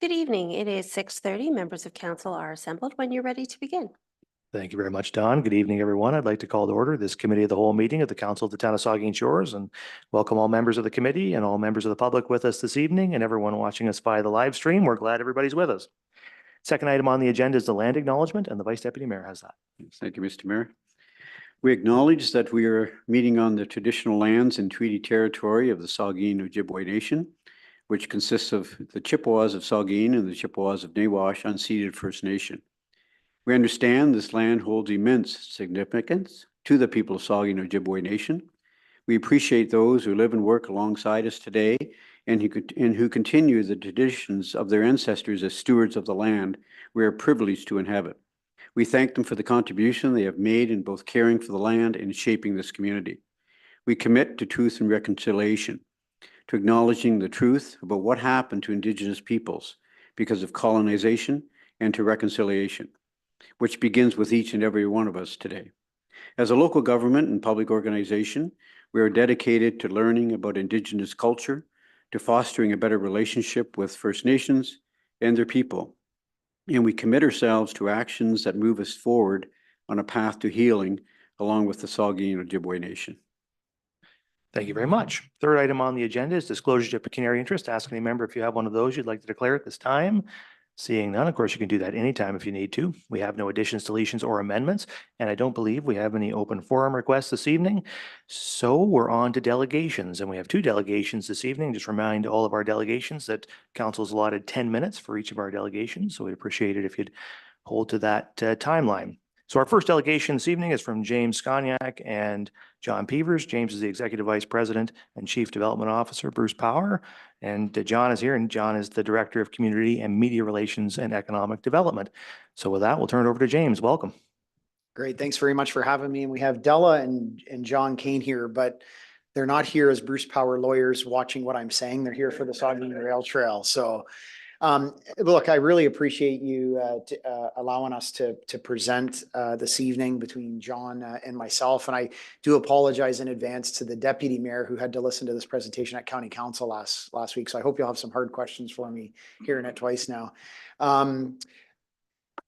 Good evening. It is 6:30. Members of council are assembled when you're ready to begin. Thank you very much, Don. Good evening, everyone. I'd like to call to order this committee of the whole meeting of the Council of the Town of Saugeen Shores and welcome all members of the committee and all members of the public with us this evening and everyone watching us via the live stream. We're glad everybody's with us. Second item on the agenda is the land acknowledgement, and the Vice Deputy Mayor has that. Thank you, Mr. Mayor. We acknowledge that we are meeting on the traditional lands and treaty territory of the Saugeen Ojibwe Nation, which consists of the Chippewas of Saugeen and the Chippewas of Nawash unceded First Nation. We understand this land holds immense significance to the people of Saugeen Ojibwe Nation. We appreciate those who live and work alongside us today and who continue the traditions of their ancestors as stewards of the land we are privileged to inhabit. We thank them for the contribution they have made in both caring for the land and shaping this community. We commit to truth and reconciliation, to acknowledging the truth about what happened to Indigenous peoples because of colonization, and to reconciliation, which begins with each and every one of us today. As a local government and public organization, we are dedicated to learning about Indigenous culture, to fostering a better relationship with First Nations and their people. And we commit ourselves to actions that move us forward on a path to healing along with the Saugeen Ojibwe Nation. Thank you very much. Third item on the agenda is disclosure of pecuniary interest. Ask any member if you have one of those you'd like to declare at this time. Seeing none, of course, you can do that anytime if you need to. We have no additions, deletions, or amendments, and I don't believe we have any open forum requests this evening. So we're on to delegations, and we have two delegations this evening. Just remind all of our delegations that council's allotted 10 minutes for each of our delegations, so we'd appreciate it if you'd hold to that timeline. So our first delegation this evening is from James Sconiak and John Peevers. James is the Executive Vice President and Chief Development Officer, Bruce Power. And John is here, and John is the Director of Community and Media Relations and Economic Development. So with that, we'll turn it over to James. Welcome. Great. Thanks very much for having me. And we have Della and John Kane here, but they're not here as Bruce Power lawyers watching what I'm saying. They're here for the Saugeen Rail Trail. So look, I really appreciate you allowing us to present this evening between John and myself. And I do apologize in advance to the deputy mayor who had to listen to this presentation at County Council last week. So I hope you'll have some hard questions for me, hearing it twice now.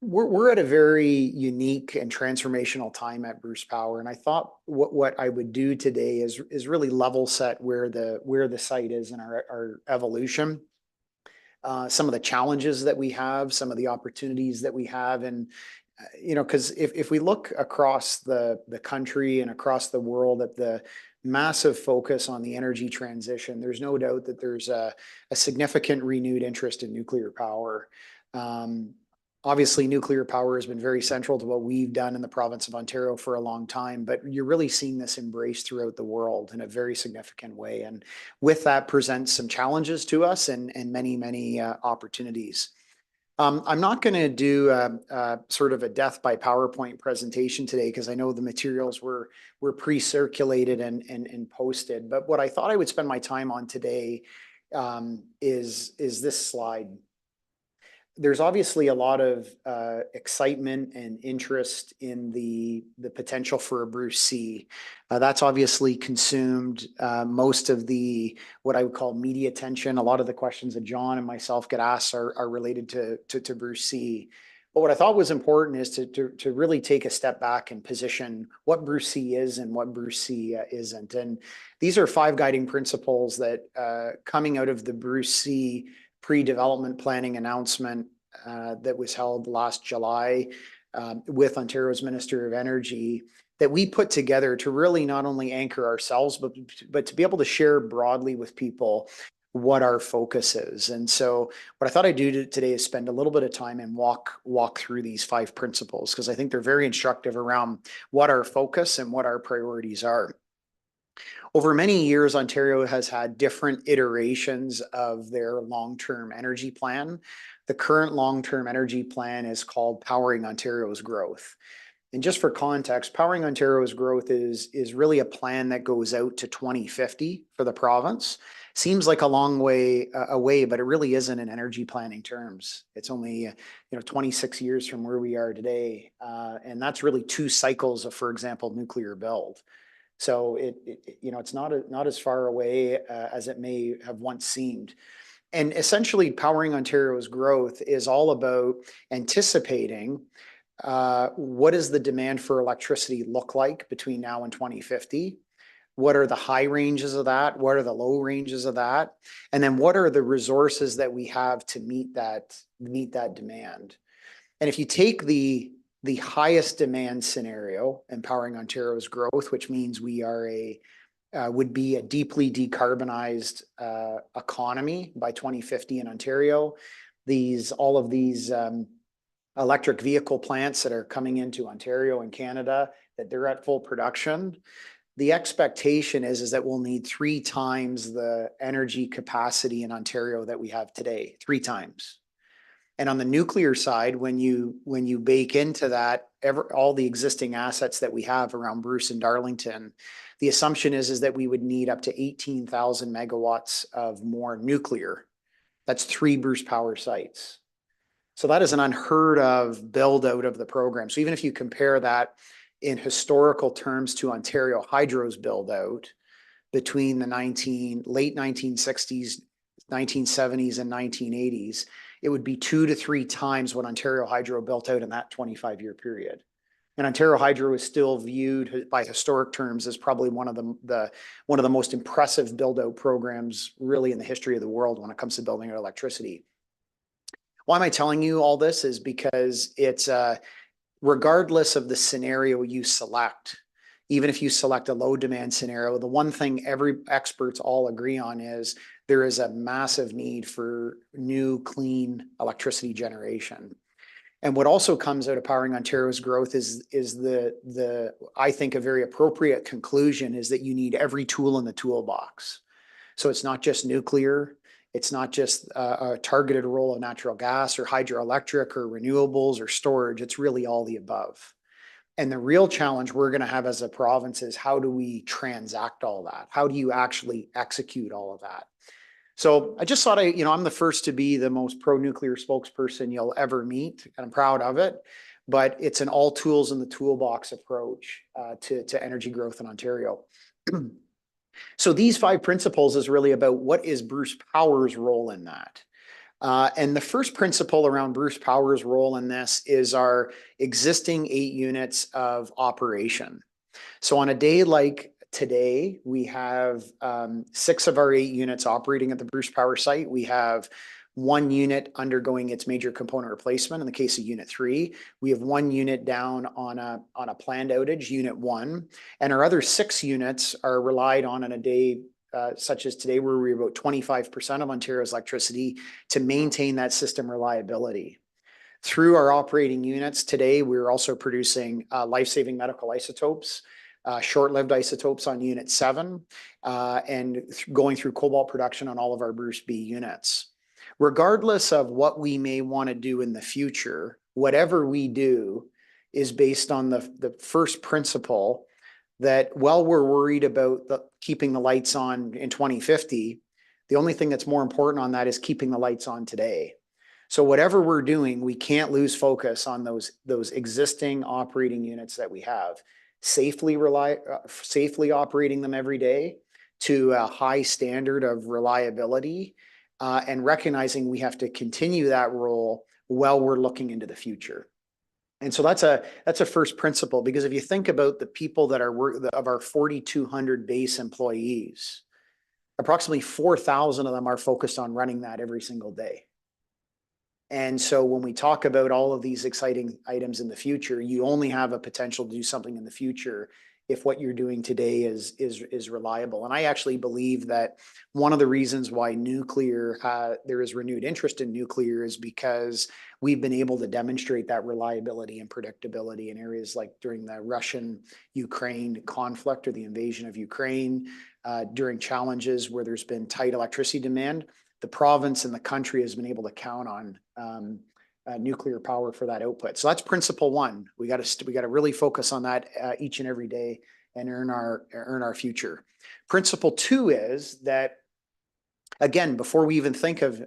We're at a very unique and transformational time at Bruce Power. And I thought what I would do today is really level set where the site is in our evolution. Some of the challenges that we have, some of the opportunities that we have. And, because if we look across the country and across the world at the massive focus on the energy transition, there's no doubt that there's a significant renewed interest in nuclear power. Obviously, nuclear power has been very central to what we've done in the province of Ontario for a long time, but you're really seeing this embraced throughout the world in a very significant way. And with that presents some challenges to us and many, many opportunities. I'm not going to do sort of a death by PowerPoint presentation today because I know the materials were pre-circulated and posted. But what I thought I would spend my time on today is this slide. There's obviously a lot of excitement and interest in the potential for a Bruce C. That's obviously consumed most of the what I would call media attention. A lot of the questions that John and myself get asked are related to Bruce C. But what I thought was important is to really take a step back and position what Bruce C is and what Bruce C isn't. And these are 5 guiding principles that coming out of the Bruce C pre-development planning announcement that was held last July with Ontario's Minister of Energy that we put together to really not only anchor ourselves, but to be able to share broadly with people what our focus is. And so what I thought I'd do today is spend a little bit of time and walk through these 5 principles because I think they're very instructive around what our focus and what our priorities are. Over many years, Ontario has had different iterations of their long-term energy plan. The current long-term energy plan is called Powering Ontario's Growth. And just for context, Powering Ontario's Growth is really a plan that goes out to 2050 for the province. Seems like a long way away, but it really isn't in energy planning terms. It's only 26 years from where we are today. And that's really 2 cycles of, for example, nuclear build. So it's not as far away as it may have once seemed. And essentially, Powering Ontario's growth is all about anticipating what does the demand for electricity look like between now and 2050? What are the high ranges of that? What are the low ranges of that? And then what are the resources that we have to meet that demand? And if you take the highest demand scenario, Empowering Ontario's growth, which means we are would be a deeply decarbonized economy by 2050 in Ontario. All of these electric vehicle plants that are coming into Ontario and Canada, that they're at full production. The expectation is that we'll need 3 times the energy capacity in Ontario that we have today, 3 times. And on the nuclear side, when you bake into that all the existing assets that we have around Bruce and Darlington, the assumption is that we would need up to 18,000 megawatts of more nuclear. That's 3 Bruce Power sites. So that is an unheard of build out of the program. So even if you compare that in historical terms to Ontario Hydro's build out between the late 1960s, 1970s, and 1980s, it would be 2 to 3 times what Ontario Hydro built out in that 25-year period. And Ontario Hydro is still viewed by historic terms as probably one of the most impressive build out programs really in the history of the world when it comes to building out electricity. Why am I telling you all this? Is because it's regardless of the scenario you select, even if you select a low demand scenario, the one thing every experts all agree on is there is a massive need for new clean electricity generation. And what also comes out of Powering Ontario's growth is the I think a very appropriate conclusion is that you need every tool in the toolbox. So it's not just nuclear. It's not just a targeted role of natural gas or hydroelectric or renewables or storage. It's really all the above. And the real challenge we're going to have as a province is how do we transact all that? How do you actually execute all of that? So I just thought I'm the first to be the most pro-nuclear spokesperson you'll ever meet, and I'm proud of it. But it's an all tools in the toolbox approach to energy growth in Ontario. So these 5 principles is really about what is Bruce Power's role in that. And the first principle around Bruce Power's role in this is our existing 8 units of operation. So on a day like today, we have 6 of our 8 units operating at the Bruce Power site. We have 1 unit undergoing its major component replacement. In the case of Unit 3, we have 1 unit down on a planned outage, Unit 1, and our other 6 units are relied on a day such as today, where we're about 25% of Ontario's electricity to maintain that system reliability. Through our operating units today, we're also producing life-saving medical isotopes, short-lived isotopes on Unit 7, and going through cobalt production on all of our Bruce B units. Regardless of what we may want to do in the future, whatever we do is based on the first principle that while we're worried about keeping the lights on in 2050, the only thing that's more important on that is keeping the lights on today. So whatever we're doing, we can't lose focus on those existing operating units that we have, safely operating them every day to a high standard of reliability, and recognizing we have to continue that role while we're looking into the future. And so that's a first principle, because if you think about the people that of our 4,200 base employees, approximately 4,000 of them are focused on running that every single day. And so when we talk about all of these exciting items in the future, you only have a potential to do something in the future if what you're doing today is reliable. And I actually believe that one of the reasons why there is renewed interest in nuclear is because we've been able to demonstrate that reliability and predictability in areas like during the Russian-Ukraine conflict or the invasion of Ukraine, during challenges where there's been tight electricity demand. The province and the country has been able to count on nuclear power for that output. So that's principle 1. We got to really focus on that each and every day and earn our future. Principle 2 is that, again, before we even think of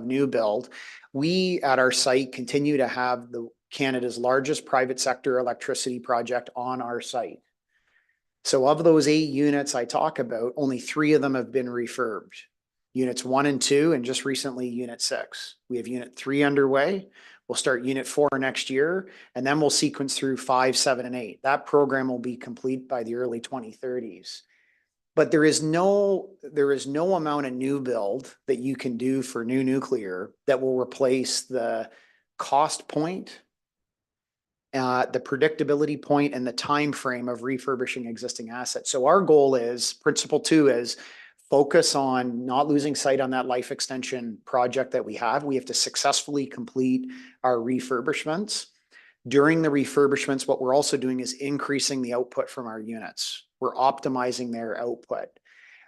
new build, we at our site continue to have Canada's largest private sector electricity project on our site. So of those 8 units I talk about, only 3 of them have been refurbed. Units 1 and 2, and just recently Unit 6. We have Unit 3 underway. We'll start Unit 4 next year, and then we'll sequence through 5, 7, and 8. That program will be complete by the early 2030s. But there is no amount of new build that you can do for new nuclear that will replace the cost point, the predictability point, and the time frame of refurbishing existing assets. So our goal is, principle 2 is focus on not losing sight on that life extension project that we have. We have to successfully complete our refurbishments. During the refurbishments, what we're also doing is increasing the output from our units. We're optimizing their output.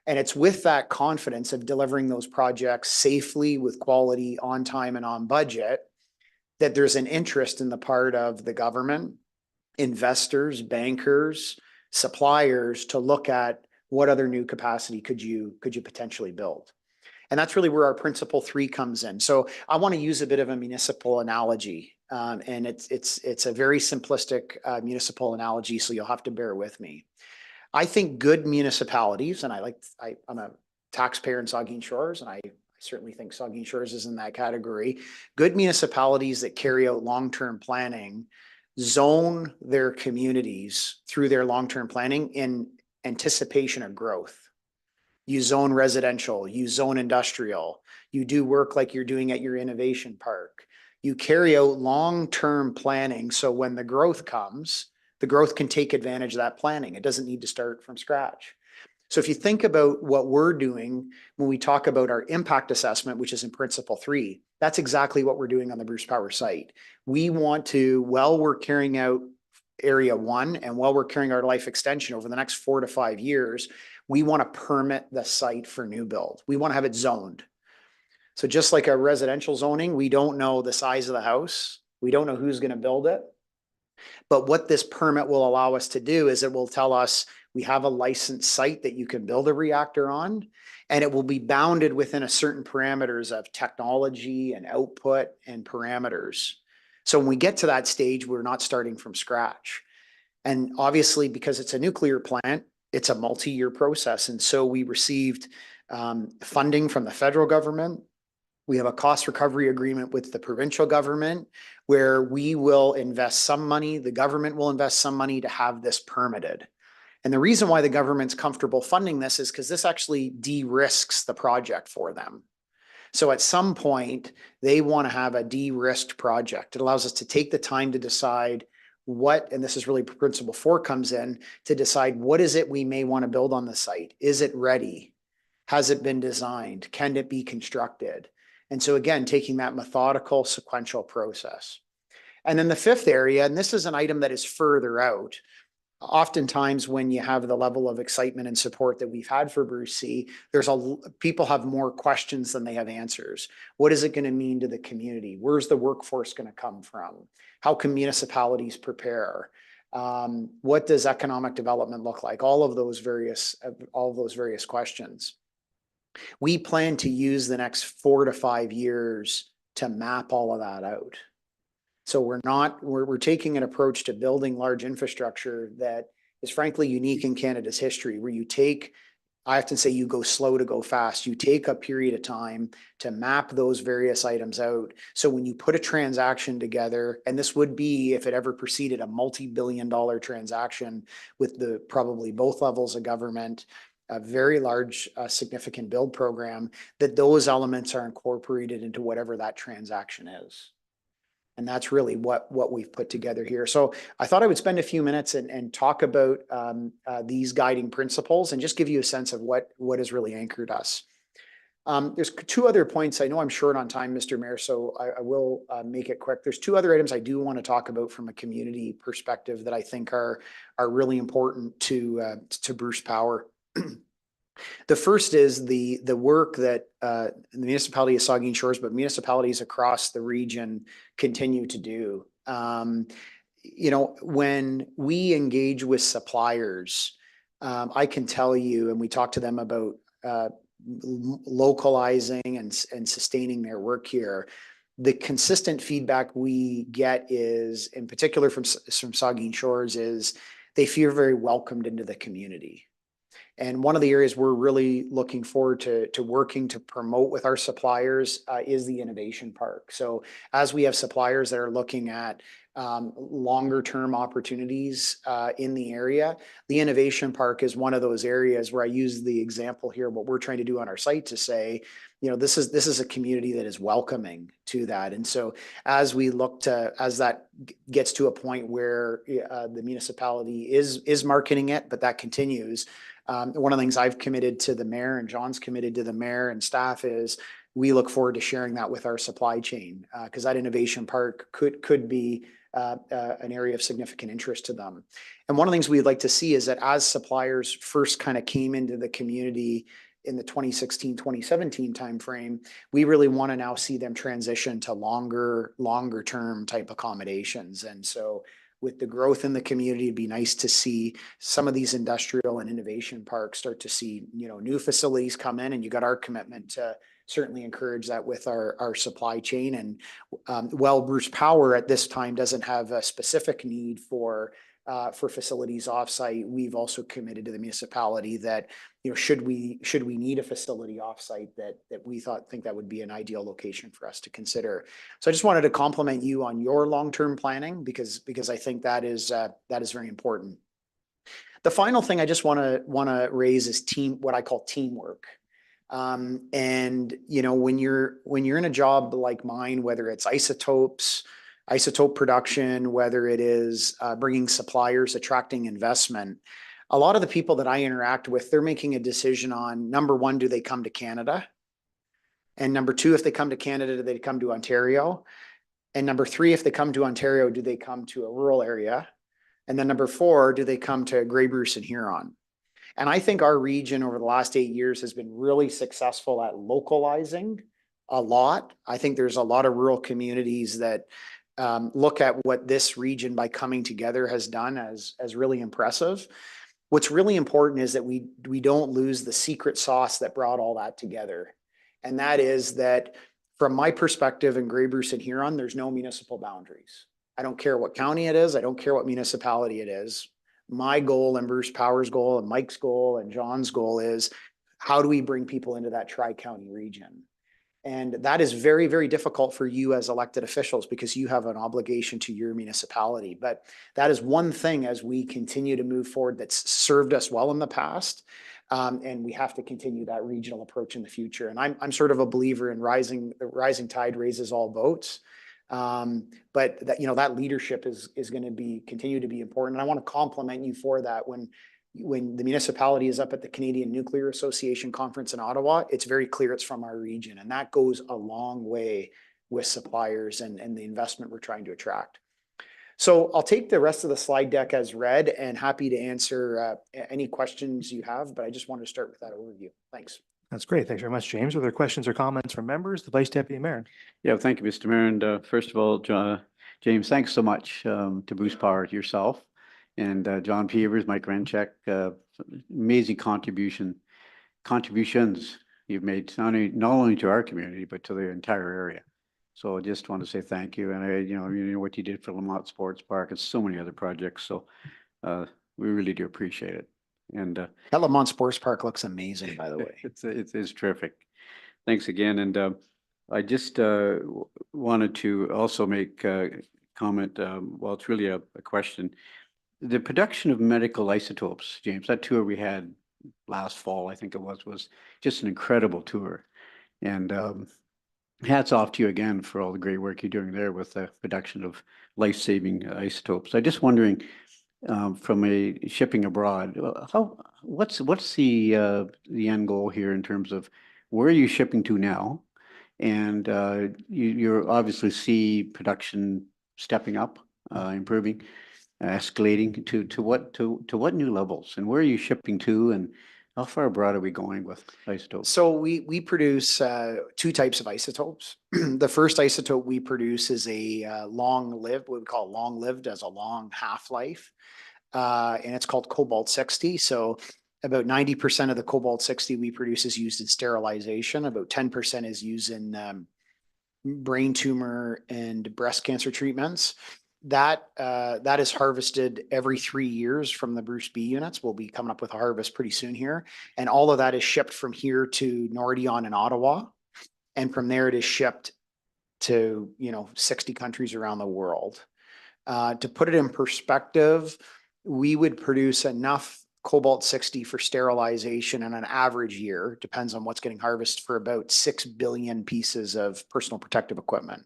And it's with that confidence of delivering those projects safely, with quality, on time, and on budget, that there's an interest in the part of the government, investors, bankers, suppliers to look at what other new capacity could you potentially build. And that's really where our principle 3 comes in. So I want to use a bit of a municipal analogy, and it's a very simplistic municipal analogy, so you'll have to bear with me. I think good municipalities, and I'm a taxpayer in Saugeen Shores, and I certainly think Saugeen Shores is in that category. Good municipalities that carry out long-term planning zone their communities through their long-term planning in anticipation of growth. You zone residential, you zone industrial, you do work like you're doing at your innovation park. You carry out long-term planning, so when the growth comes, the growth can take advantage of that planning. It doesn't need to start from scratch. So if you think about what we're doing when we talk about our impact assessment, which is in principle 3, that's exactly what we're doing on the Bruce Power site. We want to, while we're carrying out area 1 and while we're carrying our life extension over the next 4 to 5 years, we want to permit the site for new build. We want to have it zoned. So just like a residential zoning, we don't know the size of the house. We don't know who's going to build it. But what this permit will allow us to do is it will tell us we have a licensed site that you can build a reactor on, and it will be bounded within a certain parameters of technology and output and parameters. So when we get to that stage, we're not starting from scratch. And obviously, because it's a nuclear plant, it's a multi-year process. And so we received funding from the federal government. We have a cost recovery agreement with the provincial government where we will invest some money, the government will invest some money to have this permitted. And the reason why the government's comfortable funding this is because this actually de-risks the project for them. So at some point, they want to have a de-risked project. It allows us to take the time to decide what, and this is really principle 4 comes in, to decide what is it we may want to build on the site. Is it ready? Has it been designed? Can it be constructed? And so again, taking that methodical, sequential process. And then the 5th area, and this is an item that is further out. Oftentimes when you have the level of excitement and support that we've had for Bruce C, people have more questions than they have answers. What is it going to mean to the community? Where's the workforce going to come from? How can municipalities prepare? What does economic development look like? All of those various questions. We plan to use the next 4 to 5 years to map all of that out. So we're taking an approach to building large infrastructure that is frankly unique in Canada's history, where I often say you go slow to go fast. You take a period of time to map those various items out. So when you put a transaction together, and this would be, if it ever proceeded, a multi-billion-dollar transaction with probably both levels of government, a very large, significant build program, that those elements are incorporated into whatever that transaction is. And that's really what we've put together here. So I thought I would spend a few minutes and talk about these guiding principles and just give you a sense of what has really anchored us. There's 2 other points. I know I'm short on time, Mr. Mayor, so I will make it quick. There's 2 other items I do want to talk about from a community perspective that I think are really important to Bruce Power. The first is the work that the municipality of Saugeen Shores, but municipalities across the region continue to do. When we engage with suppliers, I can tell you, and we talk to them about localizing and sustaining their work here. The consistent feedback we get is, in particular from Saugeen Shores, is they feel very welcomed into the community. And one of the areas we're really looking forward to working to promote with our suppliers is the innovation park. So as we have suppliers that are looking at longer term opportunities in the area, the innovation park is one of those areas where I use the example here, what we're trying to do on our site to say, you know, this is a community that is welcoming to that. And so as we look to, as that gets to a point where the municipality is marketing it, but that continues, one of the things I've committed to the mayor and John's committed to the mayor and staff is we look forward to sharing that with our supply chain because that innovation park could be an area of significant interest to them. And one of the things we'd like to see is that as suppliers first kind of came into the community in the 2016, 2017 timeframe, we really want to now see them transition to longer term type accommodations. And so with the growth in the community, it'd be nice to see some of these industrial and innovation parks start to see, you know, new facilities come in, and you got our commitment to certainly encourage that with our supply chain. And while Bruce Power at this time doesn't have a specific need for facilities offsite, we've also committed to the municipality that, you know, should we need a facility offsite, that we think that would be an ideal location for us to consider. So I just wanted to compliment you on your long-term planning because I think that is very important. The final thing I just want to raise is what I call teamwork. And you know, when you're in a job like mine, whether it's isotope production, whether it is bringing suppliers, attracting investment, a lot of the people that I interact with, they're making a decision on, number one, do they come to Canada? And number two, if they come to Canada, do they come to Ontario? And number three, if they come to Ontario, do they come to a rural area? And then number four, do they come to Grey Bruce and Huron? And I think our region over the last 8 years has been really successful at localizing a lot. I think there's a lot of rural communities that look at what this region by coming together has done as really impressive. What's really important is that we don't lose the secret sauce that brought all that together. And that is that from my perspective in Grey Bruce and Huron, there's no municipal boundaries. I don't care what county it is. I don't care what municipality it is. My goal and Bruce Power's goal and Mike's goal and John's goal is, how do we bring people into that tri-county region? And that is very, very difficult for you as elected officials because you have an obligation to your municipality. But that is one thing as we continue to move forward that's served us well in the past. And we have to continue that regional approach in the future. And I'm sort of a believer in the rising tide raises all boats. But that, you know, that leadership is going to continue to be important. And I want to compliment you for that. When the municipality is up at the Canadian Nuclear Association conference in Ottawa, it's very clear it's from our region. And that goes a long way with suppliers and the investment we're trying to attract. So I'll take the rest of the slide deck as read and happy to answer any questions you have, but I just wanted to start with that overview. Thanks. That's great. Thanks very much, James. Are there questions or comments from members? The Vice Deputy Mayor. Yeah, thank you, Mr. Mayor. And first of all, James, thanks so much to Bruce Power, yourself, and John Peevers, Mike Renchek. Amazing contributions you've made not only to our community but to the entire area. So I just want to say thank you. And you know what you did for Lamont Sports Park and so many other projects. So we really do appreciate it. And that Lamont Sports Park looks amazing, by the way. It's terrific. Thanks again. And I just wanted to also make a comment. Well, it's really a question. The production of medical isotopes, James, that tour we had last fall, I think it was just an incredible tour. And hats off to you again for all the great work you're doing there with the production of life-saving isotopes. I'm just wondering, from a shipping abroad, what's the end goal here in terms of where are you shipping to now? And you obviously see production stepping up, improving, escalating to what new levels, and where are you shipping to, and how far abroad are we going with isotopes? So we produce two types of isotopes. The first isotope we produce is a long-lived, what we call long-lived, as a long half-life, and it's called cobalt-60. So about 90% of the cobalt-60 we produce is used in sterilization. About 10% is used in brain tumor and breast cancer treatments. that is harvested every 3 years from the Bruce B units. We'll be coming up with a harvest pretty soon here. And all of that is shipped from here to Nordion in Ottawa. And from there it is shipped to, 60 countries around the world. To put it in perspective, we would produce enough cobalt 60 for sterilization in an average year, depends on what's getting harvested, for about 6 billion pieces of personal protective equipment.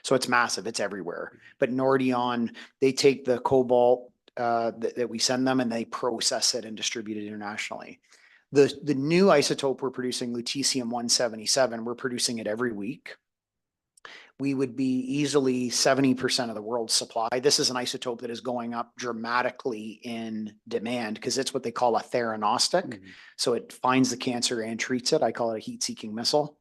So it's massive, it's everywhere. But Nordion, they take the cobalt that we send them and they process it and distribute it internationally. The new isotope we're producing, lutetium-177, we're producing it every week. We would be easily 70% of the world's supply. This is an isotope that is going up dramatically in demand because it's what they call a theranostic. So it finds the cancer and treats it. I call it a heat-seeking missile.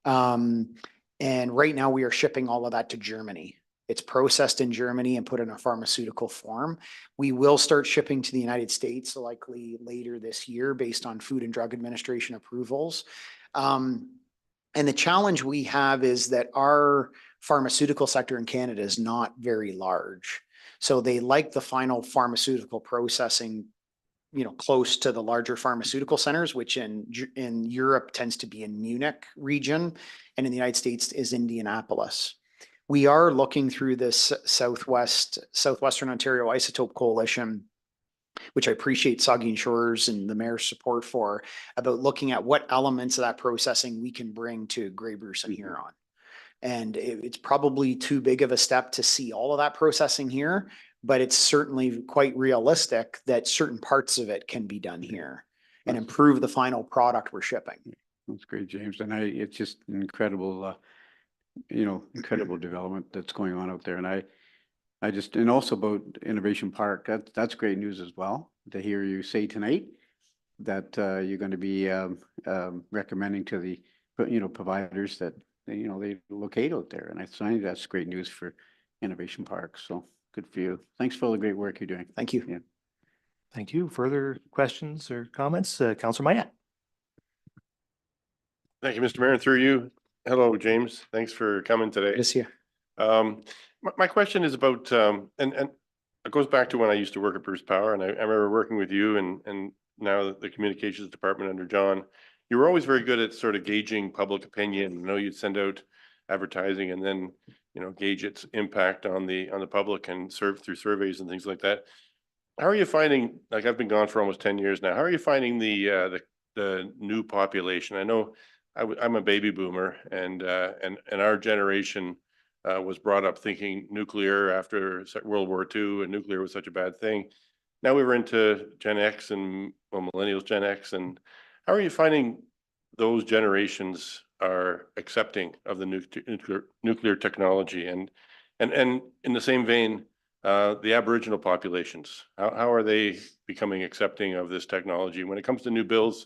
And right now we are shipping all of that to Germany. It's processed in Germany and put in a pharmaceutical form. We will start shipping to the United States likely later this year based on Food and Drug Administration approvals. And the challenge we have is that our pharmaceutical sector in Canada is not very large. So they like the final pharmaceutical processing, close to the larger pharmaceutical centers, which in Europe tends to be in Munich region, and in the United States is Indianapolis. We are looking through this Southwestern Ontario Isotope Coalition, which I appreciate Saugeen Shores and the mayor's support for, about looking at what elements of that processing we can bring to Grey Bruce and Huron. And it's probably too big of a step to see all of that processing here, but it's certainly quite realistic that certain parts of it can be done here and improve the final product we're shipping. That's great, James. And it's just incredible, incredible development that's going on out there. And and also about Innovation Park, that's great news as well, to hear you say tonight that you're going to be recommending to the, providers that, they locate out there. And I think that's great news for Innovation Park. So good for you. Thanks for all the great work you're doing. Thank you. Yeah. Thank you. Further questions or comments? Councillor Mayat. Thank you, Mr. Mayor. And through you, hello, James. Thanks for coming today. Yes, yeah. My question is about, and it goes back to when I used to work at Bruce Power, and I remember working with you and now the communications department under John. You were always very good at sort of gauging public opinion. I know you'd send out advertising and then, gauge its impact on the public and serve through surveys and things like that. How are you finding, like I've been gone for almost 10 years now, how are you finding the new population? I know I'm a baby boomer and our generation was brought up thinking nuclear after World War II, and nuclear was such a bad thing. Now we were into Gen X and millennials, Gen X, and how are you finding those generations are accepting of the nuclear technology? And in the same vein, the Aboriginal populations, how are they becoming accepting of this technology? When it comes to new bills,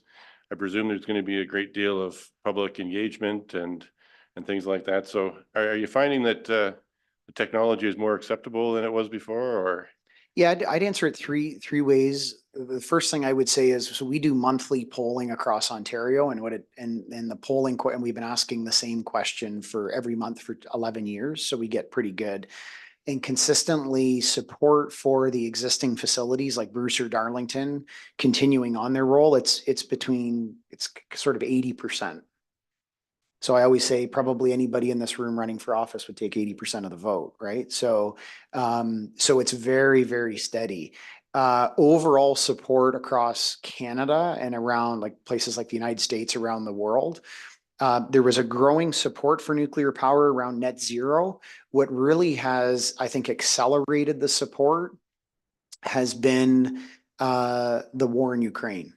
I presume there's going to be a great deal of public engagement and things like that. So are you finding that the technology is more acceptable than it was before, or? Yeah, I'd answer it three ways. The first thing I would say is, so we do monthly polling across Ontario, and the polling, and we've been asking the same question for every month for 11 years. So we get pretty good and consistently support for the existing facilities like Bruce or Darlington continuing on their role. It's sort of 80%. So I always say probably anybody in this room running for office would take 80% of the vote, right? So it's very, very steady. Overall support across Canada and around like places like the United States, around the world. There was a growing support for nuclear power around net zero. What really has, I think, accelerated the support has been the war in Ukraine,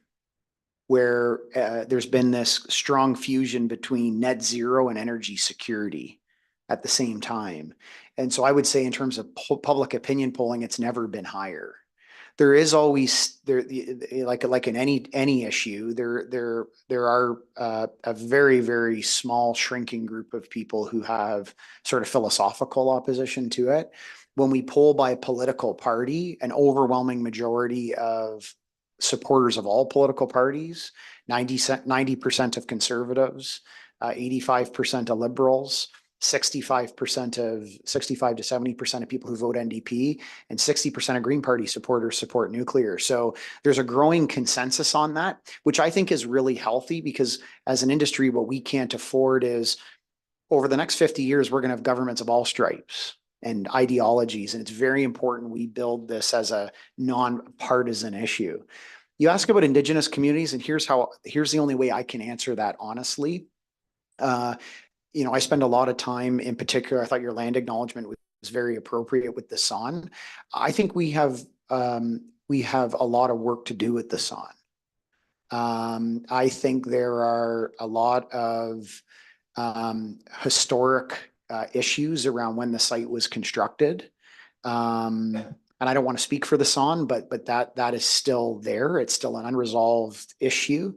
where there's been this strong fusion between net zero and energy security at the same time. And so I would say in terms of public opinion polling, it's never been higher. There is always like in any issue, there are a very, very small shrinking group of people who have sort of philosophical opposition to it. When we poll by political party, an overwhelming majority of supporters of all political parties, 90% of conservatives, 85% of liberals, 65% of 65 to 70% of people who vote NDP and 60% of Green Party supporters support nuclear. So there's a growing consensus on that, which I think is really healthy because as an industry, what we can't afford is over the next 50 years, we're going to have governments of all stripes and ideologies. And it's very important we build this as a non-partisan issue. You ask about Indigenous communities, and here's the only way I can answer that honestly. I spend a lot of time, in particular, I thought your land acknowledgement was very appropriate with the Saugeen. I think we have a lot of work to do with the Saugeen. I think there are a lot of historic issues around when the site was constructed. And I don't want to speak for the Saugeen, but that is still there. It's still an unresolved issue.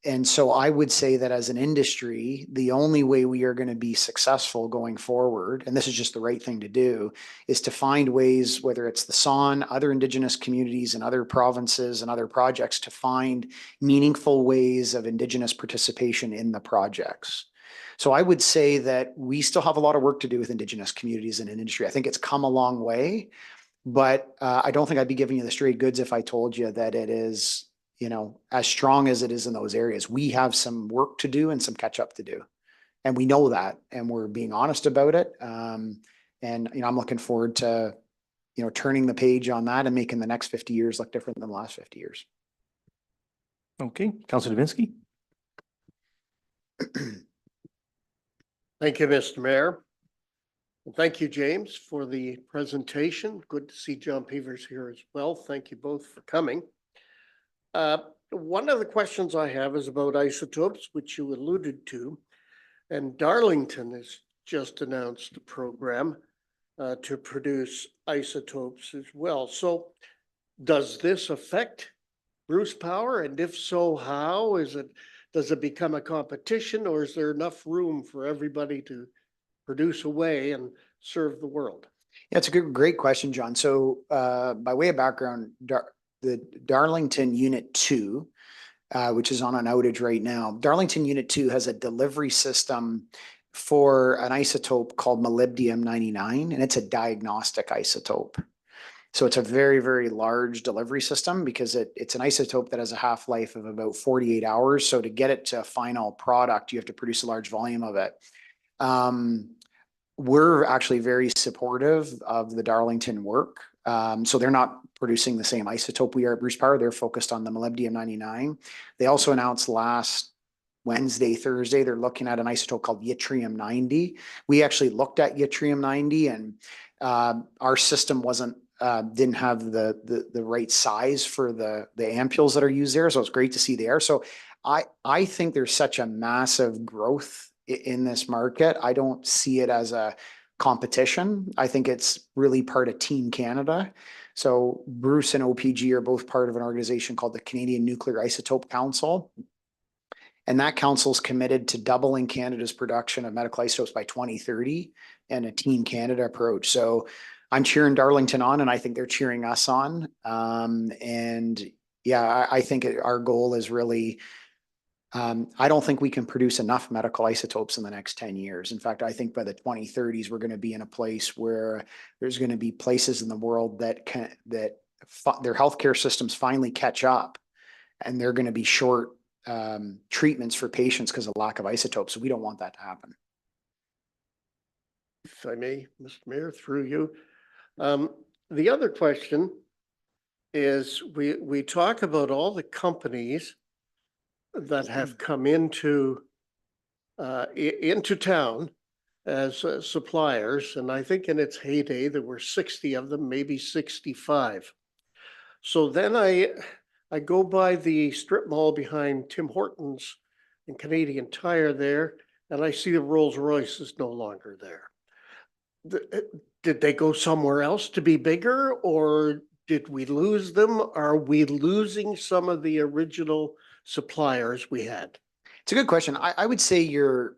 And so I would say that as an industry, the only way we are going to be successful going forward, and this is just the right thing to do, is to find ways, whether it's the Saugeen, other Indigenous communities and other provinces and other projects, to find meaningful ways of Indigenous participation in the projects. So I would say that we still have a lot of work to do with Indigenous communities and in industry. I think it's come a long way, but I don't think I'd be giving you the straight goods if I told you that it is, as strong as it is in those areas. We have some work to do and some catch up to do. And we know that, and we're being honest about it. And I'm looking forward to, turning the page on that and making the next 50 years look different than the last 50 years. Okay, Councilor Davinsky. Thank you, Mr. Mayor. And thank you, James, for the presentation. Good to see John Peevers here as well. Thank you both for coming. One of the questions I have is about isotopes, which you alluded to, and Darlington has just announced a program to produce isotopes as well. So does this affect Bruce Power? And if so, how? Does it become a competition, or is there enough room for everybody to produce away and serve the world? Yeah, it's a great question, John. So by way of background, the Darlington Unit 2, which is on an outage right now, Darlington Unit 2 has a delivery system for an isotope called molybdenum-99, and it's a diagnostic isotope. So it's a very, very large delivery system because it's an isotope that has a half-life of about 48 hours. So to get it to a final product, you have to produce a large volume of it. We're actually very supportive of the Darlington work. So they're not producing the same isotope we are at Bruce Power. They're focused on the molybdenum-99. They also announced last Wednesday, Thursday, they're looking at an isotope called yttrium-90. We actually looked at yttrium-90, and our system didn't have the right size for the ampules that are used there. So it's great to see there. So I think there's such a massive growth in this market. I don't see it as a competition. I think it's really part of Team Canada. So Bruce and OPG are both part of an organization called the Canadian Nuclear Isotope Council. And that council's committed to doubling Canada's production of medical isotopes by 2030 and a Team Canada approach. So I'm cheering Darlington on, and I think they're cheering us on. And yeah, I think our goal is really, I don't think we can produce enough medical isotopes in the next 10 years. In fact, I think by the 2030s, we're going to be in a place where there's going to be places in the world that their healthcare systems finally catch up, and they're going to be short treatments for patients because of lack of isotopes. So we don't want that to happen. If I may, Mr. Mayor, through you. The other question is we talk about all the companies that have come into town as suppliers, and I think in its heyday there were 60 of them, maybe 65. So then I go by the strip mall behind Tim Hortons and Canadian Tire there, and I see the Rolls-Royce is no longer there. Did they go somewhere else to be bigger, or did we lose them? Are we losing some of the original suppliers we had? It's a good question. I would say you're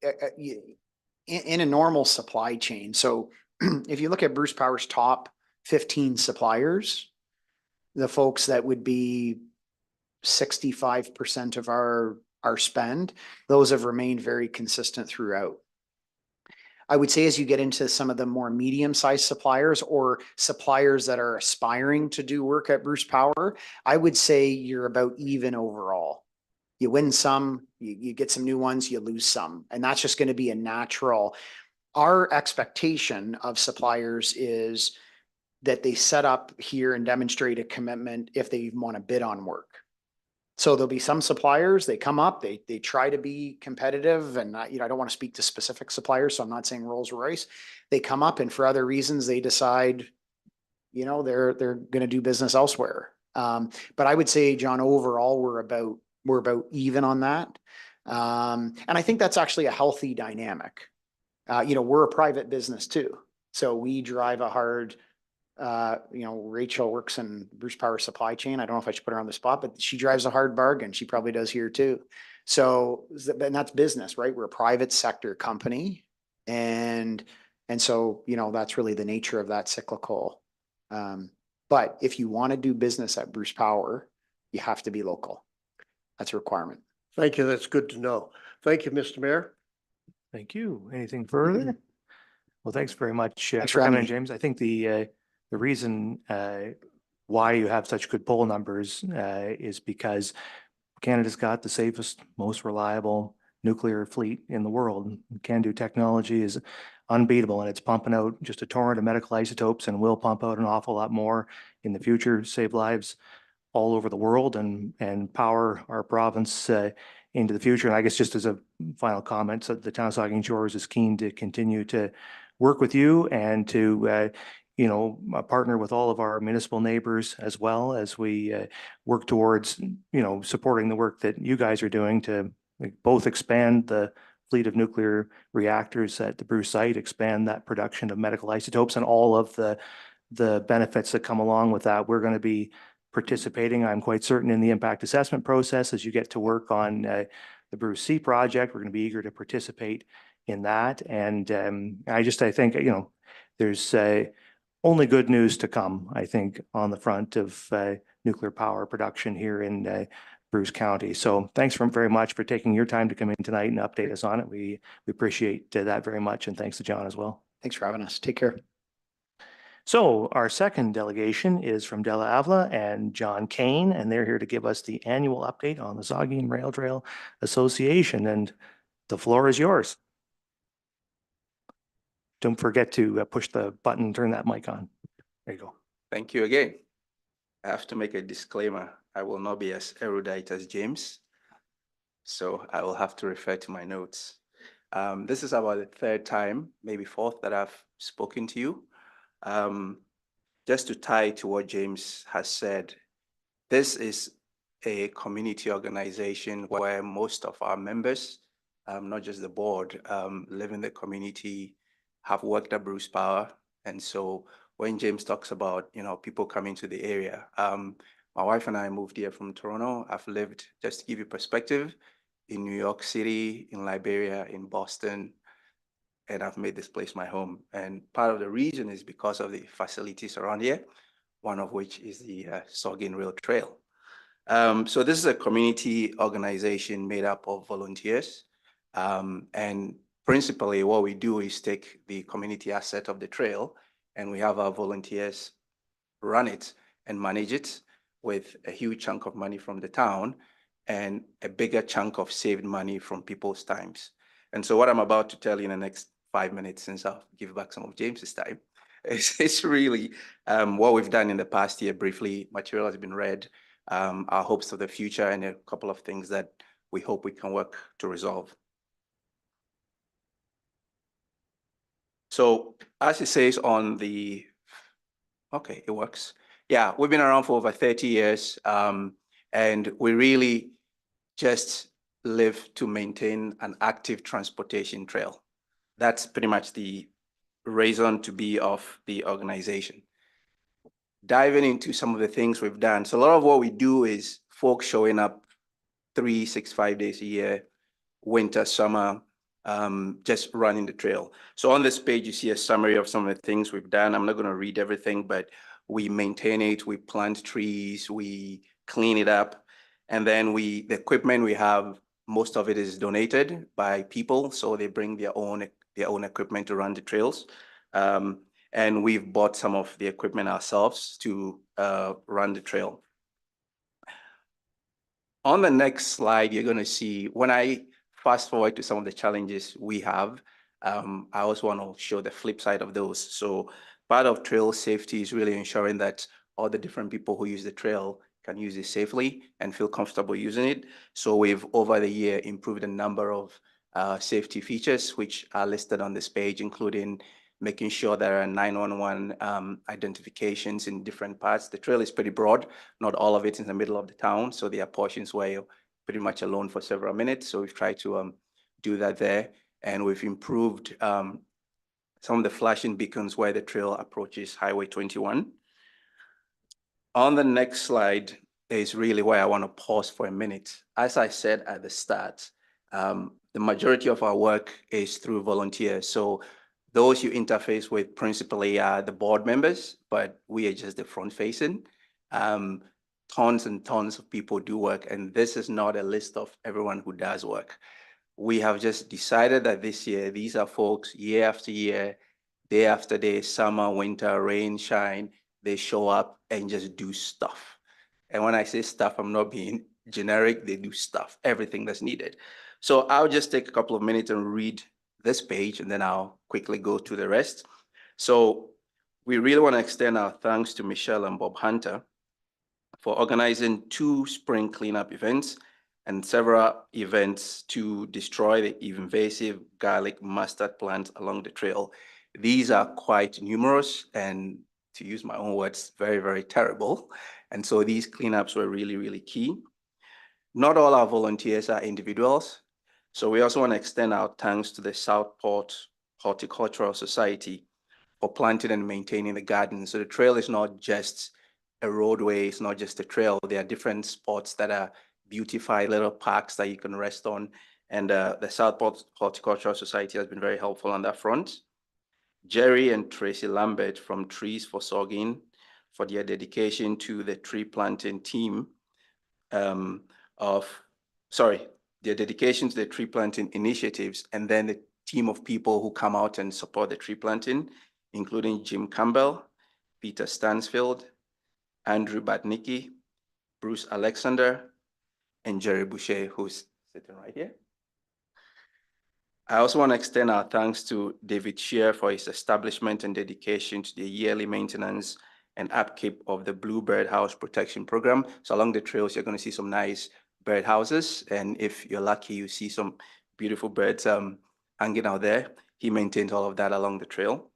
in a normal supply chain. So if you look at Bruce Power's top 15 suppliers, the folks that would be 65% of our our spend. Those have remained very consistent throughout. I would say as you get into some of the more medium-sized suppliers or suppliers that are aspiring to do work at Bruce Power, I would say you're about even overall. You win some, you get some new ones, you lose some, and that's just going to be a natural. Our expectation of suppliers is that they set up here and demonstrate a commitment if they want to bid on work. So there'll be some suppliers, they come up, they try to be competitive, and I don't want to speak to specific suppliers, so I'm not saying Rolls-Royce. They come up and for other reasons, they decide, they're going to do business elsewhere. But I would say, John, overall, we're about even on that. And I think that's actually a healthy dynamic. We're a private business too. So we drive a hard, Rachel works in Bruce Power supply chain. I don't know if I should put her on the spot, but she drives a hard bargain. She probably does here too. So, and that's business, right? We're a private sector company. And so, that's really the nature of that cyclical. But if you want to do business at Bruce Power, you have to be local. That's a requirement. Thank you. That's good to know. Thank you, Mr. Mayor. Thank you. Anything further? Well, thanks very much Thanks for for having coming in, me. James. I think the reason why you have such good poll numbers is because Canada's got the safest, most reliable nuclear fleet in the world. Can-do technology is unbeatable, and it's pumping out just a torrent of medical isotopes and will pump out an awful lot more in the future, save lives all over the world and power our province into the future. And I guess just as a final comment, so the town of Saugeen Shores is keen to continue to work with you and to partner with all of our municipal neighbors as well as we work towards supporting the work that you guys are doing to both expand the fleet of nuclear reactors at the Bruce site, expand that production of medical isotopes, and all of the benefits that come along with that. We're going to be participating, I'm quite certain, in the impact assessment process as you get to work on the Bruce C project. We're going to be eager to participate in that. And I think, there's only good news to come, I think, on the front of nuclear power production here in Bruce County. So thanks very much for taking your time to come in tonight and update us on it. We appreciate that very much. And thanks to John as well. Thanks for having us. Take care. So our second delegation is from Della Avila and John Kane, and they're here to give us the annual update on the Saugeen Rail Trail Association. And the floor is yours. Don't forget to push the button, turn that mic on. There you go. Thank you again. I have to make a disclaimer. I will not be as erudite as James, so I will have to refer to my notes. This is about the third time, maybe fourth, that I've spoken to you. Just to tie to what James has said, this is a community organization where most of our members, not just the board, live in the community, have worked at Bruce Power. And so when James talks about, people coming to the area, my wife and I moved here from Toronto. I've lived, just to give you perspective, in New York City, in Liberia, in Boston, and I've made this place my home. And part of the reason is because of the facilities around here, one of which is the Saugeen Rail Trail. So this is a community organization made up of volunteers. And principally what we do is take the community asset of the trail and we have our volunteers run it and manage it with a huge chunk of money from the town and a bigger chunk of saved money from people's times. And so what I'm about to tell you in the next 5 minutes, since I'll give back some of James's time, it's really what we've done in the past year. Briefly, material has been read, our hopes for the future, and a couple of things that we hope we can work to resolve. So as it says on the, okay, it works. Yeah, we've been around for over 30 years, and we really just live to maintain an active transportation trail. That's pretty much the reason to be of the organization. Diving into some of the things we've done. So a lot of what we do is folks showing up 365 days a year, winter, summer, just running the trail. So on this page, you see a summary of some of the things we've done. I'm not going to read everything, but we maintain it, we plant trees, we clean it up, and then the equipment we have most of it is donated by people, so they bring their own equipment to run the trails. And we've bought some of the equipment ourselves to run the trail. On the next slide, you're going to see, when I fast forward to some of the challenges we have, I also want to show the flip side of those. So part of trail safety is really ensuring that all the different people who use the trail can use it safely and feel comfortable using it. So we've, over the year, improved a number of safety features, which are listed on this page, including making sure there are 911 identifications in different parts. The trail is pretty broad. Not all of it in the middle of the town. So there are portions where you're pretty much alone for several minutes. So we've tried to do that there. And we've improved some of the flashing beacons where the trail approaches Highway 21. On the next slide is really where I want to pause for a minute. As I said at the start, the majority of our work is through volunteers. So those you interface with principally are the board members, but we are just the front facing. Tons and tons of people do work, and this is not a list of everyone who does work. We have just decided that this year, these are folks year after year, day after day, summer, winter, rain, shine, they show up and just do stuff. And when I say stuff, I'm not being generic, they do stuff, everything that's needed. So I'll just take a couple of minutes and read this page, and then I'll quickly go to the rest. So we really want to extend our thanks to Michelle and Bob Hunter for organizing 2 spring cleanup events and several events to destroy the invasive garlic mustard plants along the trail. These are quite numerous and, to use my own words, very, very terrible. And so these cleanups were really, really key. Not all our volunteers are individuals. So we also want to extend our thanks to the Southport Horticultural Society for planting and maintaining the garden. So the trail is not just a roadway, it's not just a trail. There are different spots that are beautified, little parks that you can rest on. And the Southport Horticultural Society has been very helpful on that front. Jerry and Tracy Lambert from Trees for Saugeen for their dedication to the tree planting team their dedication to the tree planting initiatives, and then the team of people who come out and support the tree planting, including Jim Campbell, Peter Stansfield, Andrew Batnicki, Bruce Alexander, and Jerry Boucher, who's sitting right here. I also want to extend our thanks to David Shear for his establishment and dedication to the yearly maintenance and upkeep of the Bluebird House Protection Program. So along the trails, you're going to see some nice bird houses. And if you're lucky, you see some beautiful birds hanging out there. He maintains all of that along the trail.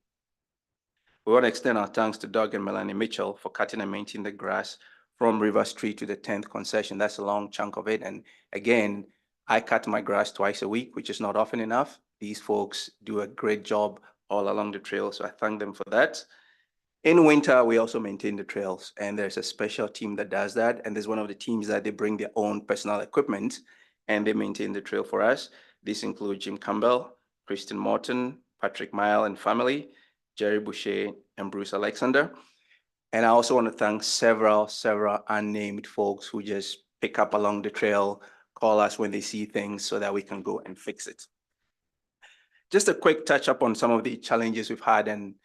We want to extend our thanks to Doug and Melanie Mitchell for cutting and maintaining the grass from River Street to the 10th concession. That's a long chunk of it. And again, I cut my grass twice a week, which is not often enough. These folks do a great job all along the trail, so I thank them for that. In winter, we also maintain the trails, and there's a special team that does that. And there's one of the teams that they bring their own personal equipment and they maintain the trail for us. This includes Jim Campbell, Kristen Morton, Patrick Mile and family, Jerry Boucher, and Bruce Alexander. And I also want to thank several unnamed folks who just pick up along the trail, call us when they see things so that we can go and fix it. Just a quick touch up on some of the challenges we've had and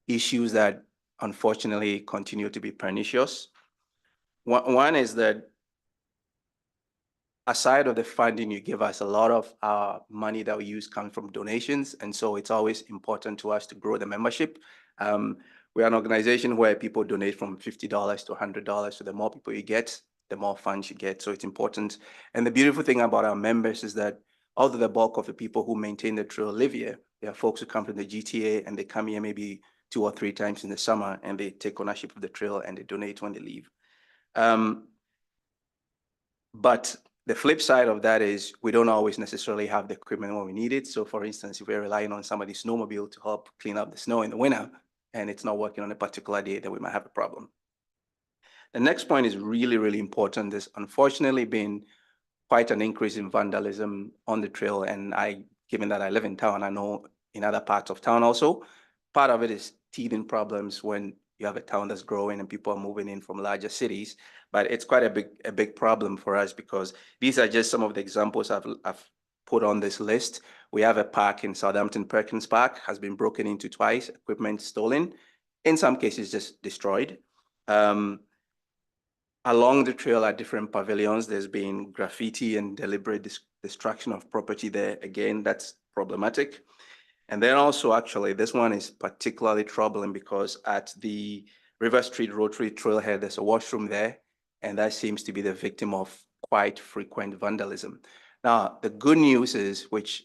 issues that unfortunately continue to be pernicious. One is that aside of the funding you give us, a lot of our money that we use comes from donations. And so it's always important to us to grow the membership. We're an organization where people donate from $50 to $100. So the more people you get, the more funds you get. So it's important. And the beautiful thing about our members is that although the bulk of the people who maintain the trail live here, there are folks who come from the GTA and they come here maybe 2 or 3 times in the summer and they take ownership of the trail and they donate when they leave. But the flip side of that is we don't always necessarily have the equipment when we need it. So for instance, if we're relying on somebody's snowmobile to help clean up the snow in the winter and it's not working on a particular day, then we might have a problem. The next point is really, really important. There's unfortunately been quite an increase in vandalism on the trail. And given that I live in town, I know in other parts of town also, part of it is teething problems when you have a town that's growing and people are moving in from larger cities. But it's quite a big problem for us because these are just some of the examples I've put on this list. We have a park in Southampton, Perkins Park, has been broken into twice, equipment stolen, in some cases just destroyed. Along the trail at different pavilions, there's been graffiti and deliberate destruction of property there. Again, that's problematic. And then also, actually, this one is particularly troubling because at the River Street Rotary Trailhead, there's a washroom there, and that seems to be the victim of quite frequent vandalism. Now, the good news is, which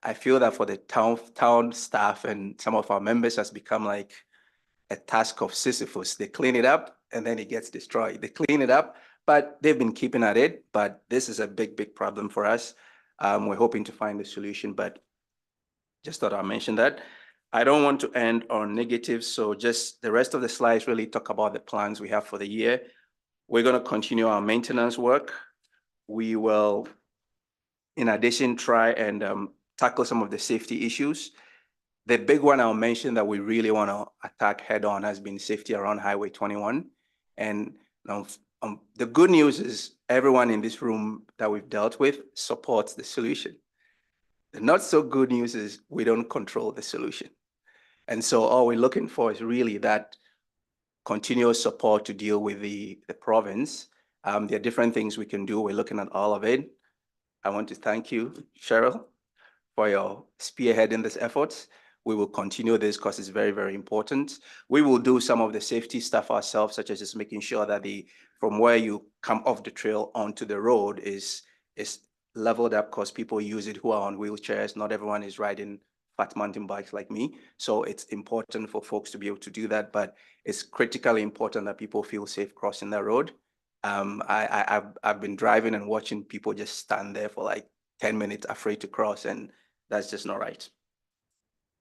I feel that for the town staff and some of our members has become like a task of Sisyphus. They clean it up and then it gets destroyed. They clean it up, but they've been keeping at it. But this is a big problem for us. We're hoping to find a solution, but just thought I'd mention that. I don't want to end on negatives, so just the rest of the slides really talk about the plans we have for the year. We're going to continue our maintenance work. We will, in addition, try and tackle some of the safety issues. The big one I'll mention that we really want to attack head on has been safety around Highway 21. And the good news is everyone in this room that we've dealt with supports the solution. The not so good news is we don't control the solution. And so all we're looking for is really that continuous support to deal with the province. There are different things we can do. We're looking at all of it. I want to thank you, Cheryl, for your spearheading this efforts. We will continue this because it's very important. We will do some of the safety stuff ourselves, such as just making sure that from where you come off the trail onto the road is leveled up because people use it who are on wheelchairs. Not everyone is riding fat mountain bikes like me. So it's important for folks to be able to do that, but it's critically important that people feel safe crossing the road. I've been driving and watching people just stand there for like 10 minutes afraid to cross, and that's just not right.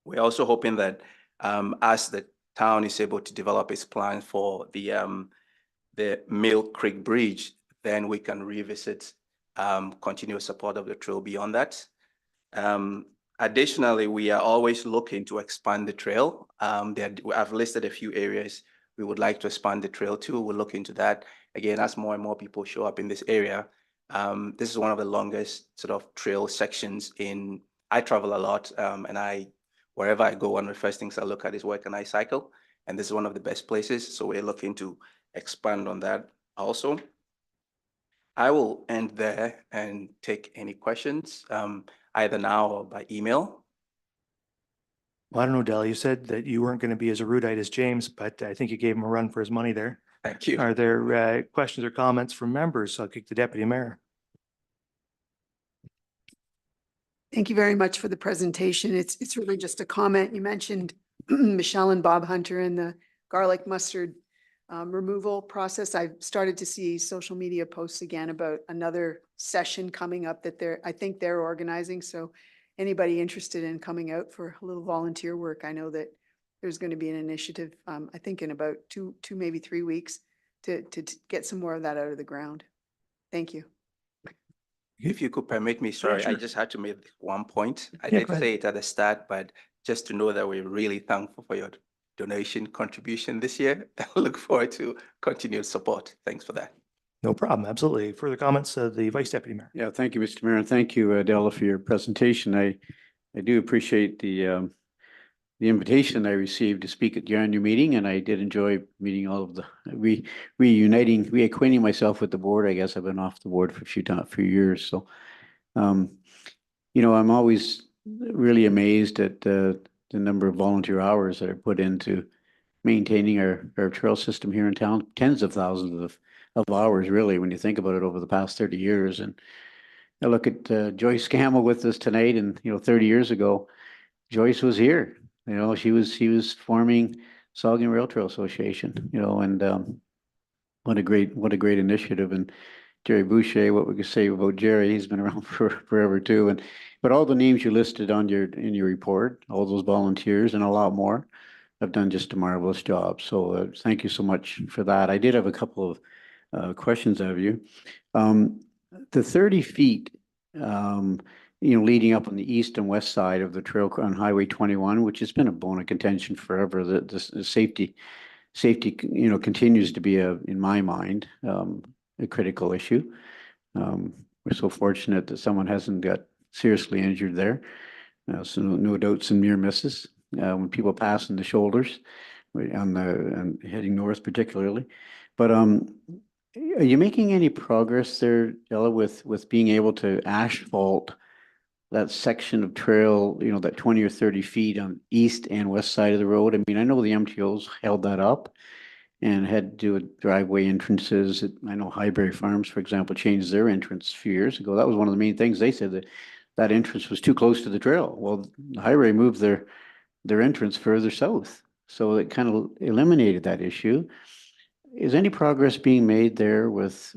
We're also hoping that as the town is able to develop its plan for the Mill Creek Bridge, then we can revisit continuous support of the trail beyond that. Additionally, we are always looking to expand the trail. I've listed a few areas we would like to expand the trail to. We'll look into that. Again, as more and more people show up in this area, this is one of the longest sort of trail sections I travel a lot, and wherever I go, one of the first things I look at is where can I cycle? And this is one of the best places. So we're looking to expand on that also. I will end there and take any questions, either now or by email. Well, I don't know, Dell, you said that you weren't going to be as erudite as James, but I think you gave him a run for his money there. Thank you. Are there questions or comments from members? I'll kick the deputy mayor. Thank you very much for the presentation. It's really just a comment. You mentioned Michelle and Bob Hunter and the garlic mustard removal process. I've started to see social media posts again about another session coming up that I think they're organizing. So anybody interested in coming out for a little volunteer work, I know that there's going to be an initiative, I think in about two, maybe 3 weeks to get some more of that out of the ground. Thank you. If you could permit me, sorry, sure. I just had to make one point. I Yeah, did go ahead. say it at the start, but just to know that we're really thankful for your donation contribution this year. I look forward to continued support. Thanks for that. No problem. Absolutely. Further comments, the vice deputy mayor. Yeah, thank you, Mr. Mayor, and thank you, Adela, for your presentation. I do appreciate the invitation I received to speak at your annual meeting, and I did enjoy meeting all of the reacquainting myself with the board. I guess I've been off the board for a few years, so I'm always really amazed at the number of volunteer hours that are put into maintaining our trail system here in town. Tens of thousands of hours, really, when you think about it, over the past 30 years. And I look at Joyce Scammell with us tonight, and 30 years ago, Joyce was here. She was forming Saugeen Rail Trail Association. And what a great initiative. And Jerry Boucher, what we could say about Jerry, he's been around for forever too. But all the names you listed in your report, all those volunteers and a lot more, have done just a marvelous job. So thank you so much for that. I did have a couple of questions of you. The 30 feet, leading up on the east and west side of the trail on Highway 21, which has been a bone of contention forever. The safety, continues to be in my mind, a critical issue. We're so fortunate that someone hasn't got seriously injured there. So no doubt some near misses when people pass in the shoulders and heading north particularly. But are you making any progress there, Ella, with being able to asphalt that section of trail, that 20 or 30 feet on east and west side of the road? I mean, I know the MTOs held that up and had to do with driveway entrances. I know Highbury Farms, for example, changed their entrance a few years ago. That was one of the main things. They said that that entrance was too close to the trail. Well, Highbury moved their entrance further south. So it kind of eliminated that issue. Is any progress being made there with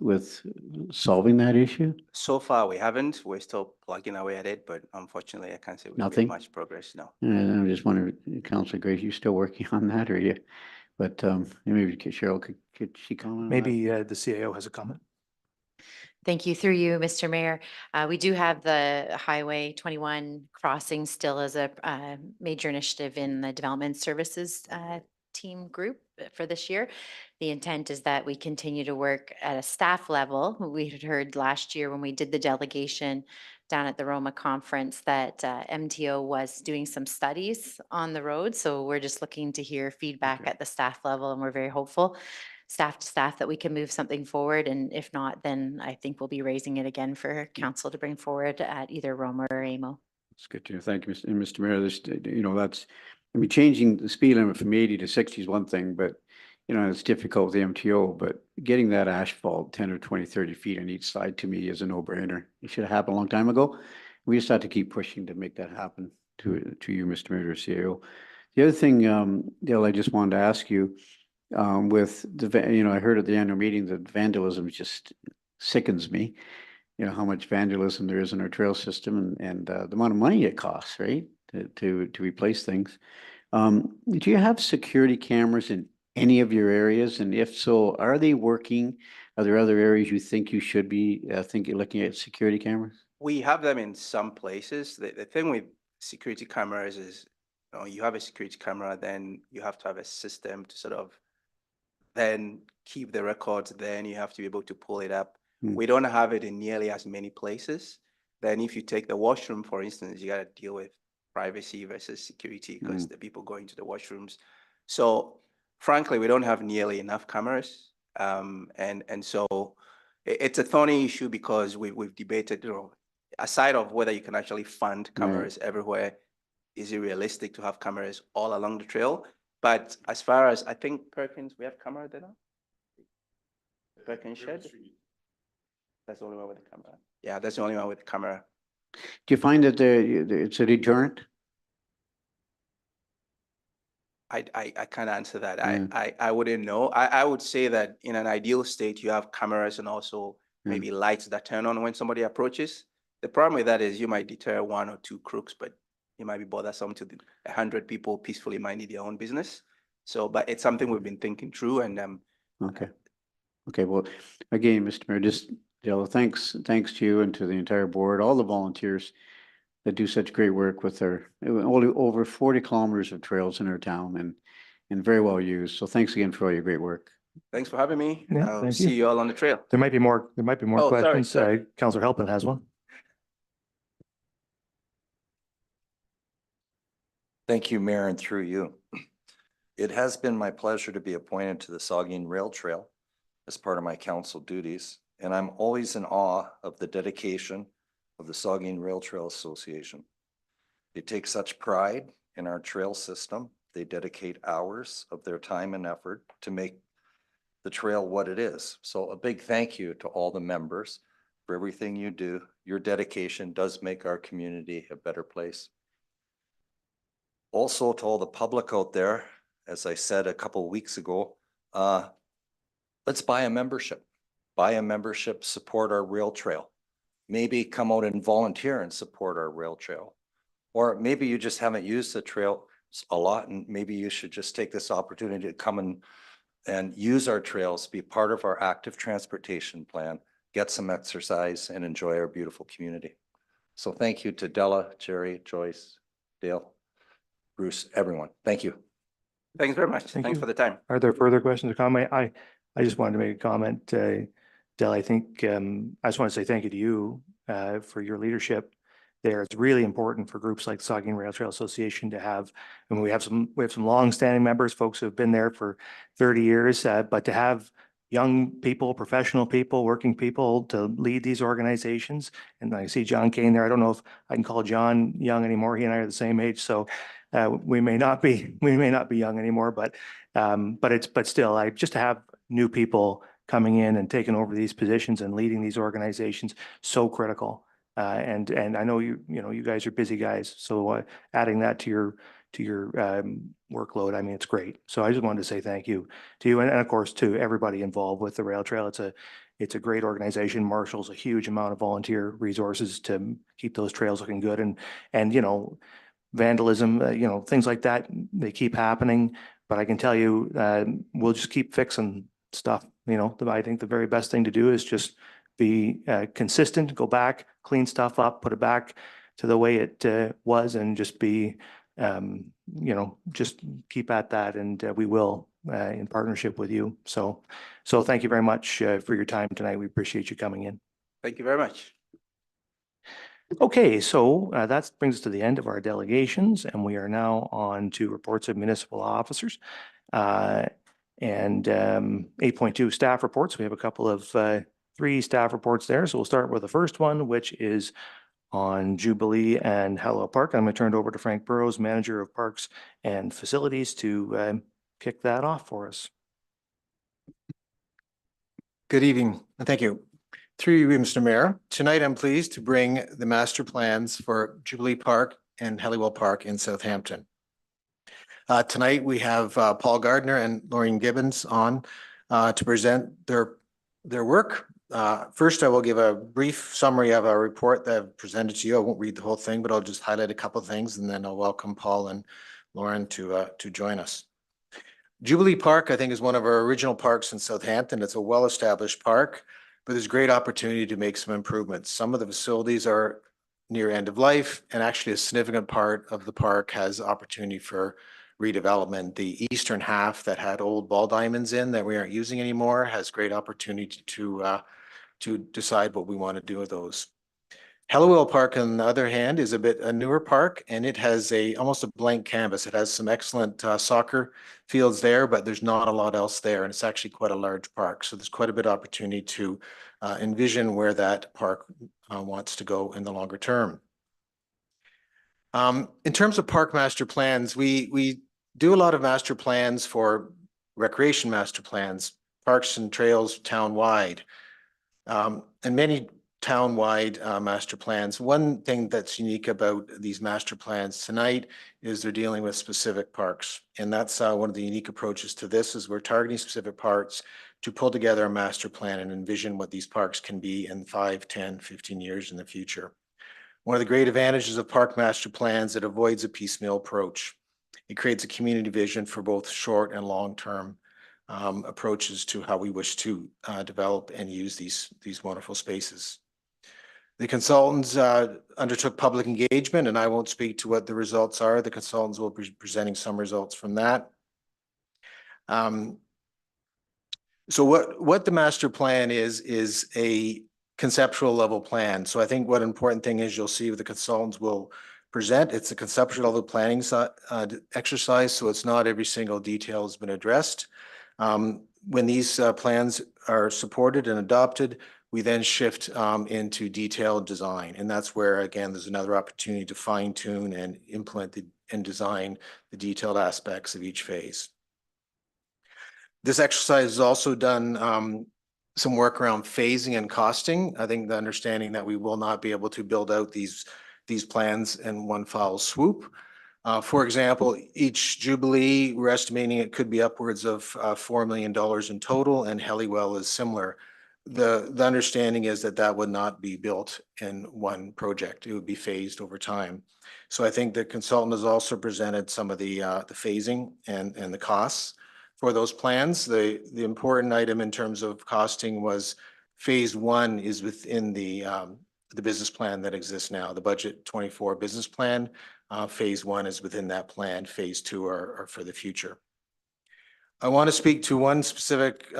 solving that issue? So far, we haven't. We're still plugging away at it, but unfortunately, I can't say we've Nothing? made much progress, no. And I'm just wondering, Councillor Grace, you still working on that, or you? But maybe Cheryl, could she comment on that? Maybe the CAO has a comment. Thank you. Through you, Mr. Mayor. We do have the Highway 21 crossing still as a major initiative in the Development Services team group for this year. The intent is that we continue to work at a staff level. We had heard last year when we did the delegation down at the Roma conference that MTO was doing some studies on the road. So we're just looking to hear feedback at the staff level, and we're very hopeful staff to staff that we can move something forward. And if not, then I think we'll be raising it again for council to bring forward at either Roma or AMO. It's good to know. Thank you, Mr. Mayor. This, changing the speed limit from 80 to 60 is one thing, but, it's difficult with the MTO, but getting that asphalt 10 or 20, 30 feet on each side to me is a no-brainer. It should have happened a long time ago. We just have to keep pushing to make that happen to you, Mr. Mayor, CAO. The other thing, Dale, I just wanted to ask you, with I heard at the annual meeting that vandalism just sickens me. How much vandalism there is in our trail system and the amount of money it costs, right, to replace things. Do you have security cameras in any of your areas? And if so, are they working? Are there other areas you think you should be looking at security cameras? We have them in some places. The thing with security cameras is, you have a security camera, then you have to have a system to sort of then keep the records, then you have to be able to pull it up. We don't have it in nearly as many places. Then if you take the washroom, for instance, you got to deal with privacy versus security because the people going to the washrooms. So frankly, we don't have nearly enough cameras. And so it's a thorny issue because we've debated, aside of whether you can actually fund cameras everywhere, is it realistic to have cameras all along the trail? But as far as, I think Perkins, we have camera there now? Perkins shed? That's the only one with the camera. Yeah, that's the only one with the camera. Do you find that it's a deterrent? I can't answer that. I wouldn't know. I would say that in an ideal state, you have cameras and also maybe lights that turn on when somebody approaches. The problem with that is you might deter one or two crooks, but it might be bothersome to 100 people peacefully minding their own business. So, but it's something we've been thinking through and Okay, well, again, Mr. Mayor, just, thanks to you and to the entire board, all the volunteers that do such great work with our over 40 kilometers of trails in our town and very well used. So thanks again for all your great work. Thanks for having me. Yeah, I'll thank see you. you all on the trail. There might be more Oh, sorry, questions. sorry. Councillor Halpin has one. Thank you, Mayor, and through you. It has been my pleasure to be appointed to the Saugeen Rail Trail as part of my council duties, and I'm always in awe of the dedication of the Saugeen Rail Trail Association. They take such pride in our trail system. They dedicate hours of their time and effort to make the trail what it is. So a big thank you to all the members for everything you do. Your dedication does make our community a better place. Also to all the public out there, as I said a couple of weeks ago, let's buy a membership. Buy a membership, support our rail trail. Maybe come out and volunteer and support our rail trail. Or maybe you just haven't used the trail a lot and maybe you should just take this opportunity to come and use our trails, be part of our active transportation plan, get some exercise and enjoy our beautiful community. So thank you to Della, Jerry, Joyce, Dale, Bruce, everyone. Thank you. Thanks very much. Thank Thanks you. for the time. Are there further questions or comment? I just wanted to make a comment, Del, I think, I just want to say thank you to you, for your leadership there. It's really important for groups like Saugeen Rail Trail Association to have, and we have some longstanding members, folks who have been there for 30 years, but to have young people, professional people, working people to lead these organizations. And I see John Kane there. I don't know if I can call John young anymore. He and I are the same age, so we may not be young anymore, but still, just to have new people coming in and taking over these positions and leading these organizations, so critical. And I know you guys are busy guys, so adding that to your workload, I mean, it's great. So I just wanted to say thank you to you, and of course to everybody involved with the rail trail. It's a great organization. Marshall's a huge amount of volunteer resources to keep those trails looking good, and vandalism, things like that, they keep happening. But I can tell you, we'll just keep fixing stuff. I think the very best thing to do is just be consistent, go back, clean stuff up, put it back to the way it was, and just be, just keep at that. And we will, in partnership with you. So thank you very much for your time tonight. We appreciate you coming in. Thank you very much. Okay, so that brings us to the end of our delegations, and we are now on to reports of municipal officers. And 8.2 staff reports. We have a couple of 3 staff reports there. So we'll start with the first one, which is on Jubilee and Halliwell Park. I'm going to turn it over to Frank Burrows, Manager of Parks and Facilities, to kick that off for us. Good evening, and thank you. Through you, Mr. Mayor, tonight I'm pleased to bring the master plans for Jubilee Park and Halliwell Park in Southampton. Tonight we have Paul Gardner and Maureen Gibbons on to present their work. First, I will give a brief summary of our report that I've presented to you. I won't read the whole thing, but I'll just highlight a couple of things, and then I'll welcome Paul and Lauren to join us. Jubilee Park, I think, is one of our original parks in Southampton. It's a well-established park, but there's great opportunity to make some improvements. Some of the facilities are near end of life, and actually a significant part of the park has opportunity for redevelopment. The eastern half that had old ball diamonds in that we aren't using anymore has great opportunity to decide what we want to do with those. Halliwell Park, on the other hand, is a newer park, and it has almost a blank canvas. It has some excellent soccer fields there, but there's not a lot else there, and it's actually quite a large park. So there's quite a bit of opportunity to envision where that park wants to go in the longer term. In terms of park master plans, we do a lot of master plans for recreation master plans, parks and trails town-wide, and many town-wide master plans. One thing that's unique about these master plans tonight is they're dealing with specific parks. And that's one of the unique approaches to this is we're targeting specific parks to pull together a master plan and envision what these parks can be in 5, 10, 15 years in the future. One of the great advantages of park master plans, it avoids a piecemeal approach. It creates a community vision for both short and long-term approaches to how we wish to develop and use these wonderful spaces. The consultants undertook public engagement, and I won't speak to what the results are. The consultants will be presenting some results from that. So what the master plan is a conceptual level plan. So I think what an important thing is you'll see the consultants will present. It's a conceptual level planning exercise, so it's not every single detail has been addressed. When these plans are supported and adopted, we then shift into detailed design. And that's where, again, there's another opportunity to fine tune and implement and design the detailed aspects of each phase. This exercise has also done some work around phasing and costing. I think the understanding that we will not be able to build out these plans in one foul swoop. For example, each Jubilee, we're estimating it could be upwards of $4 million in total, and Halliwell is similar. The understanding is that would not be built in one project. It would be phased over time. So I think the consultant has also presented some of the phasing and the costs for those plans. The important item in terms of costing was phase 1 is within the the business plan that exists now, the budget 24 business plan. Phase 1 is within that plan. Phase 2 are for the future. I want to speak to one specific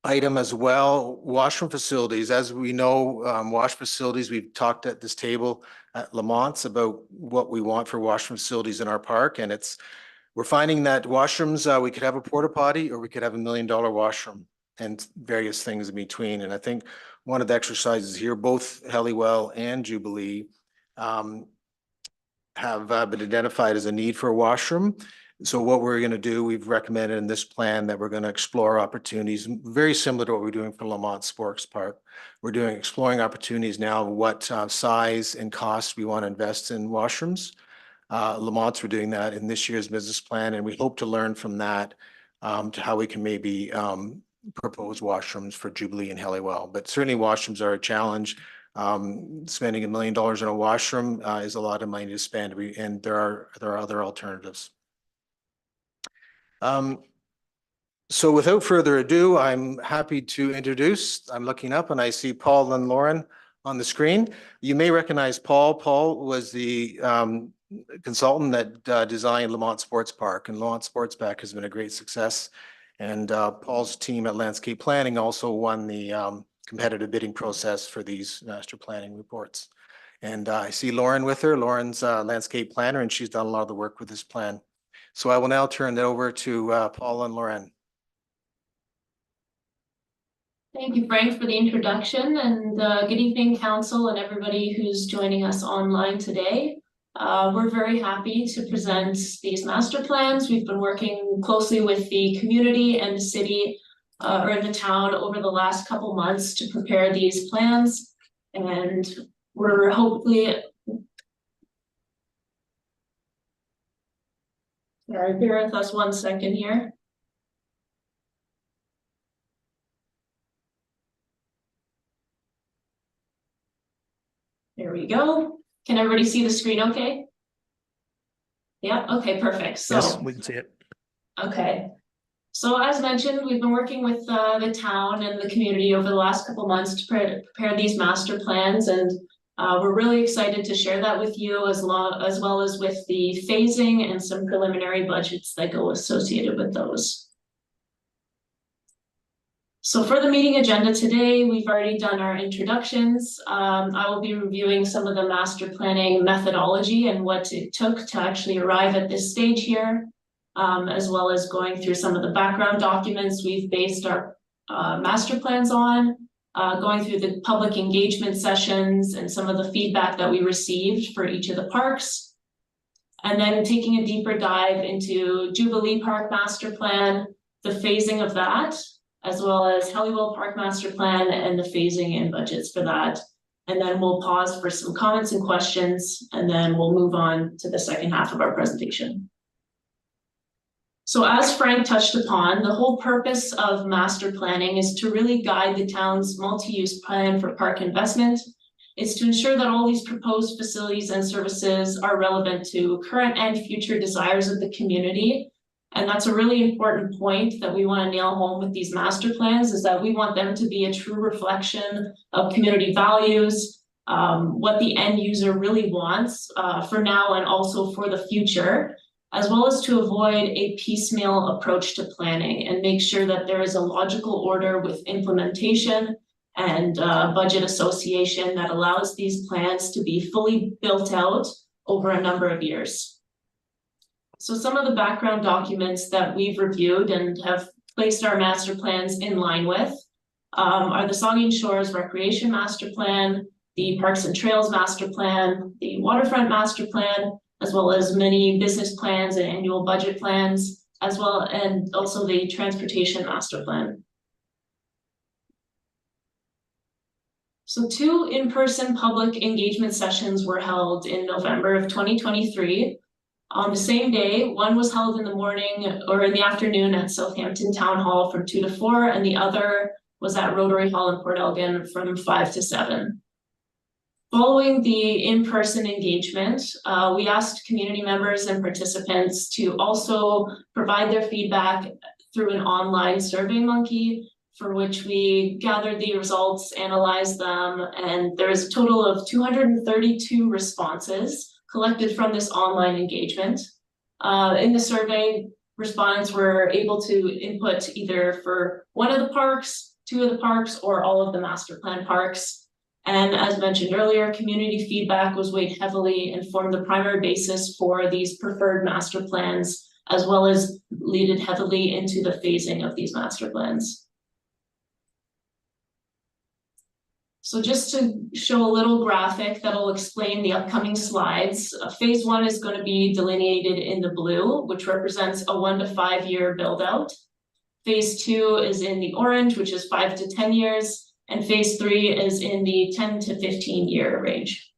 item as well, washroom facilities. As we know, wash facilities, we've talked at this table at Lamont's about what we want for washroom facilities in our park. And we're finding that washrooms, we could have a porta potty or we could have $1 million washroom and various things in between. And I think one of the exercises here, both Helliwell and Jubilee have been identified as a need for a washroom. So what we're going to do, we've recommended in this plan that we're going to explore opportunities very similar to what we're doing for Lamont Sports Park. We're exploring opportunities now of what size and cost we want to invest in washrooms. Lamont's, we're doing that in this year's business plan, and we hope to learn from that to how we can maybe propose washrooms for Jubilee and Helliwell. But certainly washrooms are a challenge. Spending $1 million on a washroom is a lot of money to spend, and there are other alternatives. So without further ado, I'm happy to introduce, I'm looking up and I see Paul and Lauren on the screen. You may recognize Paul. Paul was the consultant that designed Lamont Sports Park, and Lamont Sports Park has been a great success. And Paul's team at Landscape Planning also won the competitive bidding process for these master planning reports. And I see Lauren with her. Lauren's a landscape planner, and she's done a lot of the work with this plan. So I will now turn it over to Paul and Lauren. Thank you, Frank, for the introduction, and good evening, council, and everybody who's joining us online today. We're very happy to present these master plans. We've been working closely with the community and the city or the town over the last couple months to prepare these plans, and we're hopefully. Sorry, bear with us 1 second here. There we go. Can everybody see the screen okay? Yeah, okay, perfect. So Yes, we can see it. Okay. So as mentioned, we've been working with the town and the community over the last couple months to prepare these master plans, and we're really excited to share that with you as well as with the phasing and some preliminary budgets that go associated with those. So for the meeting agenda today, we've already done our introductions. I will be reviewing some of the master planning methodology and what it took to actually arrive at this stage here, as well as going through some of the background documents we've based our master plans on. Going through the public engagement sessions and some of the feedback that we received for each of the parks. And then taking a deeper dive into Jubilee Park Master Plan, the phasing of that, as well as Helliwell Park Master Plan and the phasing and budgets for that. And then we'll pause for some comments and questions, and then we'll move on to the second half of our presentation. So as Frank touched upon, the whole purpose of master planning is to really guide the town's multi-use plan for park investment. It's to ensure that all these proposed facilities and services are relevant to current and future desires of the community. And that's a really important point that we want to nail home with these master plans, is that we want them to be a true reflection of community values, what the end user really wants for now and also for the future, as well as to avoid a piecemeal approach to planning and make sure that there is a logical order with implementation and budget association that allows these plans to be fully built out over a number of years. So some of the background documents that we've reviewed and have placed our master plans in line with are the Saugeen Shores Recreation Master Plan, the Parks and Trails Master Plan, the Waterfront Master Plan, as well as many business plans and annual budget plans, as well, and also the Transportation Master Plan. So 2 in-person public engagement sessions were held in November of 2023. On the same day, one was held in the morning or in the afternoon at Southampton Town Hall from 2 to 4, and the other was at Rotary Hall in Port Elgin from 5 to 7. Following the in-person engagement, we asked community members and participants to also provide their feedback through an online SurveyMonkey for which we gathered the results, analyzed them, and there's a total of 232 responses collected from this online engagement. In the survey, respondents were able to input either for one of the parks, two of the parks, or all of the master plan parks. And as mentioned earlier, community feedback was weighed heavily and formed the primary basis for these preferred master plans, as well as leaded heavily into the phasing of these master plans. So just to show a little graphic that'll explain the upcoming slides, phase 1 is going to be delineated in the blue, which represents a 1 to 5 year build out. Phase 2 is in the orange, which is 5 to 10 years, and phase 3 is in the 10 to 15 year range.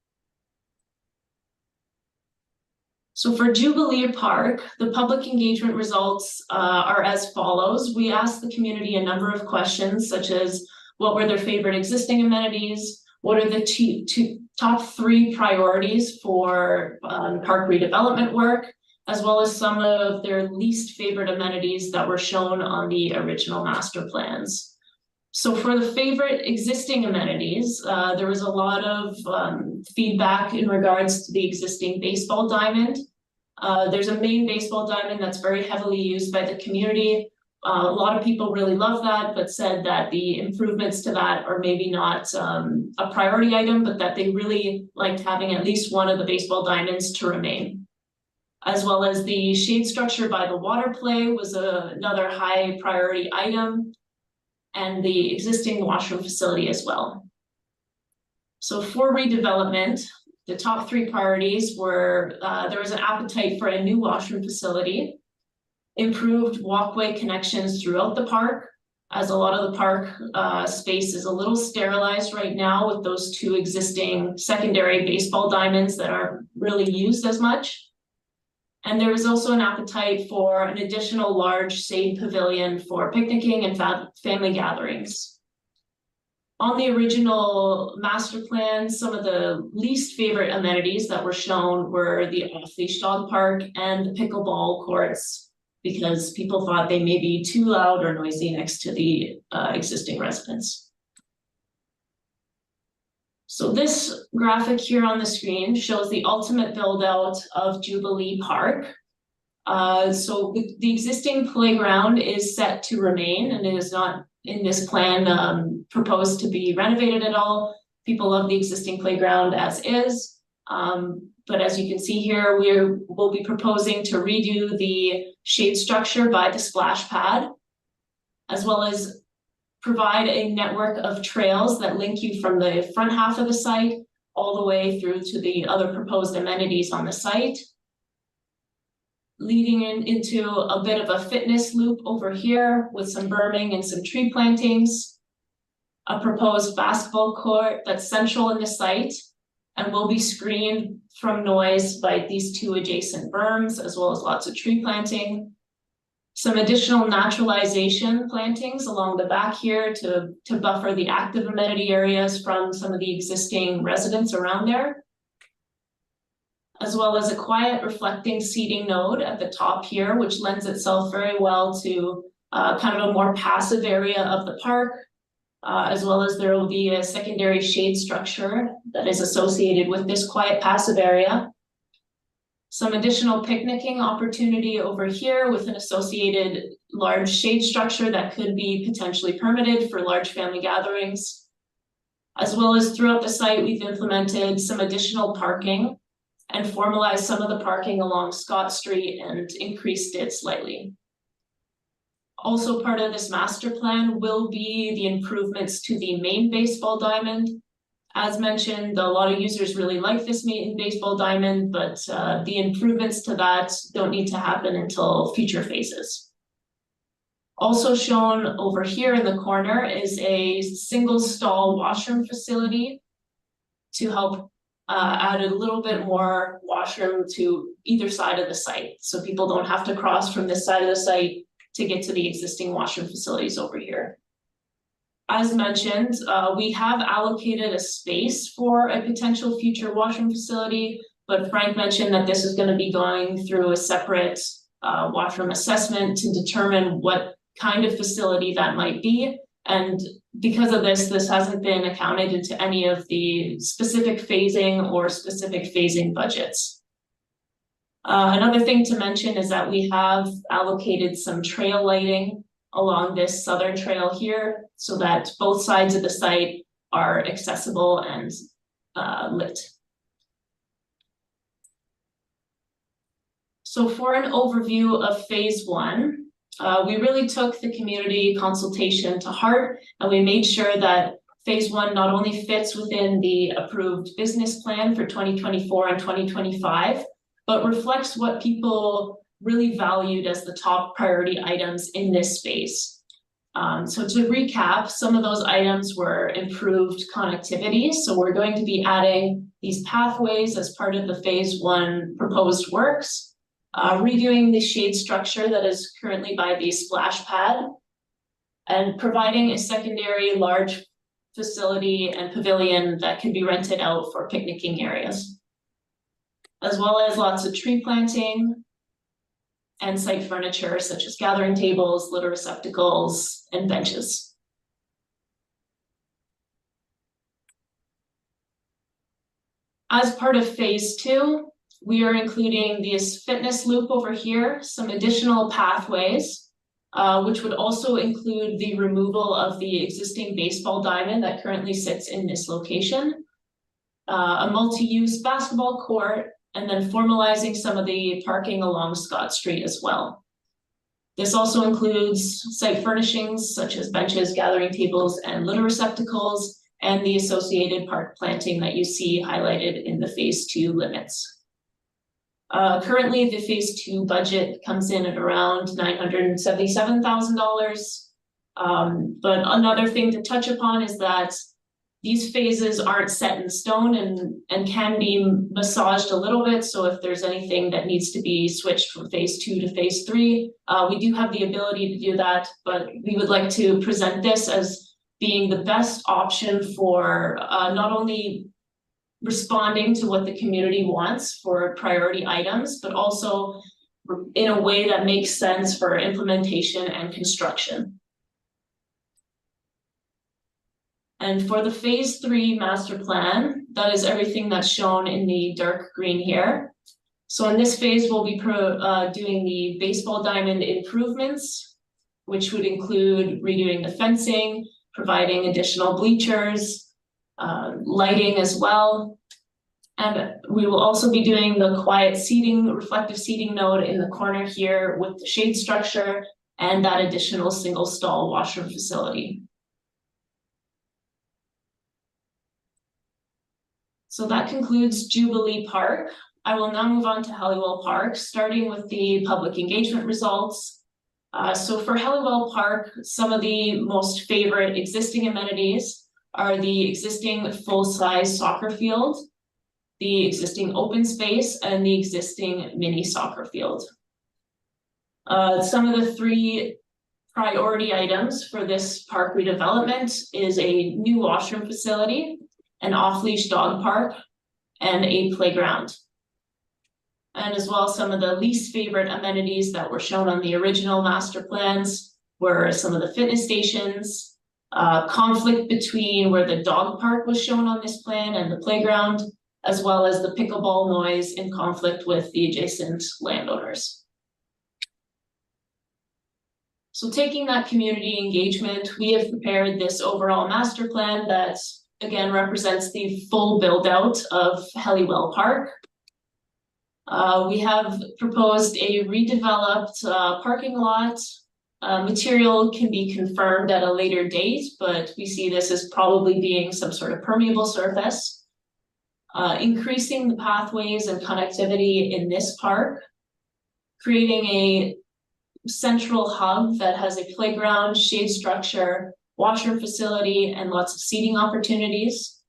So for Jubilee Park, the public engagement results are as follows. We asked the community a number of questions, such as what were their favorite existing amenities? What are the top 3 priorities for park redevelopment work, as well as some of their least favorite amenities that were shown on the original master plans. So for the favorite existing amenities, there was a lot of feedback in regards to the existing baseball diamond. There's a main baseball diamond that's very heavily used by the community. A lot of people really love that, but said that the improvements to that are maybe not a priority item, but that they really liked having at least one of the baseball diamonds to remain. As well as the shade structure by the water play was another high priority item, and the existing washroom facility as well. So for redevelopment, the top 3 priorities were there was an appetite for a new washroom facility, improved walkway connections throughout the park, as a lot of the park space is a little sterilized right now with those 2 existing secondary baseball diamonds that aren't really used as much. And there was also an appetite for an additional large shade pavilion for picnicking and family gatherings. On the original master plan, some of the least favorite amenities that were shown were the off-leash dog park and the pickleball courts, because people thought they may be too loud or noisy next to the existing residents. So this graphic here on the screen shows the ultimate build out of Jubilee Park. So the existing playground is set to remain, and it is not in this plan proposed to be renovated at all. People love the existing playground as is. But as you can see here, we'll be proposing to redo the shade structure by the splash pad, as well as provide a network of trails that link you from the front half of the site all the way through to the other proposed amenities on the site. Leading into a bit of a fitness loop over here with some berming and some tree plantings. A proposed basketball court that's central in the site and will be screened from noise by these 2 adjacent berms, as well as lots of tree planting. Some additional naturalization plantings along the back here to buffer the active amenity areas from some of the existing residents around there. As well as a quiet reflecting seating node at the top here, which lends itself very well to kind of a more passive area of the park. As well as there will be a secondary shade structure that is associated with this quiet passive area. Some additional picnicking opportunity over here with an associated large shade structure that could be potentially permitted for large family gatherings. As well as throughout the site, we've implemented some additional parking and formalized some of the parking along Scott Street and increased it slightly. Also part of this master plan will be the improvements to the main baseball diamond. As mentioned, a lot of users really like this main baseball diamond, but the improvements to that don't need to happen until future phases. Also shown over here in the corner is a single stall washroom facility to help add a little bit more washroom to either side of the site. So people don't have to cross from this side of the site to get to the existing washroom facilities over here. As mentioned, we have allocated a space for a potential future washroom facility, but Frank mentioned that this is going to be going through a separate washroom assessment to determine what kind of facility that might be, And because of this, this hasn't been accounted into any of the specific phasing or specific phasing budgets. Another thing to mention is that we have allocated some trail lighting along this southern trail here so that both sides of the site are accessible and lit. So for an overview of phase one, we really took the community consultation to heart, and we made sure that phase one not only fits within the approved business plan for 2024 and 2025, but reflects what people really valued as the top priority items in this space. So to recap, some of those items were improved connectivity. So we're going to be adding these pathways as part of the phase one proposed works. Redoing the shade structure that is currently by the splash pad, and providing a secondary large facility and pavilion that can be rented out for picnicking areas, as well as lots of tree planting and site furniture such as gathering tables, litter receptacles, and benches. As part of phase two, we are including this fitness loop over here, some additional pathways, which would also include the removal of the existing baseball diamond that currently sits in this location, a multi-use basketball court, and then formalizing some of the parking along Scott Street as well. This also includes site furnishings such as benches, gathering tables, and litter receptacles, and the associated park planting that you see highlighted in the phase two limits. Currently, the phase two budget comes in at around $977,000. But another thing to touch upon is that these phases aren't set in stone and can be massaged a little bit. So if there's anything that needs to be switched from phase two to phase three, we do have the ability to do that, but we would like to present this as being the best option for not only responding to what the community wants for priority items, but also in a way that makes sense for implementation and construction. And for the phase three master plan, that is everything that's shown in the dark green here. So in this phase, we'll be doing the baseball diamond improvements, which would include redoing the fencing, providing additional bleachers, lighting as well. And we will also be doing the quiet seating, reflective seating node in the corner here with the shade structure and that additional single stall washroom facility. So that concludes Jubilee Park. I will now move on to Halliwell Park, starting with the public engagement results. So for Halliwell Park, some of the most favorite existing amenities are the existing full-size soccer field, the existing open space, and the existing mini soccer field. Some of the three priority items for this park redevelopment is a new washroom facility, an off-leash dog park, and a playground. And as well, some of the least favorite amenities that were shown on the original master plans were some of the fitness stations, conflict between where the dog park was shown on this plan and the playground, as well as the pickleball noise in conflict with the adjacent landowners. So taking that community engagement, we have prepared this overall master plan that again represents the full build out of Halliwell Park. We have proposed a redeveloped parking lot. Material can be confirmed at a later date, but we see this as probably being some sort of permeable surface. Increasing the pathways and connectivity in this park, creating a central hub that has a playground, shade structure, washroom facility, and lots of seating opportunities,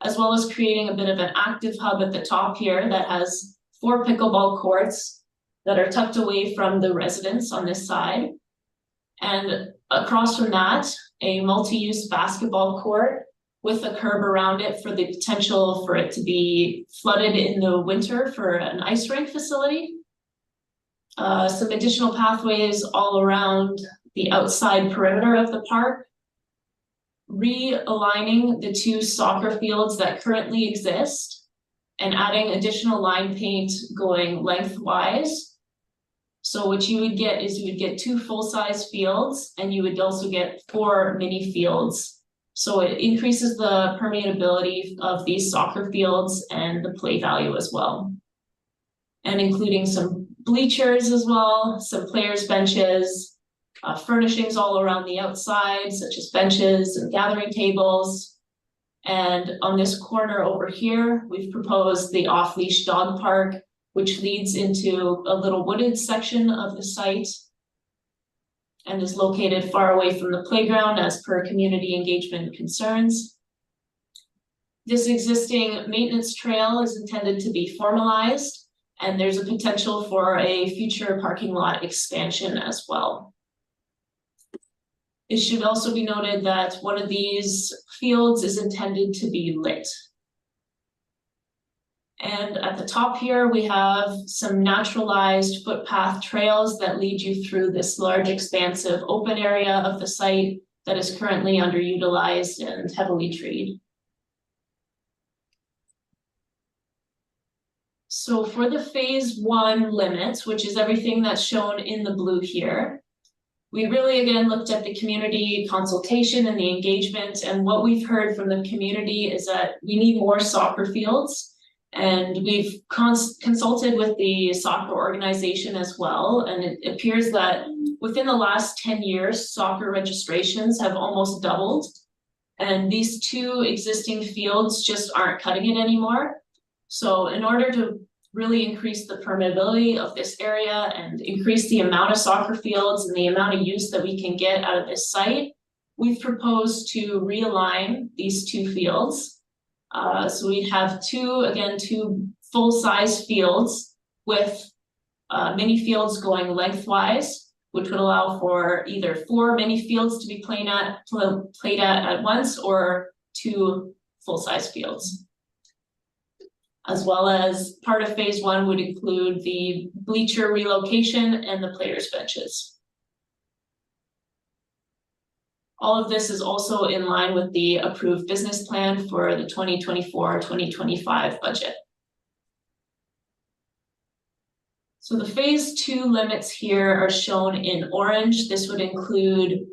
as well as creating a bit of an active hub at the top here that has 4 pickleball courts that are tucked away from the residents on this side. And across from that, a multi-use basketball court with a curb around it for the potential for it to be flooded in the winter for an ice rink facility. Some additional pathways all around the outside perimeter of the park, realigning the two soccer fields that currently exist and adding additional line paint going lengthwise. So what you would get is you would get 2 full-size fields and you would also get 4 mini fields. So it increases the permeability of these soccer fields and the play value as well. And including some bleachers as well, some players' benches, furnishings all around the outside, such as benches and gathering tables. And on this corner over here, we've proposed the off-leash dog park, which leads into a little wooded section of the site and is located far away from the playground as per community engagement concerns. This existing maintenance trail is intended to be formalized, and there's a potential for a future parking lot expansion as well. It should also be noted that one of these fields is intended to be lit. And at the top here, we have some naturalized footpath trails that lead you through this large expansive open area of the site that is currently underutilized and heavily treed. So for the phase 1 limits, which is everything that's shown in the blue here, we really again looked at the community consultation and the engagement, and what we've heard from the community is that we need more soccer fields. And we've consulted with the soccer organization as well, and it appears that within the last 10 years, soccer registrations have almost doubled. And these 2 existing fields just aren't cutting it anymore. So in order to really increase the permeability of this area and increase the amount of soccer fields and the amount of use that we can get out of this site, we've proposed to realign these 2 fields. So we'd have 2 full-size fields with mini fields going lengthwise, which would allow for either 4 mini fields to be played at once, or 2 full-size fields. As well as part of phase 1 would include the bleacher relocation and the players' benches. All of this is also in line with the approved business plan for the 2024-2025 budget. So the phase 2 limits here are shown in orange. This would include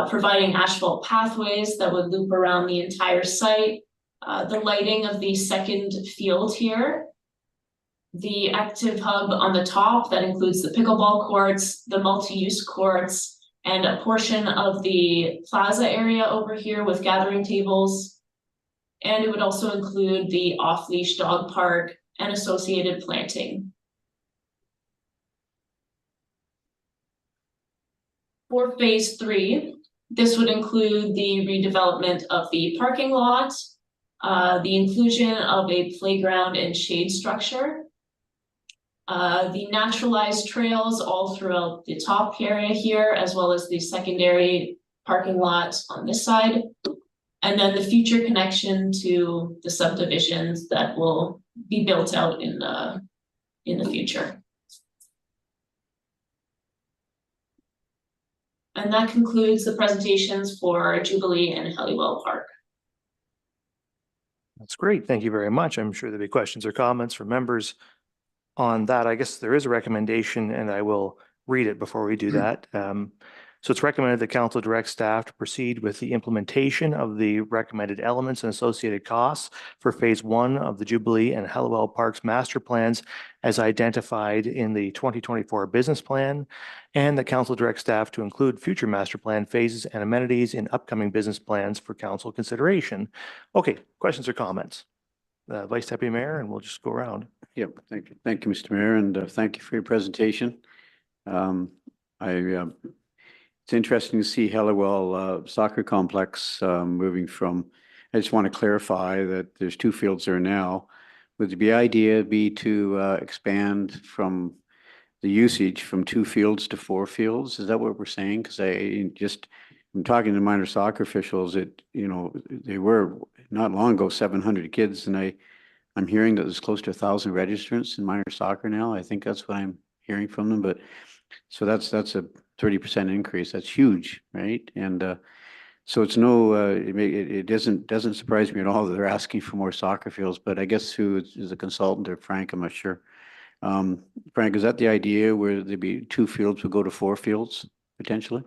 providing asphalt pathways that would loop around the entire site, the lighting of the second field here, the active hub on the top that includes the pickleball courts, the multi-use courts, and a portion of the plaza area over here with gathering tables. And it would also include the off-leash dog park and associated planting. For phase 3, this would include the redevelopment of the parking lot, the inclusion of a playground and shade structure, the naturalized trails all throughout the top area here, as well as the secondary parking lot on this side, and then the future connection to the subdivisions that will be built out in the future. And that concludes the presentations for Jubilee and Helliwell Park. That's great. Thank you very much. I'm sure there'll be questions or comments from members on that. I guess there is a recommendation, and I will read it before we do that. So it's recommended that council direct staff to proceed with the implementation of the recommended elements and associated costs for phase 1 of the Jubilee and Helliwell Parks master plans as identified in the 2024 business plan, and that council direct staff to include future master plan phases and amenities in upcoming business plans for council consideration. Okay, questions or comments? Vice Deputy Mayor, and we'll just go around. Yep, thank you. Thank you, Mr. Mayor, and thank you for your presentation. It's interesting to see Helliwell soccer complex moving from, I just want to clarify that there's 2 fields there now. Would the idea be to expand from the usage from 2 fields to 4 fields? Is that what we're saying? Because I'm talking to minor soccer officials, they were not long ago 700 kids, and I'm hearing that there's close to 1,000 registrants in minor soccer now. I think that's what I'm hearing from them, but so that's a 30% increase. That's huge, right? And So it's no, it doesn't surprise me at all that they're asking for more soccer fields, but I guess who is a consultant or Frank, I'm not sure. Frank, is that the idea where there'd be 2 fields would go to 4 fields potentially?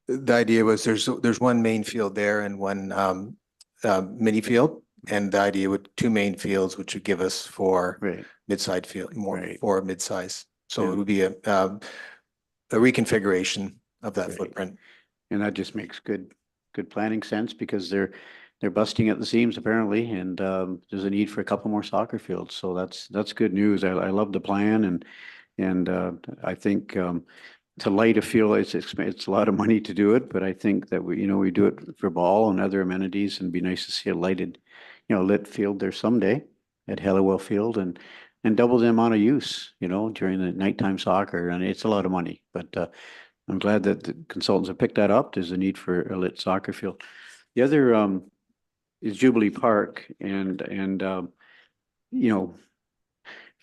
The idea was there's one main field there and one mini field. And the idea with 2 main fields, which would give us 4 Right. mid-side field, more Right. 4 mid-size. So Yeah. it would be a reconfiguration of that Right. footprint. And that just makes good planning sense because they're busting at the seams apparently, and there's a need for a couple more soccer fields. So that's good news. I love the plan, and I think to light a field, it's a lot of money to do it, but I think that we do it for ball and other amenities, and it'd be nice to see a lighted, lit field there someday at Helliwell Field, and double the amount of use, during the nighttime soccer, and it's a lot of money, but I'm glad that the consultants have picked that up. There's a need for a lit soccer field. The other is Jubilee Park, and if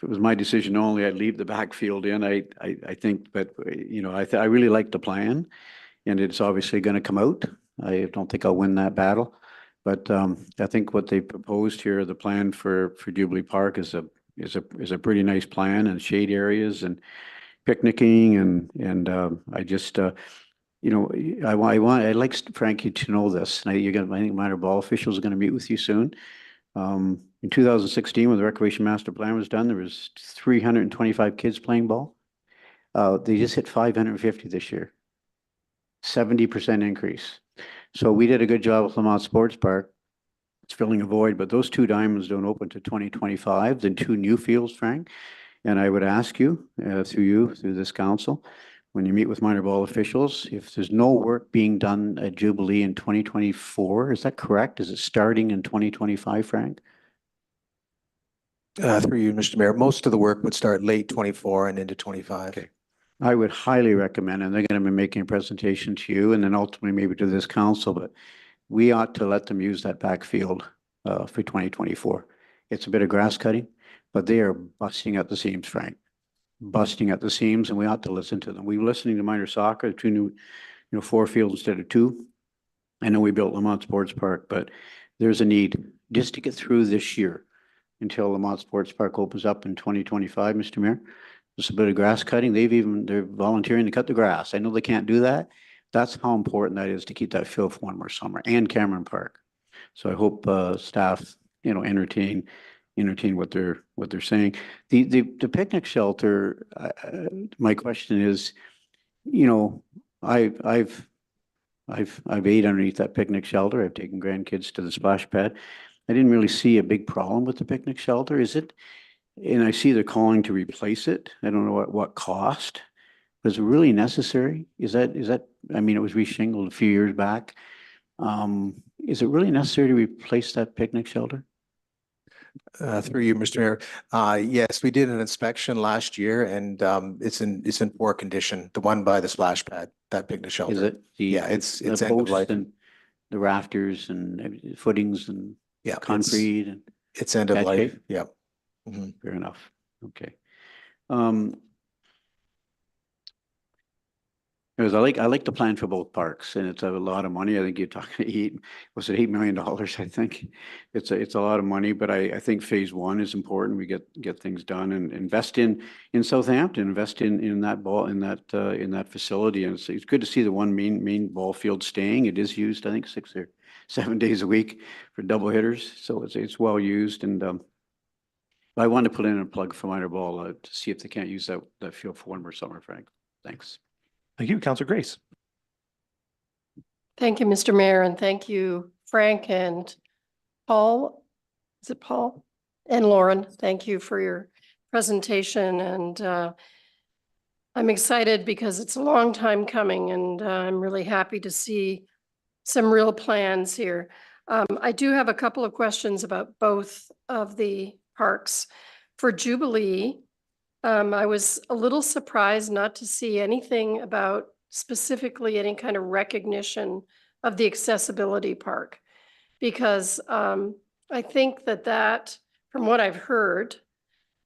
it was my decision only, I'd leave the backfield in. I think, but I really like the plan, and it's obviously going to come out. I don't think I'll win that battle, but I think what they proposed here, the plan for Jubilee Park, is a pretty nice plan, and shade areas and picnicking, and I just I'd like Frankie to know this. And I think minor ball officials are going to meet with you soon. In 2016, when the recreation master plan was done, there was 325 kids playing ball. They just hit 550 this year. 70% increase. So we did a good job with Lamont Sports Park. It's filling a void, but those 2 diamonds don't open to 2025. Then 2 new fields, Frank. And I would ask you, through this council, when you meet with minor ball officials, if there's no work being done at Jubilee in 2024, is that correct? Is it starting in 2025, Frank? Through you, Mr. Mayor, most of the work would start late 24 and into 25. Okay. I would highly recommend, and they're going to be making a presentation to you and then ultimately maybe to this council, but we ought to let them use that backfield for 2024. It's a bit of grass cutting, but they are busting at the seams, Frank. Busting at the seams, and we ought to listen to them. We were listening to minor soccer, 2 new, 4 fields instead of 2. I know we built Lamont Sports Park, but there's a need just to get through this year until Lamont Sports Park opens up in 2025, Mr. Mayor. Just a bit of grass cutting. They're volunteering to cut the grass. I know they can't do that. That's how important that is to keep that field for one more summer, and Cameron Park. So I hope staff, entertain what they're saying. The picnic shelter, my question is, I've ate underneath that picnic shelter. I've taken grandkids to the splash pad. I didn't really see a big problem with the picnic shelter. Is it? And I see they're calling to replace it. I don't know what cost. But is it really necessary? Is that, I mean, it was reshingled a few years back. Is it really necessary to replace that picnic shelter? Through you, Mr. Mayor. Yes, we did an inspection last year, and it's in poor condition. The one by the splash pad, that picnic shelter. Is it? Yeah, it's the end of posts life. and the rafters and footings and Yeah, concrete and it's end of Bad life. shape? Yeah. Mhm. fair enough. Okay. Because I like the plan for both parks, and it's a lot of money. I think you're talking $8 million, I think. It's a lot of money, but I think phase 1 is important. We get things done and invest in Southampton, invest in that ball, in that facility. And it's good to see the one main ball field staying. It is used, I think, 6 or 7 days a week for double hitters. So it's well used. And I want to put in a plug for minor ball to see if they can't use that field for one more summer, Frank. Thanks. Thank you, Councillor Grace. Thank you, Mr. Mayor, and thank you, Frank and Paul. Is it Paul? And Lauren, thank you for your presentation. And I'm excited because it's a long time coming, and I'm really happy to see some real plans here. I do have a couple of questions about both of the parks. For Jubilee, I was a little surprised not to see anything about specifically any kind of recognition of the accessibility park. Because I think that from what I've heard,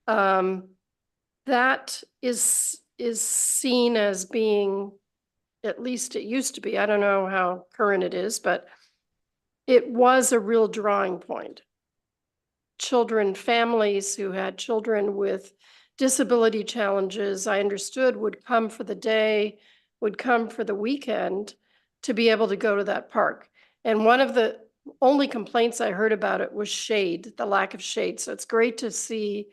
that is seen as being at least it used to be, I don't know how current it is, but it was a real drawing point. Children, families who had children with disability challenges, I understood would come for the day, would come for the weekend to be able to go to that park. And one of the only complaints I heard about it was shade, the lack of shade. So it's great to see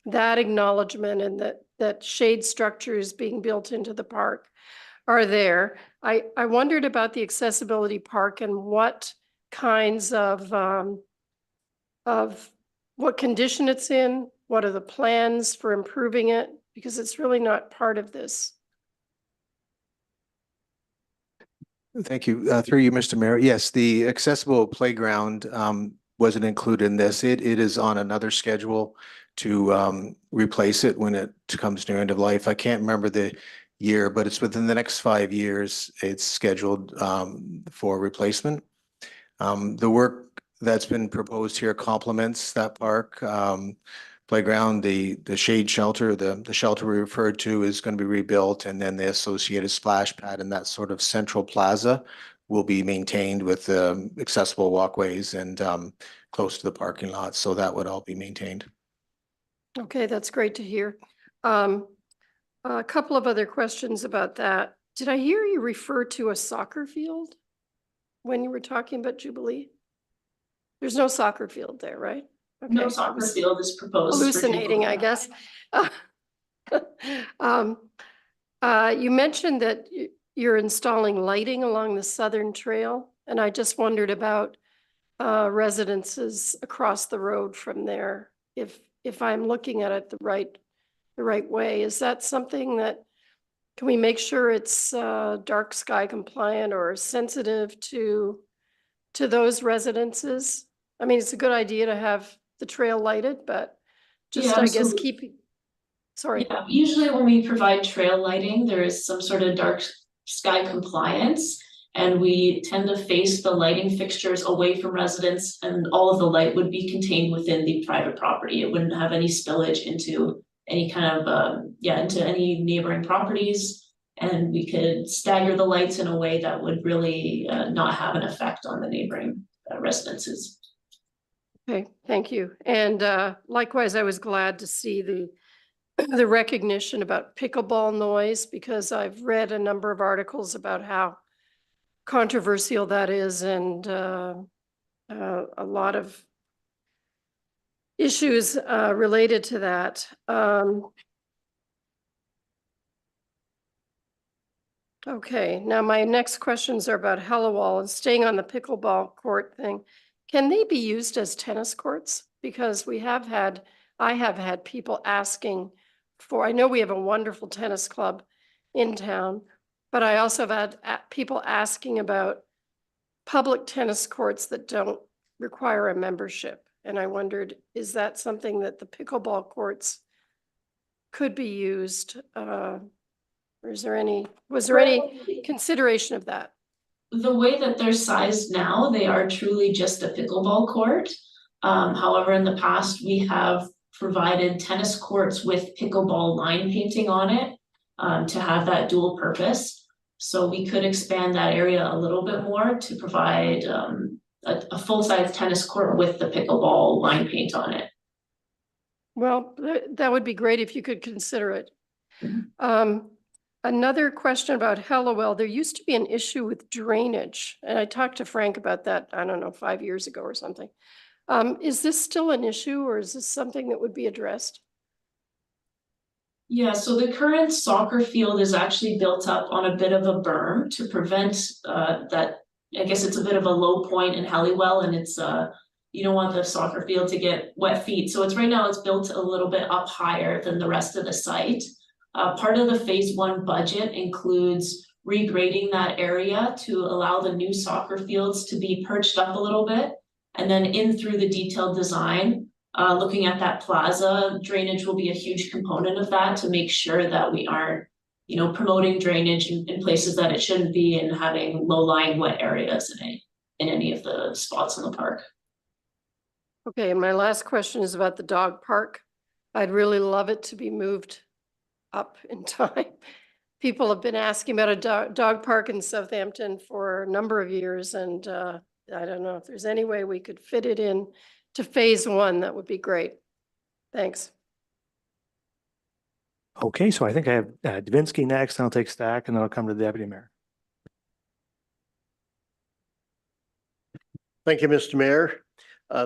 that acknowledgement and that shade structures being built into the park are there. I wondered about the accessibility park and what kinds of what condition it's in, what are the plans for improving it, because it's really not part of this. Thank you. Through you, Mr. Mayor. Yes, the accessible playground wasn't included in this. It is on another schedule to replace it when it comes near end of life. I can't remember the year, but it's within the next 5 years. It's scheduled for replacement. The work that's been proposed here complements that park playground. The shade shelter, the shelter we referred to is going to be rebuilt, and then the associated splash pad and that sort of central plaza will be maintained with accessible walkways and close to the parking lot. So that would all be maintained. Okay, that's great to hear. A couple of other questions about that. Did I hear you refer to a soccer field when you were talking about Jubilee? There's no soccer field there, right? Okay, No I soccer was field is proposed. for hallucinating, I Jubilee. guess. You mentioned that you're installing lighting along the southern trail, and I just wondered about residences across the road from there. If I'm looking at it the right way, is that something that, can we make sure it's dark sky compliant or sensitive to those residences? I mean, it's a good idea to have the trail lighted, but just, Yeah, I guess, absolutely. sorry. Yeah, usually when we provide trail lighting, there is some sort of dark sky compliance. And we tend to face the lighting fixtures away from residents, and all of the light would be contained within the private property. It wouldn't have any spillage into any kind of, into any neighboring properties. And we could stagger the lights in a way that would really not have an effect on the neighboring residences. Okay, thank you. And likewise, I was glad to see the recognition about pickleball noise, because I've read a number of articles about how controversial that is, and a lot of issues related to that. Okay, now my next questions are about Hellawell, and staying on the pickleball court thing. Can they be used as tennis courts? Because I have had people asking for, I know we have a wonderful tennis club in town, but I also have had people asking about public tennis courts that don't require a membership. And I wondered, is that something that the pickleball courts could be used? Or was there any consideration of that? The way that they're sized now, they are truly just a pickleball court. However, in the past, we have provided tennis courts with pickleball line painting on it to have that dual purpose. So we could expand that area a little bit more to provide a full-size tennis court with the pickleball line paint on it. Well, that would be great if you could consider it. Another question about Hellawell, there used to be an issue with drainage, and I talked to Frank about that, I don't know, 5 years ago or something. Is this still an issue, or is this something that would be addressed? Yeah, so the current soccer field is actually built up on a bit of a berm to prevent that. I guess it's a bit of a low point in Hellawell, and it's you don't want the soccer field to get wet feet. So it's right now it's built a little bit up higher than the rest of the site. Part of the phase 1 budget includes regrading that area to allow the new soccer fields to be perched up a little bit. And then in through the detailed design, looking at that plaza, drainage will be a huge component of that to make sure that we aren't, promoting drainage in places that it shouldn't be, and having low-lying wet areas in any of the spots in the park. Okay, and my last question is about the dog park. I'd really love it to be moved up in time. people have been asking about a dog park in Southampton for a number of years, and I don't know if there's any way we could fit it in to phase one. That would be great. Thanks. Okay, so I think I have Davinsky next, and I'll take Stack, and then I'll come to the Deputy Mayor. Thank you, Mr. Mayor.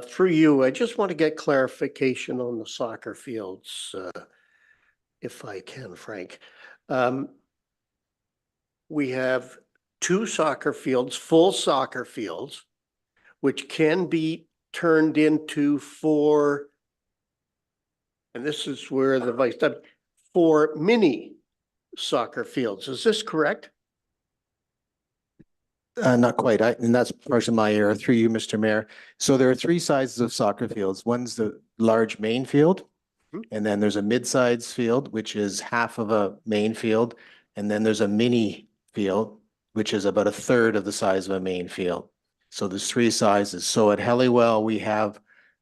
Through you, I just want to get clarification on the soccer fields, if I can, Frank. We have 2 soccer fields, full soccer fields, which can be turned into 4, and this is where the vice, 4 mini soccer fields. Is this correct? Not quite. And that's partially my error through you, Mr. Mayor. So there are 3 sizes of soccer fields. One's the large main field. And then there's a mid-size field, which is half of a main field. And then there's a mini field, which is about a third of the size of a main field. So there's 3 sizes. So at Helliwell, we have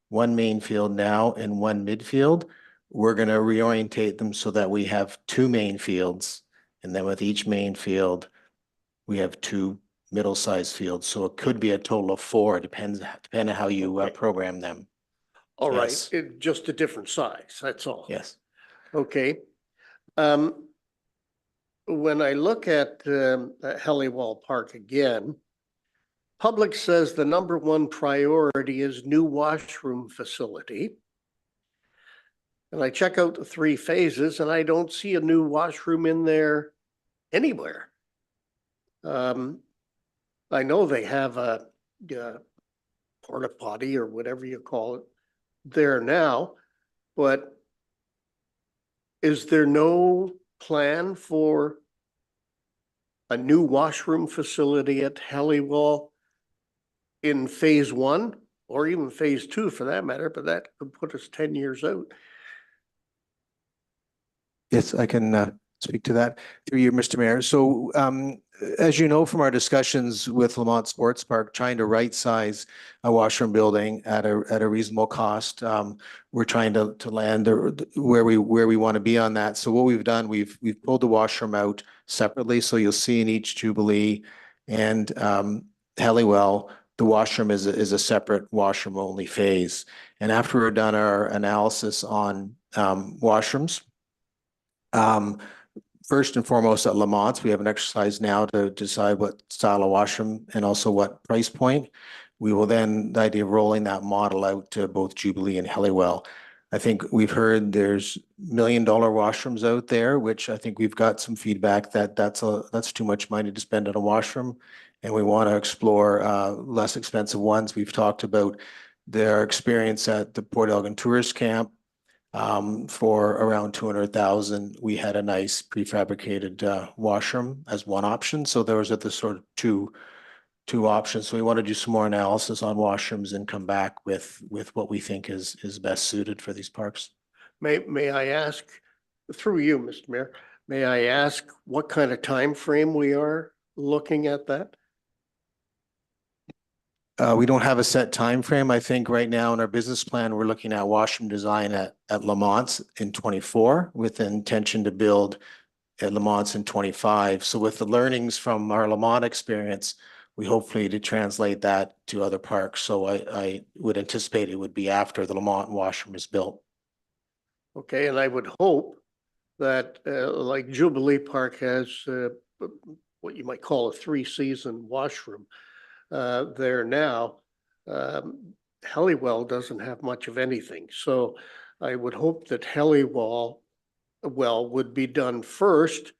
1 main field now and 1 midfield. We're going to reorientate them so that we have 2 main fields. And then with each main field, we have 2 middle-sized fields. So it could be a total of 4, depending on how you Okay. program them. All right, Yes. just a different size, that's all. Yes. Okay. When I look at Helliwell Park again, public says the #1 priority is new washroom facility. And I check out the 3 phases and I don't see a new washroom in there anywhere. I know they have a porta potty or whatever you call it there now, but is there no plan for a new washroom facility at Helliwell in phase 1 or even phase 2 for that matter, but that could put us 10 years out? Yes, I can speak to that through you, Mr. Mayor. So as you know from our discussions with Lamont Sports Park, trying to right size a washroom building at a reasonable cost, we're trying to land where we want to be on that. So what we've done, we've pulled the washroom out separately. So you'll see in each Jubilee and Helliwell, the washroom is a separate washroom only phase. And after we've done our analysis on washrooms, first and foremost at Lamont, we have an exercise now to decide what style of washroom and also what price point. We will then, the idea of rolling that model out to both Jubilee and Helliwell. I think we've heard there's $1 million washrooms out there, which I think we've got some feedback that that's too much money to spend on a washroom. And we want to explore less expensive ones. We've talked about their experience at the Port Elgin Tourist Camp. For around 200,000, we had a nice prefabricated washroom as one option. So those are the sort of two options. So we want to do some more analysis on washrooms and come back with what we think is best suited for these parks. May I ask, through you, Mr. Mayor, may I ask what kind of time frame we are looking at that? We don't have a set time frame. I think right now in our business plan, we're looking at washroom design at Lamont in 24 with the intention to build at Lamont in 25. So with the learnings from our Lamont experience, we hopefully to translate that to other parks. So I would anticipate it would be after the Lamont washroom is built. Okay, and I would hope that like Jubilee Park has what you might call a 3-season washroom there now. Helliwell doesn't have much of anything. So I would hope that Helliwell would be done first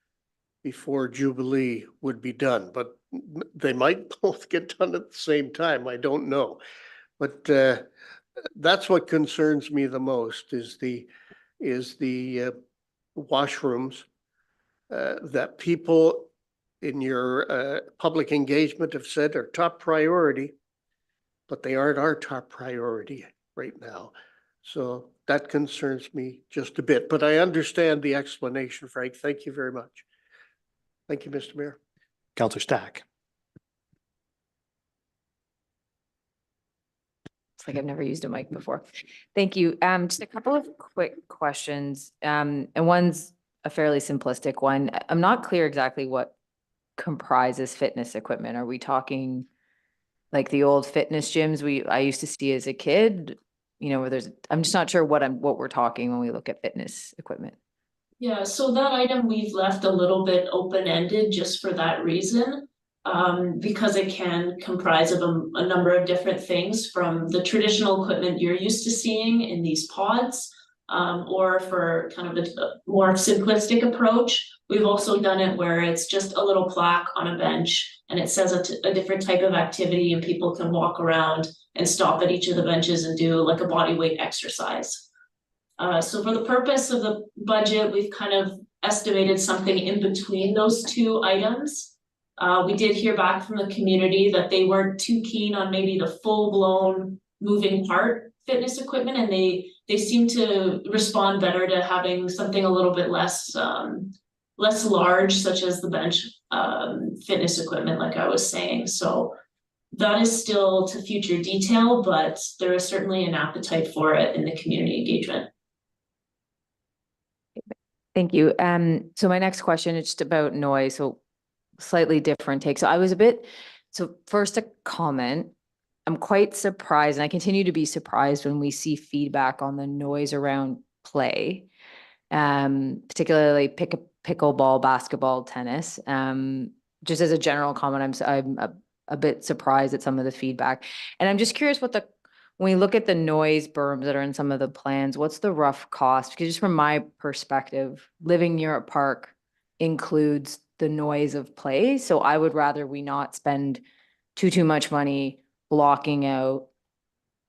before Jubilee would be done, but they might both get done at the same time. I don't know. But that's what concerns me the most is the washrooms that people in your public engagement have said are top priority, but they aren't our top priority right now. So that concerns me just a bit, but I understand the explanation, Frank. Thank you very much. Thank you, Mr. Mayor. Councillor Stack. It's like I've never used a mic before. Thank you. Just a couple of quick questions. And one's a fairly simplistic one. I'm not clear exactly what comprises fitness equipment. Are we talking like the old fitness gyms I used to see as a kid? You know, where I'm just not sure what we're talking when we look at fitness equipment. Yeah, so that item we've left a little bit open-ended just for that reason. Because it can comprise of a number of different things, from the traditional equipment you're used to seeing in these pods, or for kind of a more simplistic approach. We've also done it where it's just a little plaque on a bench and it says a different type of activity, and people can walk around and stop at each of the benches and do like a body weight exercise. So for the purpose of the budget, we've kind of estimated something in between those two items. We did hear back from the community that they weren't too keen on maybe the full-blown moving part fitness equipment, and they seem to respond better to having something a little bit less large, such as the bench fitness equipment, like I was saying. So that is still to future detail, but there is certainly an appetite for it in the community engagement. Thank you. So my next question is just about noise. So slightly different take. So first a comment. I'm quite surprised, and I continue to be surprised when we see feedback on the noise around play, particularly pickleball, basketball, tennis. Just as a general comment, I'm a bit surprised at some of the feedback. And I'm just curious when we look at the noise berms that are in some of the plans, what's the rough cost? Because just from my perspective, living near a park includes the noise of play. So I would rather we not spend too much money blocking out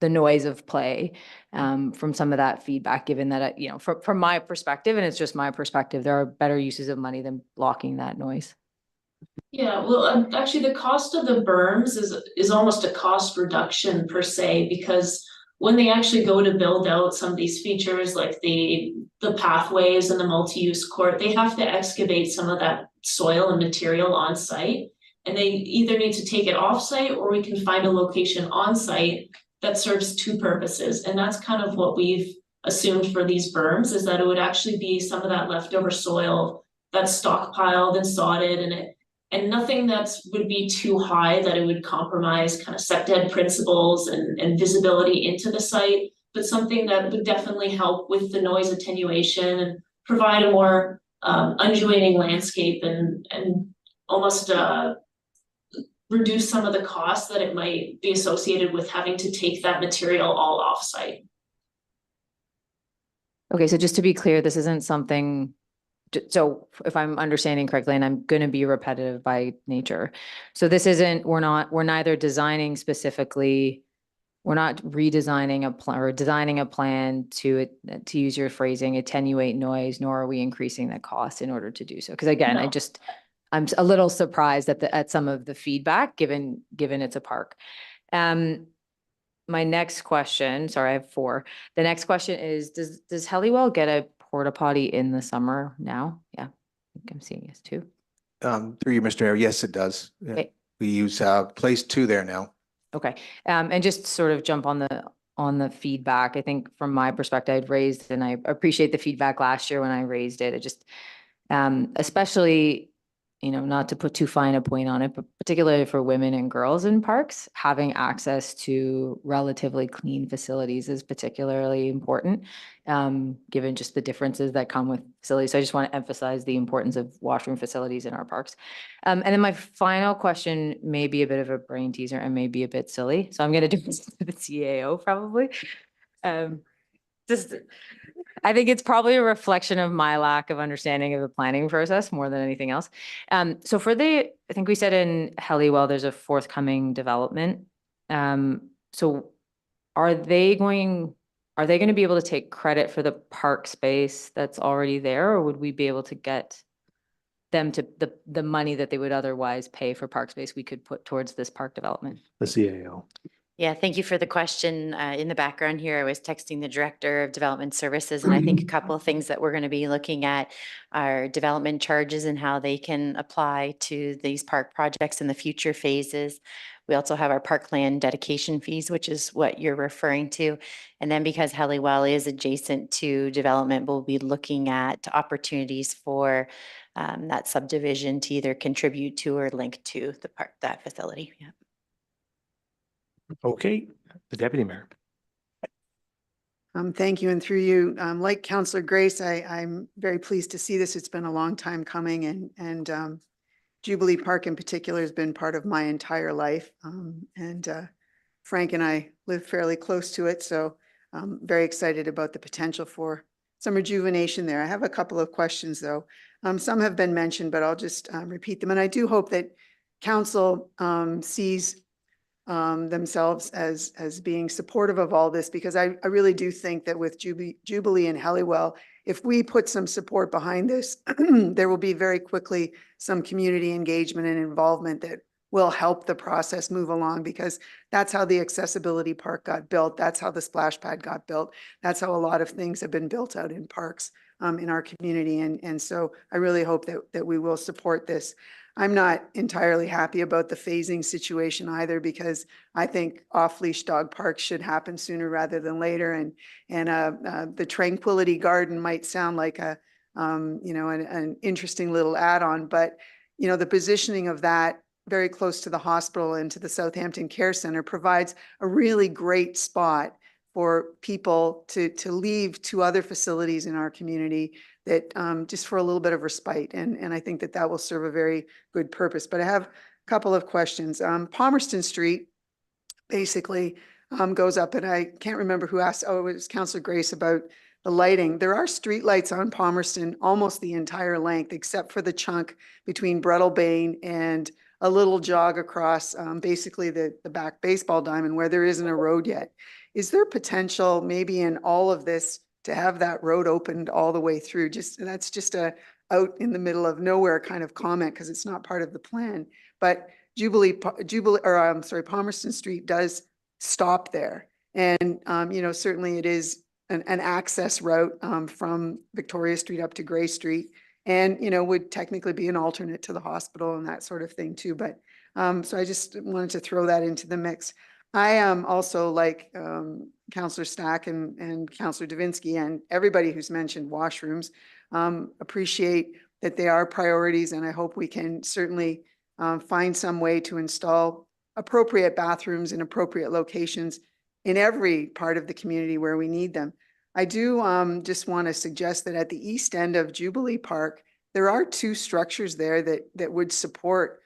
the noise of play from some of that feedback, given that, from my perspective, and it's just my perspective, there are better uses of money than blocking that noise. Yeah, well, actually, the cost of the berms is almost a cost reduction per se, because when they actually go to build out some of these features like the pathways and the multi-use court, they have to excavate some of that soil and material on site. And they either need to take it off site, or we can find a location on site that serves two purposes. And that's kind of what we've assumed for these berms, is that it would actually be some of that leftover soil that's stockpiled and sodded, and nothing that would be too high that it would compromise kind of SecDed principles and visibility into the site, but something that would definitely help with the noise attenuation and provide a more undulating landscape and almost reduce some of the costs that it might be associated with having to take that material all off site. Okay, so just to be clear, this isn't something. So if I'm understanding correctly, and I'm going to be repetitive by nature. So this isn't, we're neither designing specifically, we're not redesigning a plan or designing a plan to use your phrasing, attenuate noise, nor are we increasing the cost in order to do so. Because again, No. I'm a little surprised at some of the feedback given it's a park. My next question, sorry, I have 4. The next question is, does Helliwell get a porta potty in the summer now? Yeah, I think I'm seeing this too. Through you, Mr. Mayor, yes, it does. Yeah. Okay. We use place 2 there now. Okay, and just sort of jump on the feedback. I think from my perspective, I'd raised, and I appreciate the feedback last year when I raised it. It just, especially, not to put too fine a point on it, but particularly for women and girls in parks, having access to relatively clean facilities is particularly important, given just the differences that come with facilities. So I just want to emphasize the importance of washroom facilities in our parks. And then my final question may be a bit of a brain teaser and may be a bit silly. So I'm going to do this to the CAO probably. I think it's probably a reflection of my lack of understanding of the planning process more than anything else. So I think we said in Helliwell, there's a forthcoming development. So are they going to be able to take credit for the park space that's already there, or would we be able to get them to the money that they would otherwise pay for park space we could put towards this park development? The CAO. Yeah, thank you for the question. In the background here, I was texting the Director of Development Services, and I think a couple of things that we're going to be looking at are development charges and how they can apply to these park projects in the future phases. We also have our parkland dedication fees, which is what you're referring to. And then because Helliwell is adjacent to development, we'll be looking at opportunities for that subdivision to either contribute to or link to the park, that facility. Yeah. Okay, the Deputy Mayor. Thank you. And through you, like Councillor Grace, I'm very pleased to see this. It's been a long time coming, and Jubilee Park in particular has been part of my entire life. Frank and I live fairly close to it, so I'm very excited about the potential for some rejuvenation there. I have a couple of questions though. Some have been mentioned, but I'll just repeat them. And I do hope that council sees themselves as being supportive of all this, because I really do think that with Jubilee and Helliwell, if we put some support behind this, there will be very quickly some community engagement and involvement that will help the process move along, because that's how the accessibility park got built. That's how the splash pad got built. That's how a lot of things have been built out in parks in our community. And so I really hope that we will support this. I'm not entirely happy about the phasing situation either, because I think off-leash dog parks should happen sooner rather than later. And the Tranquility Garden might sound like an interesting little add-on, but the positioning of that very close to the hospital and to the Southampton Care Center provides a really great spot for people to leave to other facilities in our community that just for a little bit of respite. And I think that will serve a very good purpose. But I have a couple of questions. Palmerston Street basically goes up, and I can't remember who asked, oh, it was Councillor Grace, about the lighting. There are street lights on Palmerston almost the entire length, except for the chunk between Brettlebain and a little jog across basically the back baseball diamond where there isn't a road yet. Is there potential maybe in all of this to have that road opened all the way through? That's just a out in the middle of nowhere kind of comment, because it's not part of the plan. But Palmerston Street does stop there. And, certainly it is an access route from Victoria Street up to Gray Street, and, would technically be an alternate to the hospital and that sort of thing too. But so I just wanted to throw that into the mix. I am also, like Councillor Stack and Councillor Davinsky and everybody who's mentioned washrooms, appreciate that they are priorities, and I hope we can certainly find some way to install appropriate bathrooms in appropriate locations in every part of the community where we need them. I do just want to suggest that at the east end of Jubilee Park, there are two structures there that would support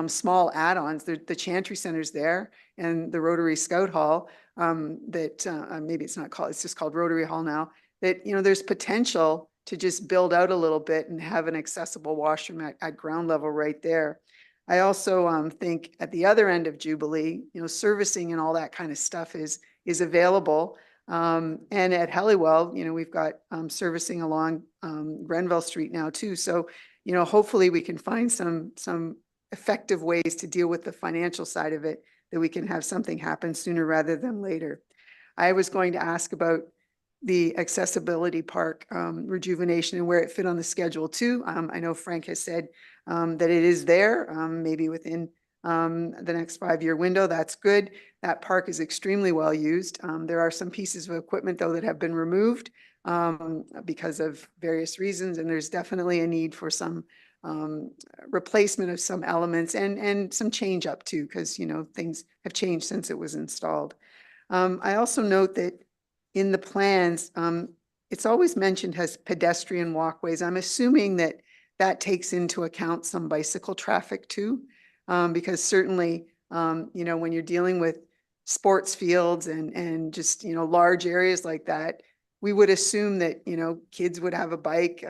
small add-ons. The Chantry Center's there, and the Rotary Scout Hall that maybe it's not called, it's just called Rotary Hall now, that, there's potential to just build out a little bit and have an accessible washroom at ground level right there. I also think at the other end of Jubilee, servicing and all that kind of stuff is available. And at Helliwell, we've got servicing along Grenville Street now too. So, hopefully we can find some effective ways to deal with the financial side of it, that we can have something happen sooner rather than later. I was going to ask about the accessibility park rejuvenation and where it fit on the schedule too. I know Frank has said that it is there, maybe within the next 5-year window. That's good. That park is extremely well used. There are some pieces of equipment though that have been removed because of various reasons, and there's definitely a need for some replacement of some elements and some change up too, because things have changed since it was installed. I also note that in the plans, it's always mentioned as pedestrian walkways. I'm assuming that takes into account some bicycle traffic too, because certainly, when you're dealing with sports fields and just, large areas like that, we would assume that, kids would have a bike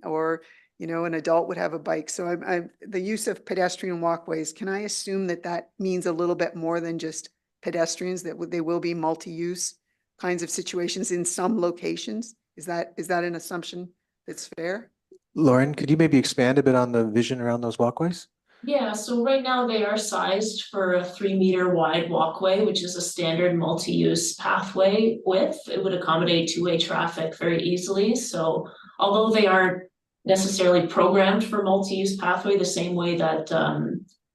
or, an adult would have a bike. So the use of pedestrian walkways, can I assume that means a little bit more than just pedestrians, that they will be multi-use kinds of situations in some locations? Is that an assumption that's fair? Lauren, could you maybe expand a bit on the vision around those walkways? Yeah, so right now they are sized for a 3 meter wide walkway, which is a standard multi-use pathway width. It would accommodate two-way traffic very easily. So although they aren't necessarily programmed for multi-use pathway the same way that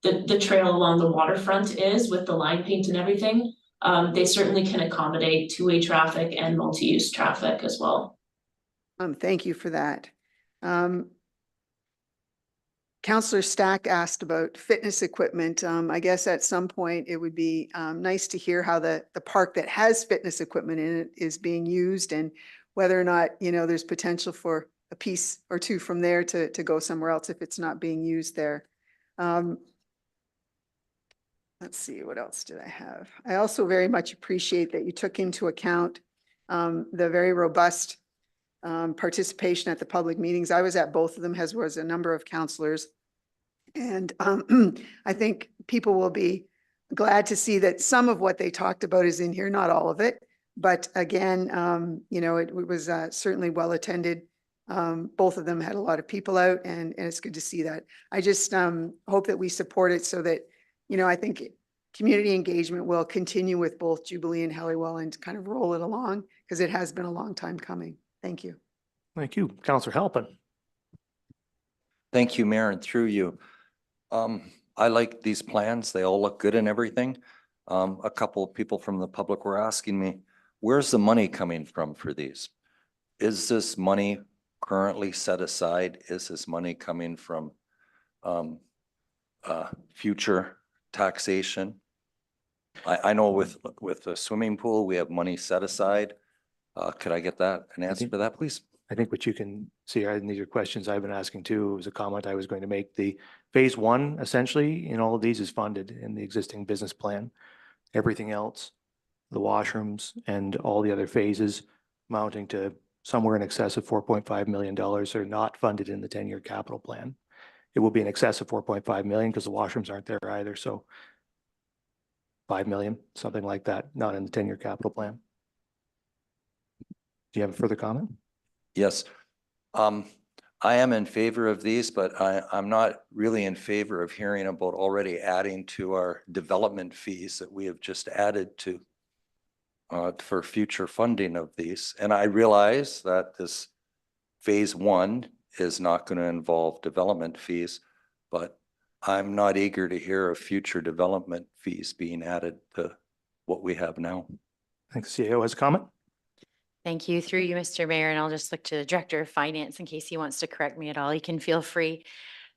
the trail along the waterfront is with the line paint and everything, they certainly can accommodate two-way traffic and multi-use traffic as well. Thank you for that. Councillor Stack asked about fitness equipment. I guess at some point it would be nice to hear how the park that has fitness equipment in it is being used and whether or not, you know, there's potential for a piece or two from there to go somewhere else if it's not being used there. Let's see, what else did I have? I also very much appreciate that you took into account the very robust participation at the public meetings. I was at both of them, as was a number of councillors. And I think people will be glad to see that some of what they talked about is in here, not all of it. But again, you know, it was certainly well attended. Both of them had a lot of people out and it's good to see that. I just hope that we support it so that, you know, I think community engagement will continue with both Jubilee and Helliwell and kind of roll it along because it has been a long time coming. Thank you. Thank you. Councillor Halpin. Thank you, Mayor, and through you. I like these plans. They all look good and everything. A couple of people from the public were asking me, where's the money coming from for these? Is this money currently set aside? Is this money coming from future taxation? I know with the swimming pool, we have money set aside. Could I get an answer for that, please? I think what you can see, and these are questions I've been asking too, was a comment I was going to make. The phase one, essentially, in all of these is funded in the existing business plan. Everything else, the washrooms and all the other phases amounting to somewhere in excess of $4.5 million are not funded in the 10-year capital plan. It will be in excess of 4.5 million because the washrooms aren't there either. So 5 million, something like that, not in the 10-year capital plan. Do you have a further comment? Yes. I am in favor of these, but I'm not really in favor of hearing about already adding to our development fees that we have just added to for future funding of these. And I realize that this phase one is not going to involve development fees, but I'm not eager to hear of future development fees being added to what we have now. Thanks. CEO has a comment. Thank you. Through you, Mr. Mayor, and I'll just look to the Director of Finance in case he wants to correct me at all. He can feel free.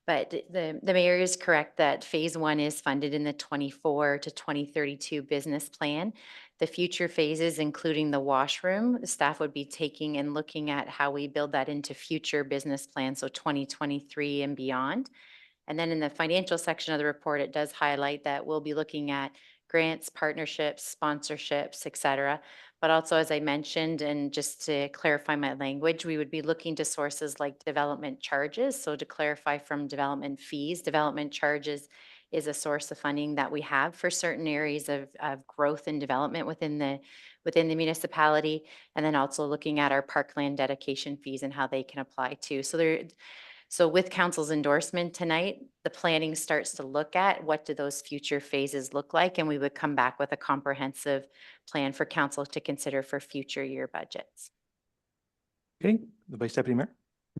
But the mayor is correct that phase one is funded in the 24 to 2032 business plan. The future phases, including the washroom, the staff would be taking and looking at how we build that into future business plans, so 2023 and beyond. And then in the financial section of the report, it does highlight that we'll be looking at grants, partnerships, sponsorships, et cetera. But also, as I mentioned, and just to clarify my language, we would be looking to sources like development charges. So to clarify from development fees, development charges is a source of funding that we have for certain areas of growth and development within the municipality. And then also looking at our parkland dedication fees and how they can apply too. So with council's endorsement tonight, the planning starts to look at what do those future phases look like, and we would come back with a comprehensive plan for council to consider for future year budgets. Okay, the Vice Deputy Mayor.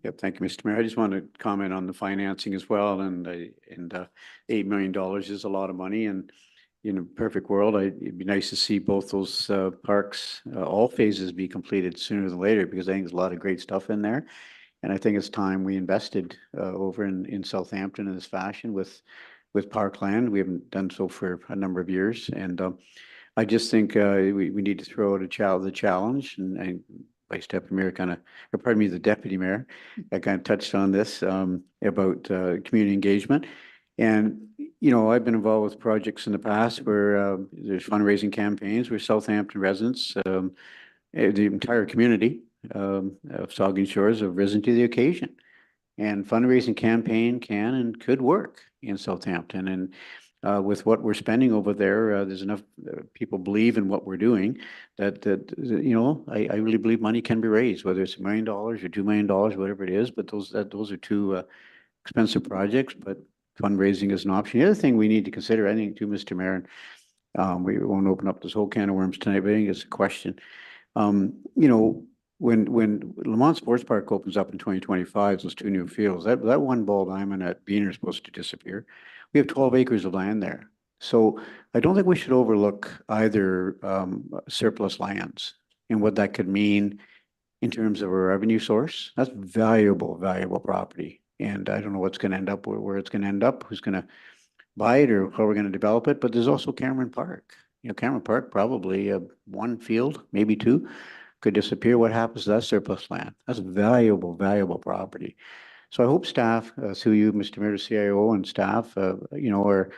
Yep, thank you, Mr. Mayor. I just want to comment on the financing as well, and $8 million is a lot of money, and in a perfect world, it'd be nice to see both those parks, all phases be completed sooner than later, because I think there's a lot of great stuff in there. And I think it's time we invested over in Southampton in this fashion with parkland. We haven't done so for a number of years. And I just think we need to throw out the challenge. And Vice Deputy Mayor the Deputy Mayor, I kind of touched on this about community engagement. And, you know, I've been involved with projects in the past where there's fundraising campaigns where Southampton residents, the entire community, of Saugeen Shores have risen to the occasion, and fundraising campaign can and could work in Southampton. And with what we're spending over there, there's enough people believe in what we're doing that you know, I really believe money can be raised, whether it's $1 million or $2 million, whatever it is. But those are two expensive projects, but fundraising is an option. The other thing we need to consider, I think too, Mr. Mayor, we won't open up this whole can of worms tonight, but I think it's a question. You know, when Lamont Sports Park opens up in 2025, those two new fields, that one ball diamond at Beaner is supposed to disappear. We have 12 acres of land there. So I don't think we should overlook either surplus lands and what that could mean in terms of a revenue source. That's valuable, valuable property. And I don't know what's going to end up, where it's going to end up, who's going to buy it or how we're going to develop it. But there's also Cameron Park. You know, Cameron Park, probably one field, maybe two, could disappear. What happens to that surplus land? That's valuable, valuable property. So I hope staff, through you, Mr. Mayor, CIO and staff, you know, are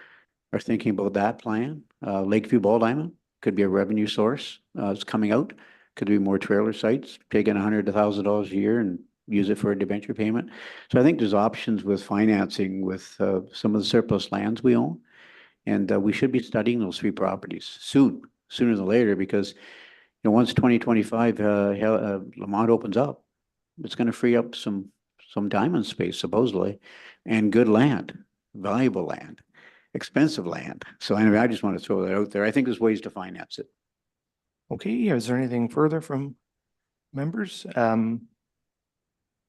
thinking about that plan. Lakeview Ball Diamond could be a revenue source. It's coming out. Could be more trailer sites, taking $100 to $1,000 a year and use it for a debenture payment. So I think there's options with financing with some of the surplus lands we own. And we should be studying those three properties sooner than later, because you know, once 2025 Lamont opens up, it's going to free up some diamond space supposedly, and good land, valuable land, expensive land. So anyway, I just want to throw that out there. I think there's ways to finance it. Okay, is there anything further from members?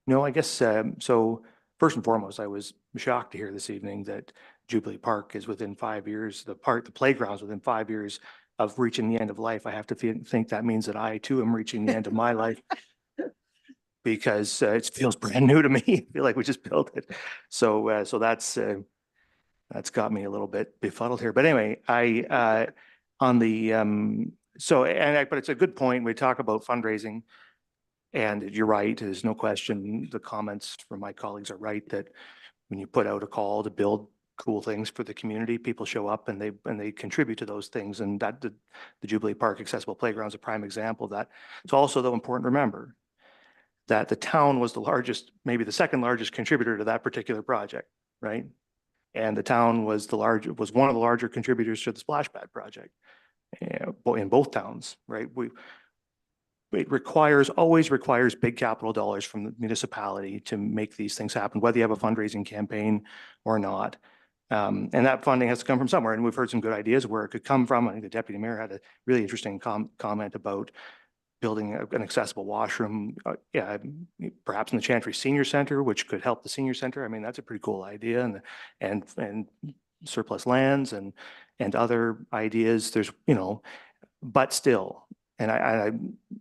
No, I guess, so first and foremost, I was shocked to hear this evening that Jubilee Park is within 5 years, the playground's within 5 years of reaching the end of life. I have to think that means that I too am reaching the end of my life, because it feels brand new to me. I feel like we just built it. So that's got me a little bit befuddled here. But anyway, on the, but it's a good point. We talk about fundraising, and you're right. There's no question. The comments from my colleagues are right that when you put out a call to build cool things for the community, people show up and they contribute to those things. And that the Jubilee Park Accessible Playground is a prime example of that. It's also, though, important to remember that the town was the largest, maybe the second largest contributor to that particular project, right? And the town was one of the larger contributors to the splash pad project in both towns, right? It always requires big capital dollars from the municipality to make these things happen, whether you have a fundraising campaign or not. And that funding has to come from somewhere. And we've heard some good ideas where it could come from. I think the deputy mayor had a really interesting comment about building an accessible washroom, perhaps in the Chantry Senior Center, which could help the senior center. I mean, that's a pretty cool idea, and surplus lands and other ideas. There's, you know, but still, and I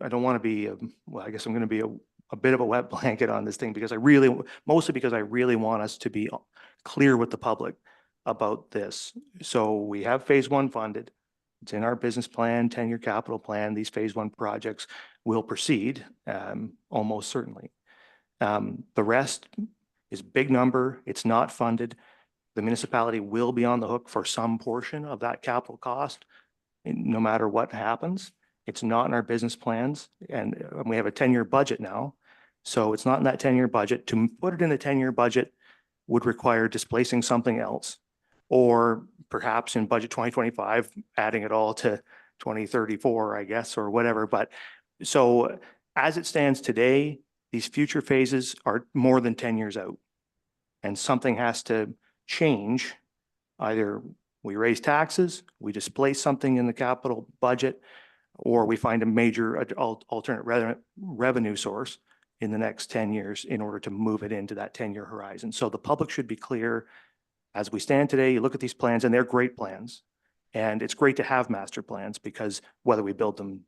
don't want to be, well, I guess I'm going to be a bit of a wet blanket on this thing, because mostly because I really want us to be clear with the public about this. So we have phase one funded. It's in our business plan, 10-year capital plan. These phase one projects will proceed almost certainly. The rest is a big number. It's not funded. The municipality will be on the hook for some portion of that capital cost, no matter what happens. It's not in our business plans, and we have a 10-year budget now. So it's not in that 10-year budget. To put it in the 10-year budget would require displacing something else, or perhaps in budget 2025, adding it all to 2034, I guess, or whatever. But so as it stands today, these future phases are more than 10 years out, and something has to change. Either we raise taxes, we displace something in the capital budget, or we find a major alternate revenue source in the next 10 years in order to move it into that 10-year horizon. So the public should be clear. As we stand today, you look at these plans and they're great plans. And it's great to have master plans, because whether we build them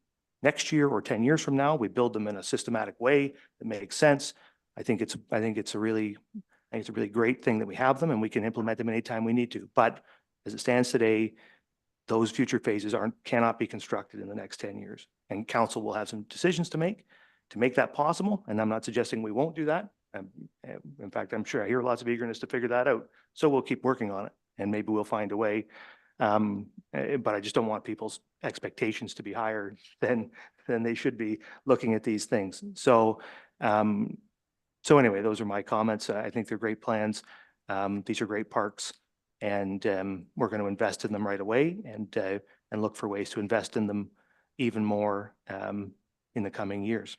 next year or 10 years from now, we build them in a systematic way that makes sense. I think it's a really great thing that we have them, and we can implement them anytime we need to. But as it stands today, those future phases cannot be constructed in the next 10 years. And council will have some decisions to make that possible. And I'm not suggesting we won't do that. In fact, I'm sure I hear lots of eagerness to figure that out. So we'll keep working on it, and maybe we'll find a way. But I just don't want people's expectations to be higher than they should be looking at these things. So anyway, those are my comments. I think they're great plans. These are great parks, and we're going to invest in them right away, and look for ways to invest in them even more in the coming years.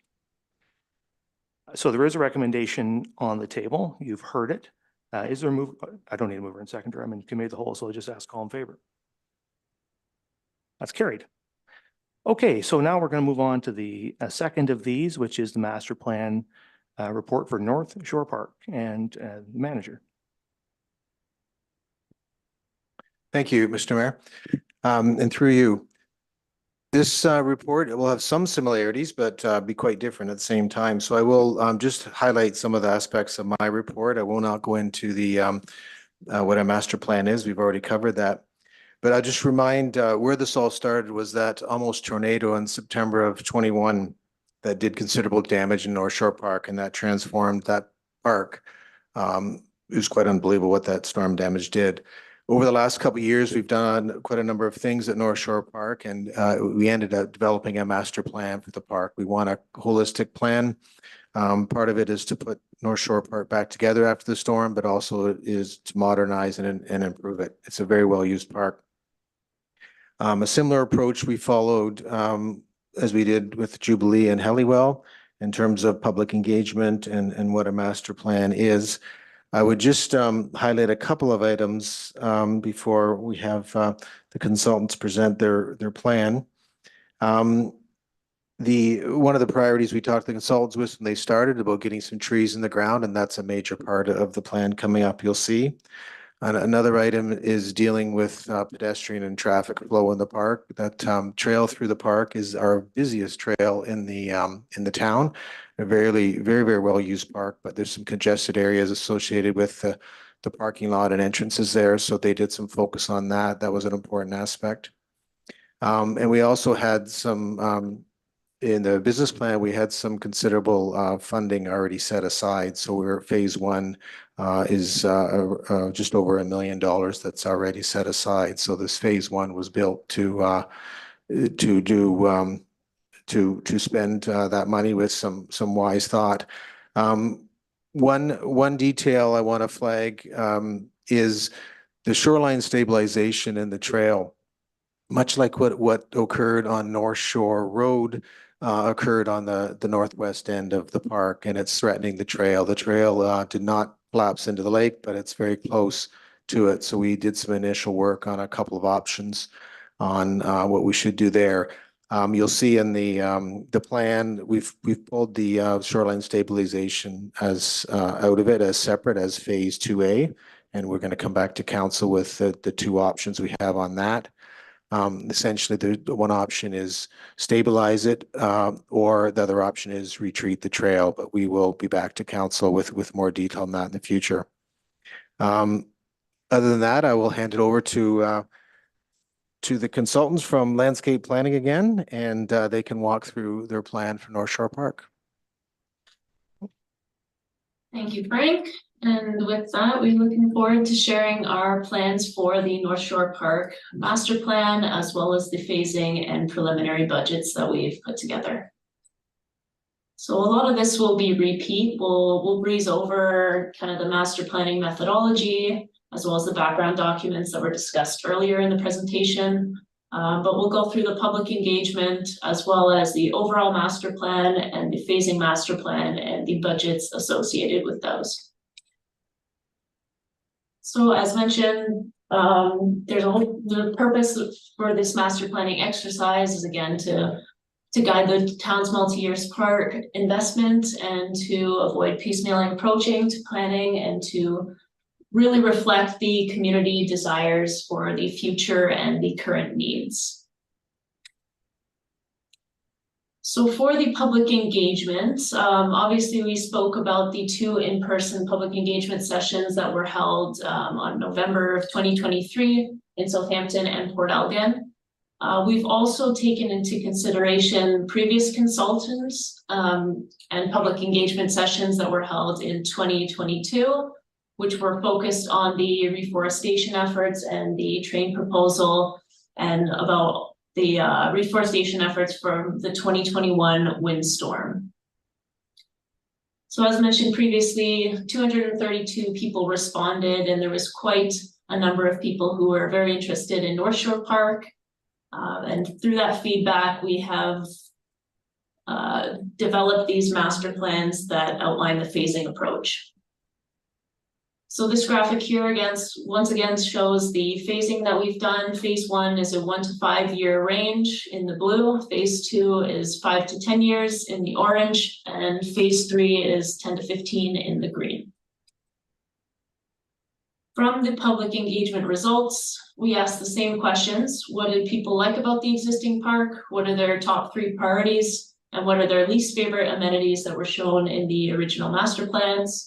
So there is a recommendation on the table. You've heard it. Is there a move? I don't need a mover and seconder. I'm in committee of the whole, so I'll just ask all in favor. That's carried. Okay, so now we're going to move on to the second of these, which is the master plan report for North Shore Park, and manager. Thank you, Mr. Mayor. And through you, this report, it will have some similarities, but be quite different at the same time. So I will just highlight some of the aspects of my report. I will not go into the what a master plan is. We've already covered that. But I'll just remind where this all started was that almost tornado in September of 21 that did considerable damage in North Shore Park, and that transformed that park. It was quite unbelievable what that storm damage did. Over the last couple of years, we've done quite a number of things at North Shore Park, and we ended up developing a master plan for the park. We want a holistic plan. Part of it is to put North Shore Park back together after the storm, but also is to modernize and improve it. It's a very well-used park. A similar approach we followed as we did with Jubilee and Helliwell in terms of public engagement and what a master plan is. I would just highlight a couple of items before we have the consultants present their plan. One of the priorities we talked to the consultants with when they started about getting some trees in the ground, and that's a major part of the plan coming up, you'll see. And another item is dealing with pedestrian and traffic flow in the park. That trail through the park is our busiest trail in the town. A very well used park, but there's some congested areas associated with the parking lot and entrances there. So they did some focus on that. That was an important aspect. And we also had some in the business plan, we had some considerable funding already set aside. So we're phase one is just over $1 million that's already set aside. So this phase one was built to spend that money with some wise thought. One detail I want to flag is the shoreline stabilization in the trail. Much like what occurred on North Shore Road, occurred on the northwest end of the park, and it's threatening the trail. The trail did not collapse into the lake, but it's very close to it. So we did some initial work on a couple of options on what we should do there. You'll see in the plan, we've pulled the shoreline stabilization as out of it as separate as phase 2A, and we're going to come back to council with the two options we have on that. Essentially, the one option is stabilize it, or the other option is retreat the trail, but we will be back to council with more detail on that in the future. Other than that, I will hand it over to the consultants from Landscape Planning again, and they can walk through their plan for North Shore Park. Thank you, Frank. And with that, we're looking forward to sharing our plans for the North Shore Park master plan, as well as the phasing and preliminary budgets that we've put together. So a lot of this will be repeat. We'll breeze over kind of the master planning methodology, as well as the background documents that were discussed earlier in the presentation. But we'll go through the public engagement, as well as the overall master plan and the phasing master plan and the budgets associated with those. So as mentioned, the purpose for this master planning exercise is again to guide the town's multi-year park investment and to avoid piecemealing approaching to planning and to really reflect the community desires for the future and the current needs. So for the public engagement, obviously we spoke about the 2 in-person public engagement sessions that were held on November of 2023 in Southampton and Port Elgin. We've also taken into consideration previous consultants and public engagement sessions that were held in 2022, which were focused on the reforestation efforts and the train proposal and about the reforestation efforts from the 2021 windstorm. So as mentioned previously, 232 people responded, and there was quite a number of people who were very interested in North Shore Park. And through that feedback, we have developed these master plans that outline the phasing approach. So this graphic here once again shows the phasing that we've done. Phase 1 is a 1 to 5 year range in the blue. Phase 2 is 5 to 10 years in the orange, and phase 3 is 10 to 15 in the green. From the public engagement results, we asked the same questions. What did people like about the existing park? What are their top 3 priorities? And what are their least favorite amenities that were shown in the original master plans?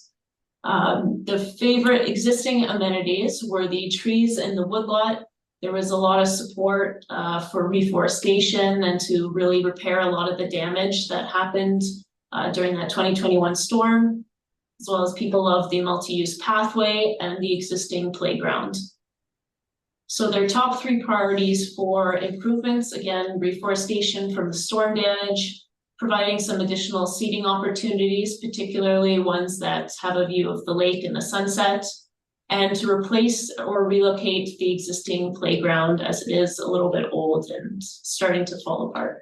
The favorite existing amenities were the trees in the woodlot. There was a lot of support for reforestation and to really repair a lot of the damage that happened during that 2021 storm, as well as people love the multi-use pathway and the existing playground. So their top 3 priorities for improvements, again, reforestation from the storm damage, providing some additional seating opportunities, particularly ones that have a view of the lake and the sunset, and to replace or relocate the existing playground as it is a little bit old and starting to fall apart.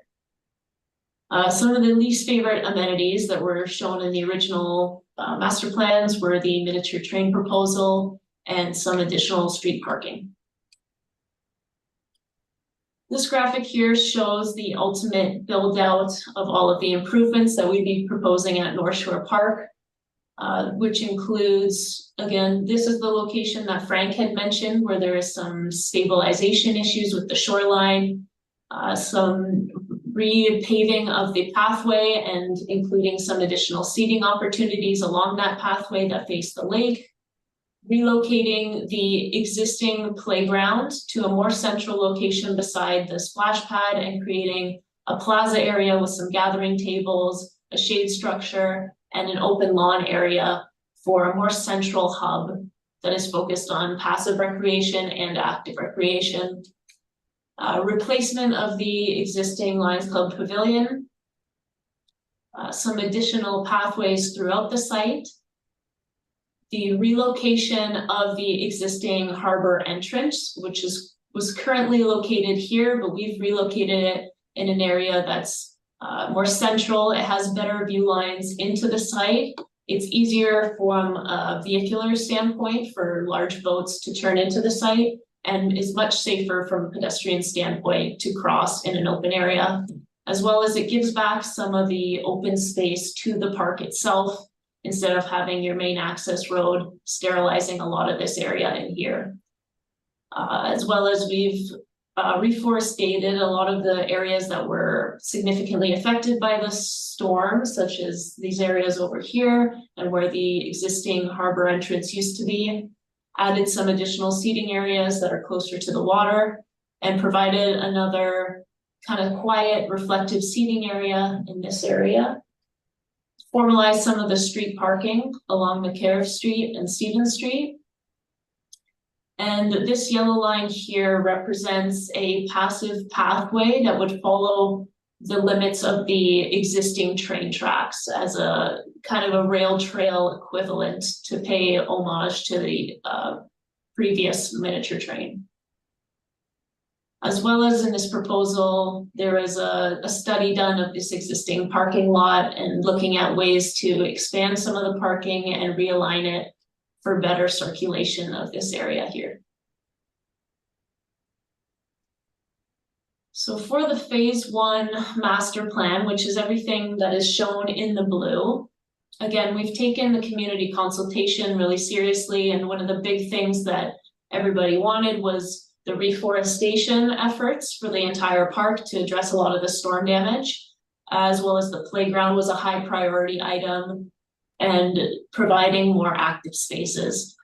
Some of the least favorite amenities that were shown in the original master plans were the miniature train proposal and some additional street parking. This graphic here shows the ultimate build out of all of the improvements that we'd be proposing at North Shore Park, which includes, again, this is the location that Frank had mentioned where there is some stabilization issues with the shoreline, some repaving of the pathway and including some additional seating opportunities along that pathway that face the lake. Relocating the existing playground to a more central location beside the splash pad and creating a plaza area with some gathering tables, a shade structure, and an open lawn area for a more central hub that is focused on passive recreation and active recreation. Replacement of the existing Lions Club Pavilion, some additional pathways throughout the site, the relocation of the existing harbor entrance, which was currently located here, but we've relocated it in an area that's more central. It has better view lines into the site. It's easier from a vehicular standpoint for large boats to turn into the site and is much safer from a pedestrian standpoint to cross in an open area, as well as it gives back some of the open space to the park itself, instead of having your main access road sterilizing a lot of this area in here. As well as we've reforestated a lot of the areas that were significantly affected by the storm, such as these areas over here and where the existing harbor entrance used to be, added some additional seating areas that are closer to the water, and provided another kind of quiet, reflective seating area in this area. Formalize some of the street parking along McCarriff Street and Stevens Street. And this yellow line here represents a passive pathway that would follow the limits of the existing train tracks as a kind of a rail trail equivalent to pay homage to the previous miniature train. As well as in this proposal, there is a study done of this existing parking lot and looking at ways to expand some of the parking and realign it for better circulation of this area here. So for the phase 1 master plan, which is everything that is shown in the blue, again, we've taken the community consultation really seriously, and one of the big things that everybody wanted was the reforestation efforts for the entire park to address a lot of the storm damage, as well as the playground was a high priority item, and providing more active spaces.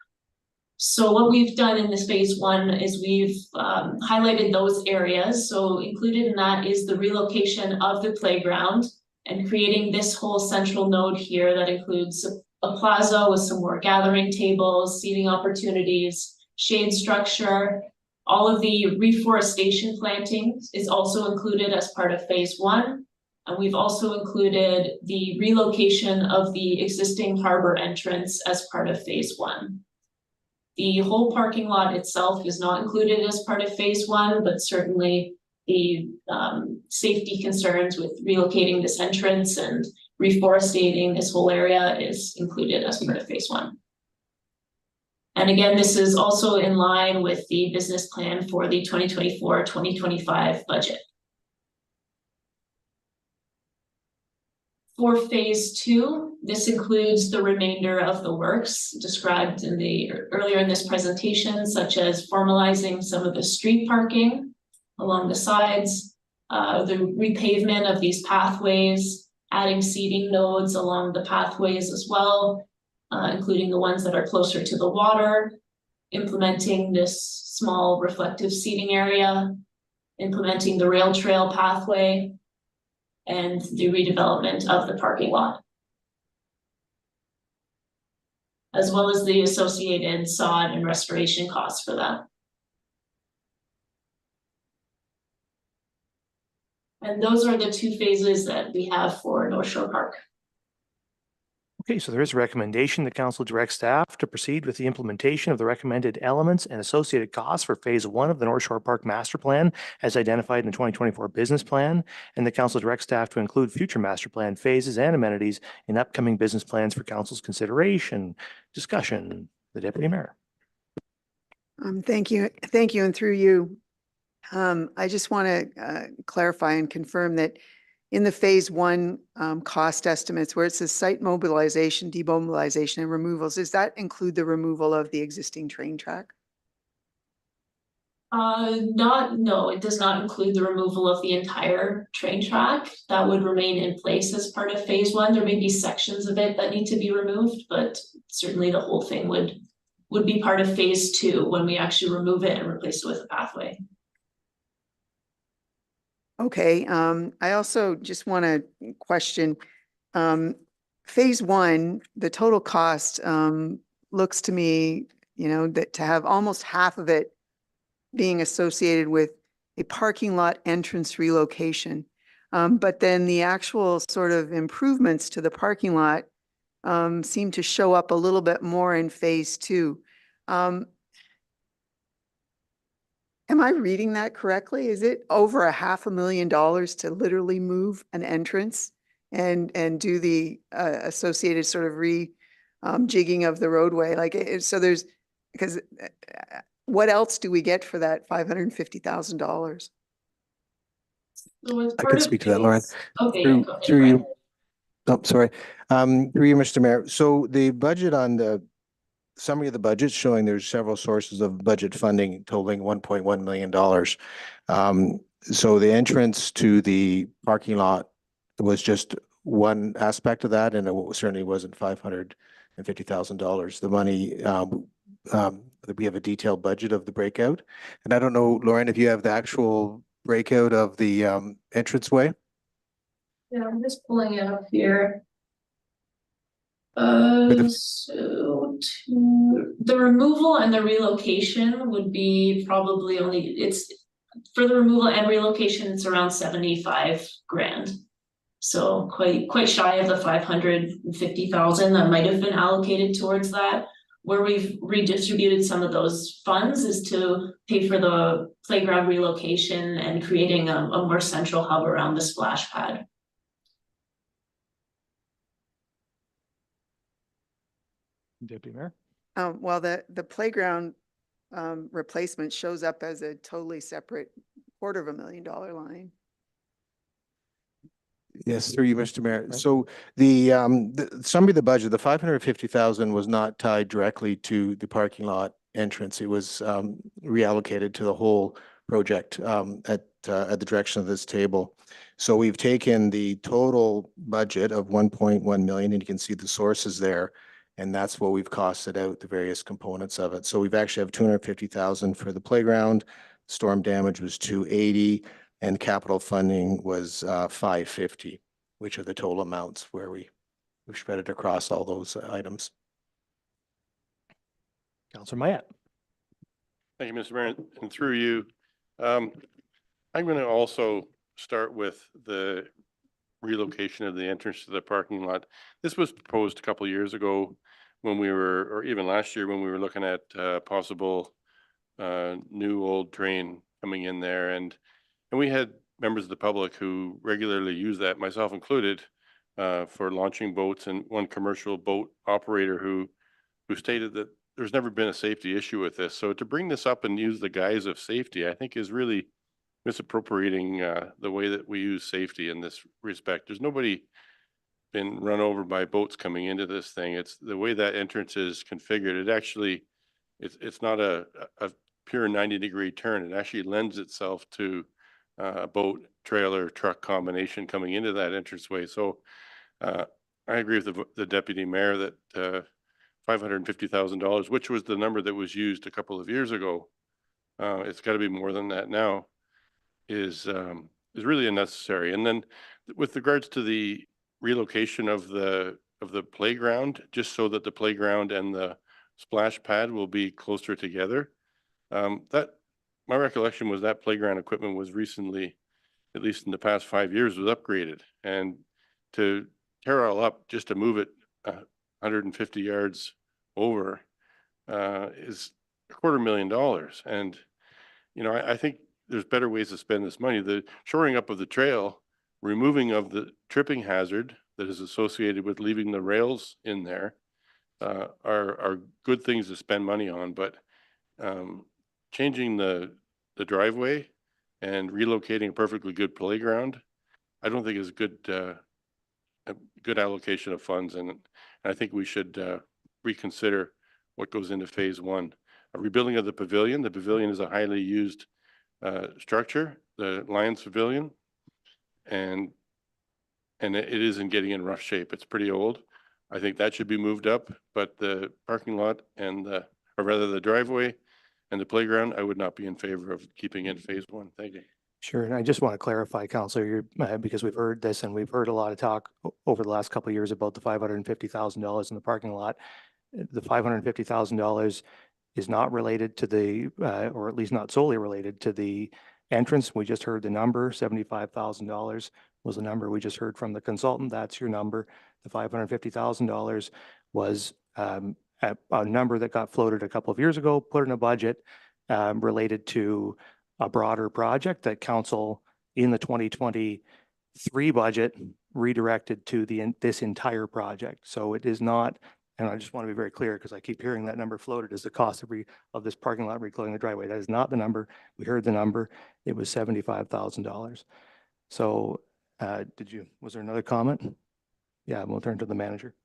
So what we've done in this phase 1 is we've highlighted those areas. So included in that is the relocation of the playground and creating this whole central node here that includes a plaza with some more gathering tables, seating opportunities, shade structure. All of the reforestation plantings is also included as part of phase 1. And we've also included the relocation of the existing harbor entrance as part of phase 1. The whole parking lot itself is not included as part of phase 1, but certainly the safety concerns with relocating this entrance and reforestating this whole area is included as part of phase 1. And again, this is also in line with the business plan for the 2024-2025 budget. For phase two, this includes the remainder of the works described earlier in this presentation, such as formalizing some of the street parking along the sides, the repavement of these pathways, adding seating nodes along the pathways as well, including the ones that are closer to the water, implementing this small reflective seating area, implementing the rail trail pathway, and the redevelopment of the parking lot, as well as the associated sod and restoration costs for that. And those are the two phases that we have for North Shore Park. Okay, so there is a recommendation. The council directs staff to proceed with the implementation of the recommended elements and associated costs for phase one of the North Shore Park Master Plan as identified in the 2024 business plan. And the council directs staff to include future master plan phases and amenities in upcoming business plans for council's consideration. Discussion, the deputy mayor. Thank you. Thank you. And through you, I just want to clarify and confirm that in the phase one cost estimates where it says site mobilization, demobilization and removals, does that include the removal of the existing train track? No, it does not include the removal of the entire train track. That would remain in place as part of phase one. There may be sections of it that need to be removed, but certainly the whole thing would be part of phase two when we actually remove it and replace it with a pathway. Okay, I also just want to question, phase one, the total cost looks to me, that to have almost half of it being associated with a parking lot entrance relocation. But then the actual sort of improvements to the parking lot seem to show up a little bit more in phase two. Am I reading that correctly? Is it over $500,000 to literally move an entrance and do the associated sort of jigging of the roadway? Because what else do we get for that $550,000? So I can speak to that, Lauren. Okay, Through go ahead, through Brian. you. Oh, sorry. Through you, Mr. Mayor. So the budget on the summary of the budget showing there's several sources of budget funding totaling $1.1 million. So the entrance to the parking lot was just one aspect of that, and it certainly wasn't $550,000. The money, we have a detailed budget of the breakout. And I don't know, Lauren, if you have the actual breakout of the entranceway? Yeah, I'm just pulling it up here. So the removal and the relocation would be probably for the removal and relocation, it's around 75 grand. So quite shy of the 550,000 that might have been allocated towards that. Where we've redistributed some of those funds is to pay for the playground relocation and creating a more central hub around the splash pad. Deputy Mayor. Well, the playground replacement shows up as a totally separate $250,000 line. Yes, through you, Mr. Mayor. So the summary of the budget, the 550,000 was not tied directly to the parking lot entrance. It was reallocated to the whole project at the direction of this table. So we've taken the total budget of 1.1 million, and you can see the sources there. And that's what we've costed out, the various components of it. So we've actually have 250,000 for the playground. Storm damage was 280, and capital funding was 550, which are the total amounts where we've spread it across all those items. Councillor Mayette. Thank you, Mr. Mayor, and through you. I'm going to also start with the relocation of the entrance to the parking lot. This was proposed a couple of years ago when we were, or even last year when we were looking at possible new old train coming in there, and we had members of the public who regularly use that, myself included, for launching boats, and one commercial boat operator who stated that there's never been a safety issue with this. So to bring this up and use the guise of safety, I think is really misappropriating the way that we use safety in this respect. There's nobody been run over by boats coming into this thing. It's the way that entrance is configured. It actually, it's not a pure 90-degree turn. It actually lends itself to a boat, trailer, truck combination coming into that entranceway. So I agree with the deputy mayor that $550,000, which was the number that was used a couple of years ago, it's got to be more than that now, is really unnecessary. And then with regards to the relocation of the playground, just so that the playground and the splash pad will be closer together. That my recollection was that playground equipment was recently, at least in the past 5 years, was upgraded. And to tear it all up just to move it 150 yards over is $250,000. And you know, I think there's better ways to spend this money. The shoring up of the trail, removing of the tripping hazard that is associated with leaving the rails in there are good things to spend money on. But changing the driveway and relocating a perfectly good playground, I don't think is a good allocation of funds. And I think we should reconsider what goes into phase one. A rebuilding of the pavilion. The pavilion is a highly used structure, the Lions Pavilion, and it isn't getting in rough shape. It's pretty old. I think that should be moved up, but the parking lot and or rather the driveway and the playground, I would not be in favor of keeping in phase one. Thank you. Sure, and I just want to clarify, Councillor, because we've heard this and we've heard a lot of talk over the last couple of years about the $550,000 in the parking lot. The $550,000 is not related to the, or at least not solely related to the entrance. We just heard the number, $75,000 was the number we just heard from the consultant. That's your number. The $550,000 was a number that got floated a couple of years ago, put in a budget related to a broader project that council in the 2023 budget redirected to this entire project. So it is not, and I just want to be very clear because I keep hearing that number floated as the cost of this parking lot reclosing the driveway. That is not the number. We heard the number. It was $75,000. So was there another comment? Yeah, we'll turn to the manager.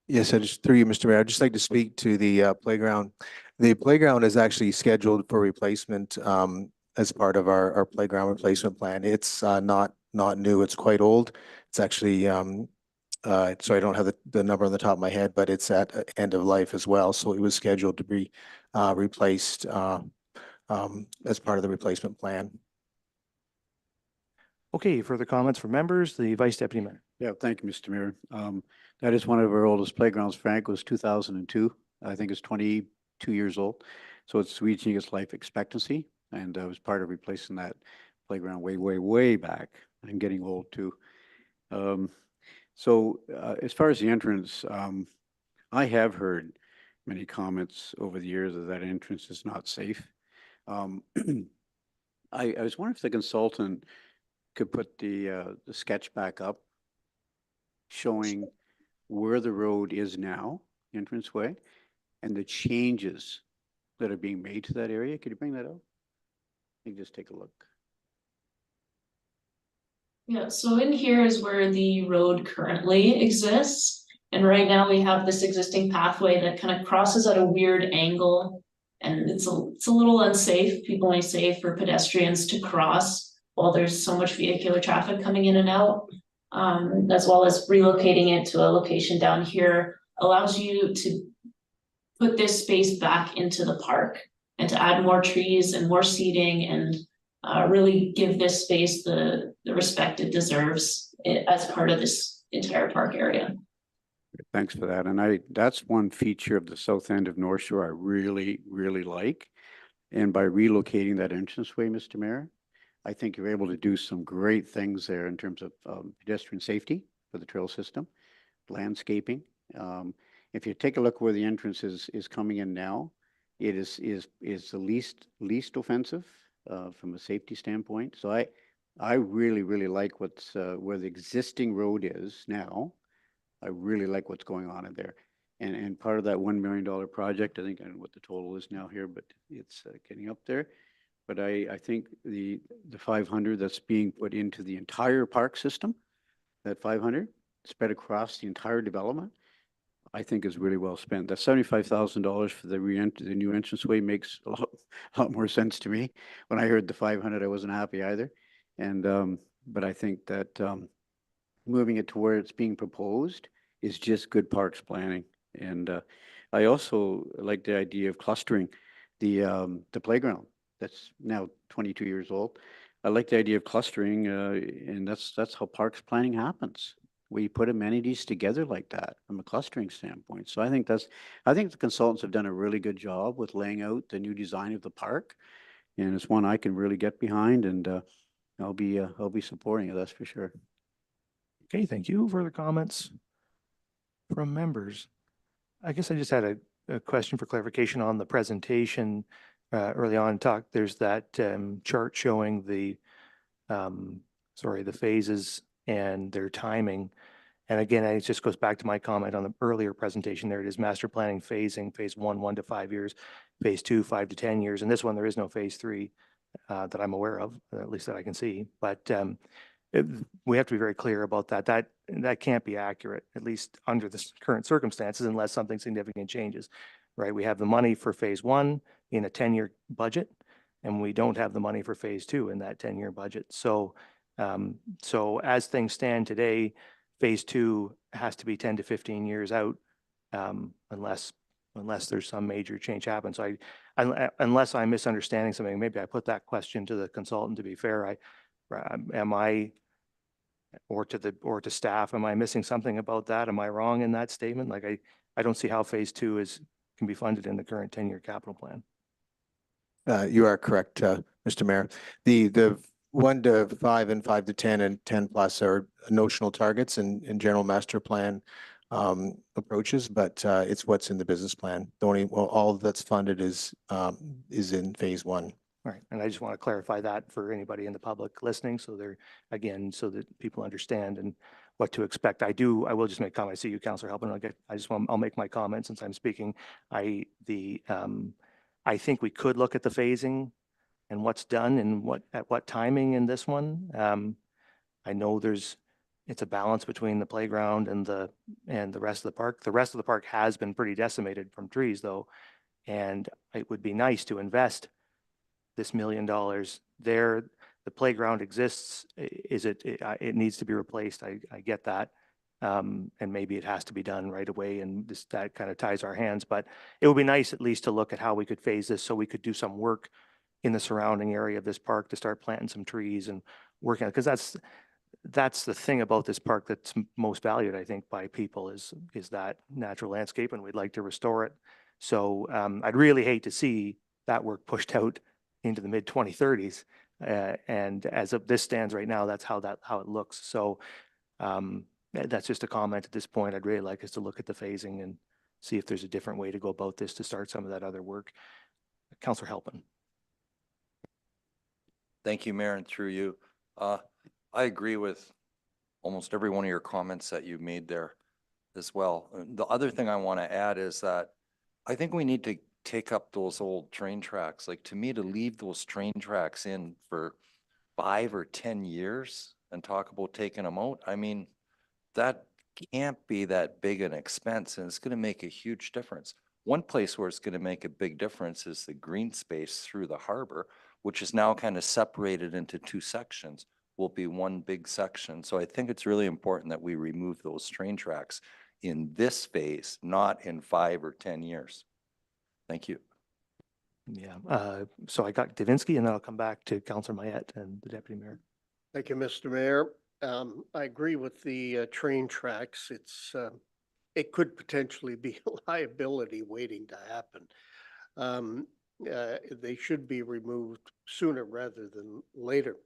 Yes, I just through you, Mr. Mayor, I'd just like to speak to the playground. The playground is actually scheduled for replacement as part of our playground replacement plan. It's not new. It's quite old. It's actually so I don't have the number on the top of my head, but it's at end of life as well. So it was scheduled to be replaced as part of the replacement plan. Okay, further comments from members? The Vice Deputy Mayor. Yeah, thank you, Mr. Mayor. That is one of our oldest playgrounds. Frank was 2002. I think it's 22 years old. So it's reaching its life expectancy. And I was part of replacing that playground way back. I'm getting old too. So as far as the entrance, I have heard many comments over the years that entrance is not safe. I was wondering if the consultant could put the sketch back up showing where the road is now, entranceway, and the changes that are being made to that area. Could you bring that up? You can just take a look. Yeah, so in here is where the road currently exists. And right now we have this existing pathway that kind of crosses at a weird angle. And it's a little unsafe. People may say for pedestrians to cross while there's so much vehicular traffic coming in and out. As well as relocating it to a location down here allows you to put this space back into the park and to add more trees and more seating and really give this space the respect it deserves as part of this entire park area. Thanks for that. And that's one feature of the south end of North Shore I really like. And by relocating that entranceway, Mr. Mayor, I think you're able to do some great things there in terms of pedestrian safety for the trail system, landscaping. If you take a look where the entrance is coming in now, it is the least offensive from a safety standpoint. So I really like what's where the existing road is now. I really like what's going on in there. And part of that $1 million project, I think I don't know what the total is now here, but it's getting up there. But I think the 500 that's being put into the entire park system, that 500 spread across the entire development, I think is really well spent. That $75,000 for the new entranceway makes a lot more sense to me. When I heard the 500, I wasn't happy either. And but I think that moving it to where it's being proposed is just good parks planning. And I also like the idea of clustering the playground that's now 22 years old. I like the idea of clustering, and that's how parks planning happens. We put amenities together like that from a clustering standpoint. So I think the consultants have done a really good job with laying out the new design of the park, and it's one I can really get behind, and I'll be supporting it. That's for sure. Okay, thank you. Further comments from members? I guess I just had a question for clarification on the presentation. Early on talk, there's that chart showing the phases and their timing. And again, it just goes back to my comment on the earlier presentation. There it is, master planning phasing, phase 1 to 5 years, phase 2, 5 to 10 years. And this one, there is no phase 3 that I'm aware of, at least that I can see. But we have to be very clear about that. That can't be accurate, at least under the current circumstances, unless something significant changes, right? We have the money for phase 1 in a 10-year budget, and we don't have the money for phase 2 in that 10-year budget. So as things stand today, phase 2 has to be 10 to 15 years out, unless there's some major change happens. So unless I'm misunderstanding something, maybe I put that question to the consultant. To be fair, or to staff, am I missing something about that? Am I wrong in that statement? Like I don't see how phase 2 can be funded in the current 10-year capital plan. You are correct, Mr. Mayor. The 1 to 5 and 5 to 10 and 10 plus are notional targets in general master plan approaches, but it's what's in the business plan. All that's funded is in phase 1. Right, and I just want to clarify that for anybody in the public listening, so so that people understand and what to expect. I will just make comments. I see you, Councillor Halpin. I'll make my comment since I'm speaking. I think we could look at the phasing and what's done and at what timing in this one. I know it's a balance between the playground and the rest of the park. The rest of the park has been pretty decimated from trees though, and it would be nice to invest this $1 million there. The playground exists. It needs to be replaced. I get that. And maybe it has to be done right away, and that kind of ties our hands, but it would be nice at least to look at how we could phase this so we could do some work in the surrounding area of this park to start planting some trees and working on it. Because that's the thing about this park that's most valued, I think, by people is that natural landscape, and we'd like to restore it. So I'd really hate to see that work pushed out into the mid 2030s. And as of this stands right now, that's how it looks. So that's just a comment at this point. I'd really like us to look at the phasing and see if there's a different way to go about this to start some of that other work. Councillor Halpin. Thank you, Mayor, and through you. I agree with almost every one of your comments that you made there as well. The other thing I want to add is that I think we need to take up those old train tracks. Like, to me, to leave those train tracks in for 5 or 10 years and talk about taking them out, I mean, that can't be that big an expense, and it's going to make a huge difference. One place where it's going to make a big difference is the green space through the harbor, which is now kind of separated into 2 sections, will be one big section. So I think it's really important that we remove those train tracks in this phase, not in 5 or 10 years. Thank you. Yeah, so I got Davinsky, and then I'll come back to Councillor Mayette and the Deputy Mayor. Thank you, Mr. Mayor. I agree with the train tracks. It could potentially be a liability waiting to happen. They should be removed sooner rather than later.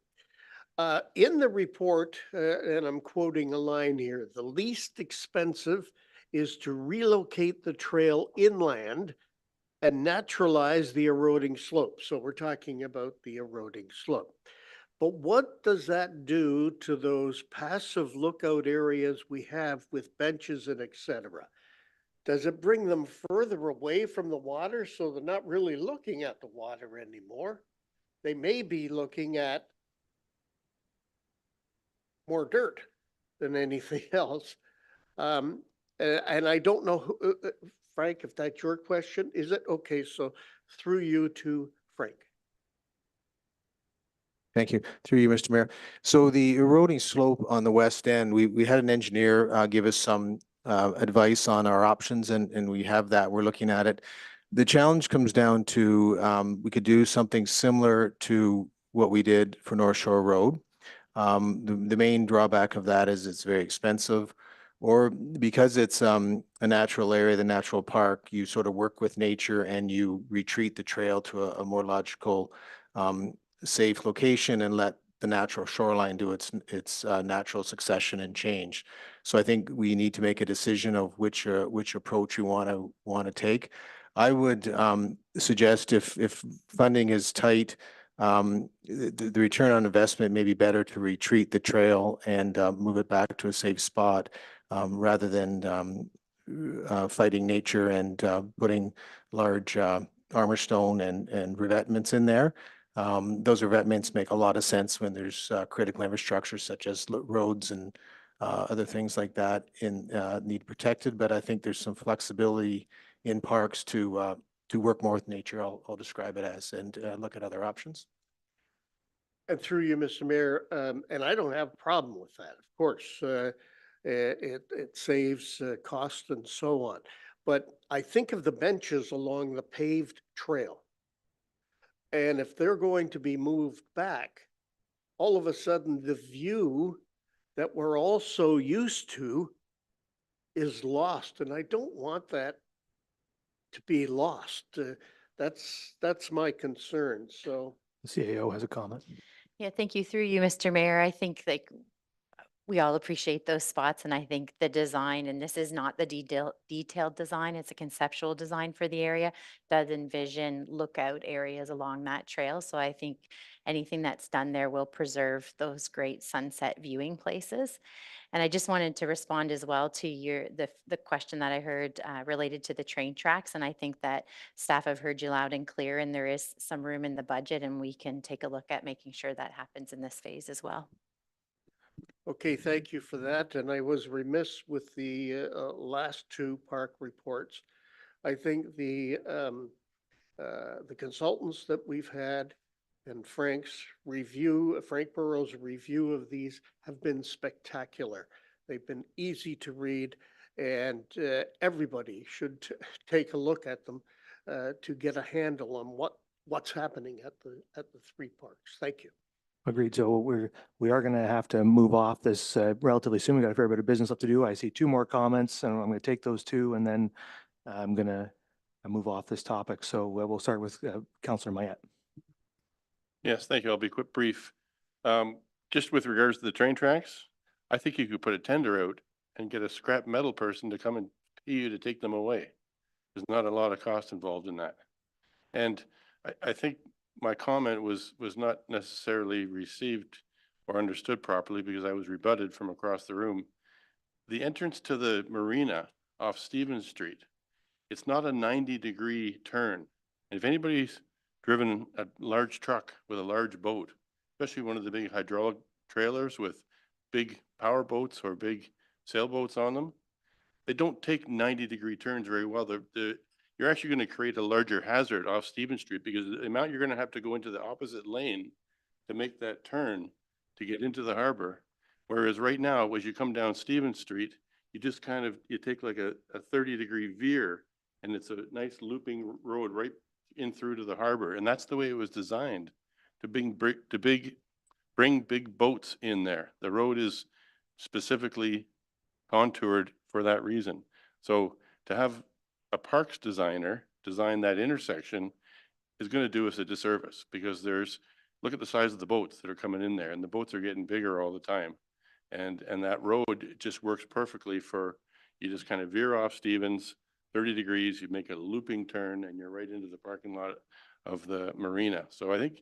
In the report, and I'm quoting a line here, the least expensive is to relocate the trail inland and naturalize the eroding slope. So we're talking about the eroding slope. But what does that do to those passive lookout areas we have with benches and et cetera? does it bring them further away from the water so they're not really looking at the water anymore? They may be looking at more dirt than anything else. And I don't know, Frank, if that's your question, is it? Okay, so through you to Frank. Thank you. Through you, Mr. Mayor. So the eroding slope on the west end, we had an engineer give us some advice on our options, and we have that. We're looking at it. The challenge comes down to we could do something similar to what we did for North Shore Road. The main drawback of that is it's very expensive, or because it's a natural area, the natural park, you sort of work with nature and you retreat the trail to a more logical safe location and let the natural shoreline do its natural succession and change. So I think we need to make a decision of which approach we want to take. I would suggest if funding is tight, the return on investment may be better to retreat the trail and move it back to a safe spot rather than fighting nature and putting large armor stone and revetments in there. Those revetments make a lot of sense when there's critical infrastructure such as roads and other things like that need protected. But I think there's some flexibility in parks to work more with nature. I'll describe it as, and look at other options. And through you, Mr. Mayor, and I don't have a problem with that, of course. It saves cost and so on. But I think of the benches along the paved trail. And if they're going to be moved back, all of a sudden the view that we're all so used to is lost. And I don't want that to be lost. That's my concern. So The CAO has a comment. Yeah, thank you. Through you, Mr. Mayor. I think like we all appreciate those spots, and I think the design, and this is not the detailed design, it's a conceptual design for the area, does envision lookout areas along that trail. So I think anything that's done there will preserve those great sunset viewing places. And I just wanted to respond as well to the question that I heard related to the train tracks. And I think that staff have heard you loud and clear, and there is some room in the budget, and we can take a look at making sure that happens in this phase as well. okay, thank you for that. And I was remiss with the last two park reports. I think the consultants that we've had and Frank Burrow's review of these have been spectacular. They've been easy to read, and everybody should take a look at them to get a handle on what's happening at the three parks. Thank you. Agreed. So we are going to have to move off this relatively soon. We got a fair bit of business left to do. I see two more comments, and I'm going to take those two, and then I'm going to move off this topic. So we'll start with Councillor Mayette. Yes, thank you. I'll be quick, brief. Just with regards to the train tracks, I think you could put a tender out and get a scrap metal person to come and pay you to take them away. There's not a lot of cost involved in that. And I think my comment was not necessarily received or understood properly because I was rebutted from across the room. The entrance to the marina off Stevens Street, it's not a 90-degree turn. And if anybody's driven a large truck with a large boat, especially one of the big hydraulic trailers with big power boats or big sailboats on them, they don't take 90-degree turns very well. You're actually going to create a larger hazard off Stevens Street because the amount you're going to have to go into the opposite lane to make that turn to get into the harbor. Whereas right now, as you come down Stevens Street, you just you take like a 30-degree veer, and it's a nice looping road right in through to the harbor. And that's the way it was designed to bring big boats in there. The road is specifically contoured for that reason. So to have a parks designer design that intersection is going to do us a disservice because look at the size of the boats that are coming in there, and the boats are getting bigger all the time. And that road just works perfectly you just kind of veer off Stevens, 30 degrees, you make a looping turn, and you're right into the parking lot of the marina. So I think